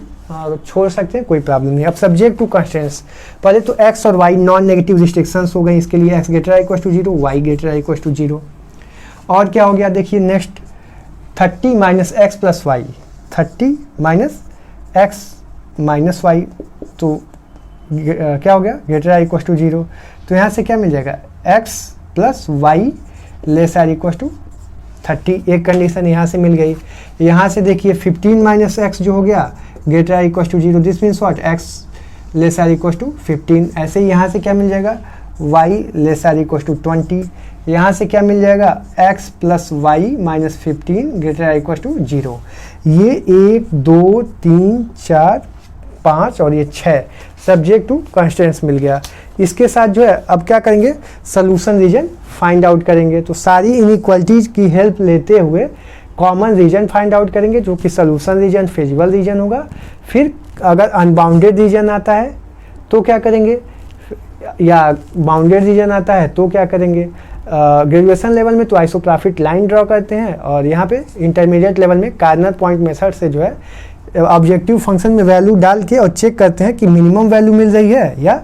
छोड़ सकते हैं, कोई प्रॉब्लम नहीं। अब सब्जेक्ट टू कंस्ट्रेंट्स, पहले तो एक्स और वाई नॉन नेगेटिव रिस्ट्रिक्शंस हो गई, इसके लिए x greater equal to 0, y greater equal to 0। और क्या हो गया देखिए next, 30 minus x plus y, 30 minus x minus y, तो क्या हो गया ग्रेटर इक्वल टू 0। तो यहाँ से क्या मिल जाएगा, x plus y less or equal to 30, एक कंडीशन यहाँ से मिल गई। यहाँ से देखिए 15 माइनस एक्स जो हो गया greater equal to 0, this means what, x less or equal to 15। ऐसे ही यहाँ से क्या मिल जाएगा, y less or equal to 20। यहाँ से क्या मिल जाएगा, x plus y minus 15 greater equal to 0। ये 1 2 3 4 5 और ये 6 सब्जेक्ट टू कंस्ट्रेंट्स मिल गया। इसके साथ जो है अब क्या करेंगे, सोल्यूशन रीजन फाइंड आउट करेंगे। तो सारी इनइक्वालिटीज की हेल्प लेते हुए कॉमन रीजन फाइंड आउट करेंगे, जो कि सोल्यूशन रीजन फेजिबल रीजन होगा। फिर अगर अनबाउंडेड रीजन आता है तो क्या करेंगे, या बाउंडेड रीजन आता है तो क्या करेंगे। ग्रेजुएशन लेवल में तो आइसोप्राफिट लाइन ड्रॉ करते हैं, और यहाँ पे इंटरमीडिएट लेवल में कार्नर पॉइंट मेथड से जो है ऑब्जेक्टिव फंक्शन में वैल्यू डाल के और चेक करते हैं कि मिनिमम वैल्यू मिल रही है या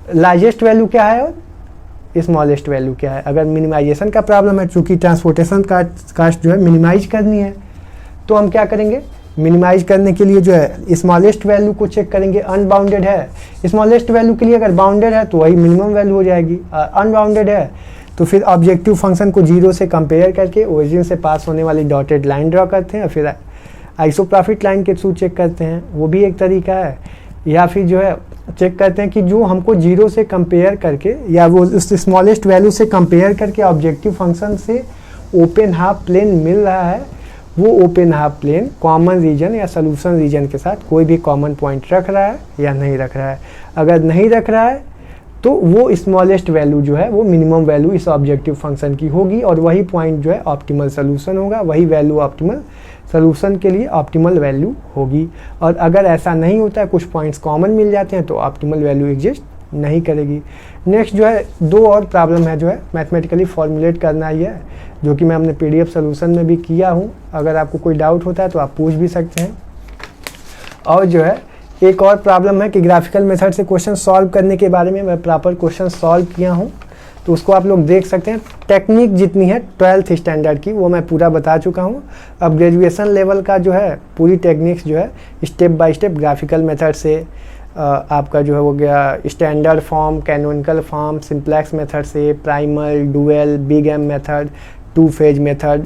लार्जेस्ट वैल्यू क्या है और स्मॉलेस्ट वैल्यू क्या है। अगर मिनिमाइजेशन का प्रॉब्लम है, चूँकि ट्रांसपोर्टेशन कास्ट जो है मिनिमाइज करनी है, तो हम क्या करेंगे, मिनिमाइज करने के लिए जो है स्मॉलेस्ट वैल्यू को चेक करेंगे। अनबाउंडेड है, स्मॉलेस्ट वैल्यू के लिए अगर बाउंडेड है तो वही मिनिमम वैल्यू हो जाएगी, अनबाउंडेड है तो फिर ऑब्जेक्टिव फंक्शन को 0 से कंपेयर करके ओरिजिन से पास होने वाली डॉटेड लाइन ड्रॉ करते हैं, फिर आइसोप्राफिट लाइन के थ्रू चेक करते हैं, वो भी एक तरीका है। या फिर जो है चेक करते हैं कि जो हमको 0 से कंपेयर करके या वो उस स्मॉलेस्ट वैल्यू से कंपेयर करके ऑब्जेक्टिव फंक्शन से ओपन हाफ प्लेन मिल रहा है, वो open half plane common region या सोल्यूशन रीजन के साथ कोई भी कॉमन पॉइंट रख रहा है या नहीं रख रहा है। अगर नहीं रख रहा है तो वो स्मॉलेस्ट वैल्यू जो है वो मिनिमम वैल्यू इस ऑब्जेक्टिव फंक्शन की होगी, और वही पॉइंट जो है ऑप्टिमल सोल्यूशन होगा, वही वैल्यू ऑप्टिमल सोल्यूशन के लिए ऑप्टिमल वैल्यू होगी। और अगर ऐसा नहीं होता है, कुछ पॉइंट्स कॉमन मिल जाते हैं, तो ऑप्टिमल वैल्यू एग्जिस्ट नहीं करेगी। नेक्स्ट जो है 2 और प्रॉब्लम है जो है मैथमेटिकली फॉर्मुलेट करना ही है, जो कि मैं अपने PDF सोल्यूशन में भी किया हूँ। अगर आपको कोई डाउट होता है तो आप पूछ भी सकते हैं। और जो है एक और प्रॉब्लम है कि ग्राफिकल मेथड से क्वेश्चन सॉल्व करने के बारे में मैं प्रॉपर क्वेश्चन सॉल्व किया हूँ, तो उसको आप लोग देख सकते हैं। टेक्निक जितनी है 12th स्टैंडर्ड की वो मैं पूरा बता चुका हूँ। अब ग्रेजुएशन लेवल का जो है पूरी टेक्निक्स जो है step by step graphical method से आपका जो है वो गया standard form, canonical form, simplex method से, primal, dual, big M method, 2 phase method,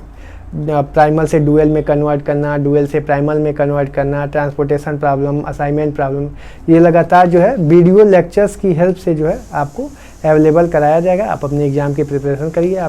primal से डुअल में कन्वर्ट करना, डुअल से प्राइमल में कन्वर्ट करना, ट्रांसपोर्टेशन प्रॉब्लम, असाइनमेंट प्रॉब्लम, ये लगातार जो है वीडियो लेक्चर्स की हेल्प से जो है आपको अवेलेबल कराया जाएगा। आप अपने एग्जाम की प्रिपरेशन करिए। आप